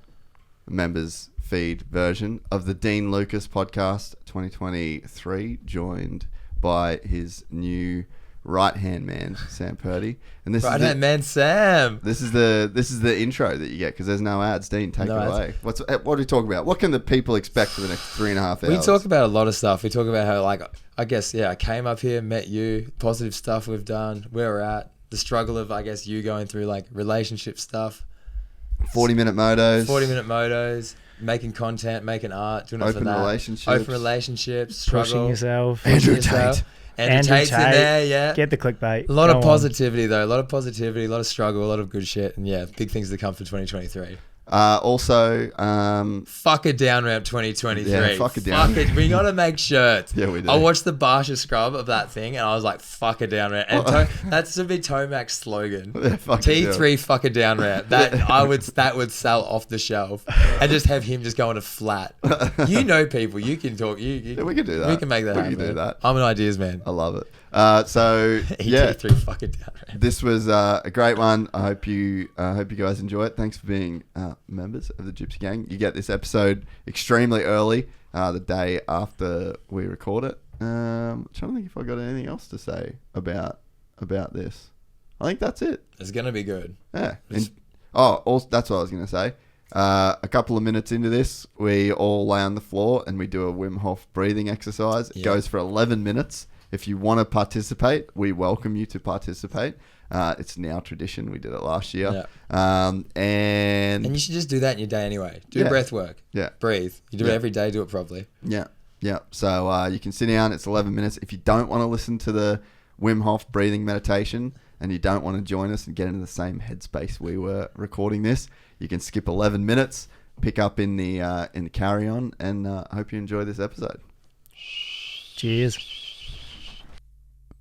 the members feed version of the Dean Lucas podcast 2023, joined by his new right-hand man, Sam Purdie. And this Right is hand man, Sam. this is the intro that you get because there's no ads. Dean, take No it ads. away. What are we talking about? What can the people expect for the next 3.5 hours? We talk about a lot of stuff. We talk about how, like, I guess, I came up here, met you, positive stuff we've done, where we're at, the struggle of, I guess, you going through, like, relationship stuff, 40-minute motos. 40-minute motos, making content, making art, doing it for Open that. relationships. Open relationships, struggle. Pushing yourself. Andrew yourself. Tate. Andrew Tate's in there, yeah. Get the clickbait. A lot Go of on. positivity, though. A lot of positivity, a lot of struggle, a lot of good shit. And, big things to come for 2023. Also, Fuck a down ramp 2023. Yeah, fuck a down ramp. We gotta make shirts. Yeah, we do. I watched the Barsha scrub of that thing and I was like, fuck a down ramp. And that's to be Tomac's slogan. Yeah, fuck a down T3 fuck a down ramp. That would sell off the shelf. And just have him just going to flat. You know people. You can talk. Yeah, we can do that. We can make that We happen. can do that. I'm an ideas man. I love it. So yeah, T3 fuck a down ramp. this was a great one. I hope you guys enjoy it. Thanks for being members of the Gypsy Gang. You get this episode extremely early, the day after we record it. Trying to think if I got anything else to say about this. I think that's it. It's gonna be good. Yeah. Also, that's what I was going to say. A couple of minutes into this, we all lay on the floor and we do a Wim Hof breathing exercise. It goes for 11 minutes. If you want to participate, we welcome you to participate. It's now tradition. We did it last year. And And you should just do that in your day anyway. Do Yeah. breath work. yeah. Breathe. You do it Yeah. every day. Do it properly. Yeah. Yeah. So you can sit down. It's 11 minutes. If you don't want to listen to the Wim Hof breathing meditation and you don't want to join us and get into the same headspace we were recording this, you can skip 11 minutes, pick up in the carry-on, and I hope you enjoy this episode. Cheers.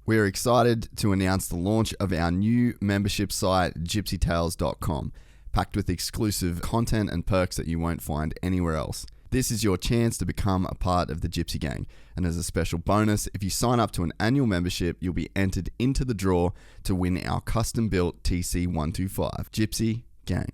We're excited to announce the launch of our new membership site, gypsytales.com, packed with exclusive content and perks that you won't find anywhere else. This is your chance to become a part of the Gypsy Gang. And as a special bonus, if you sign up to an annual membership, you'll be entered into the draw to win our custom-built TC125. Gypsy Gang.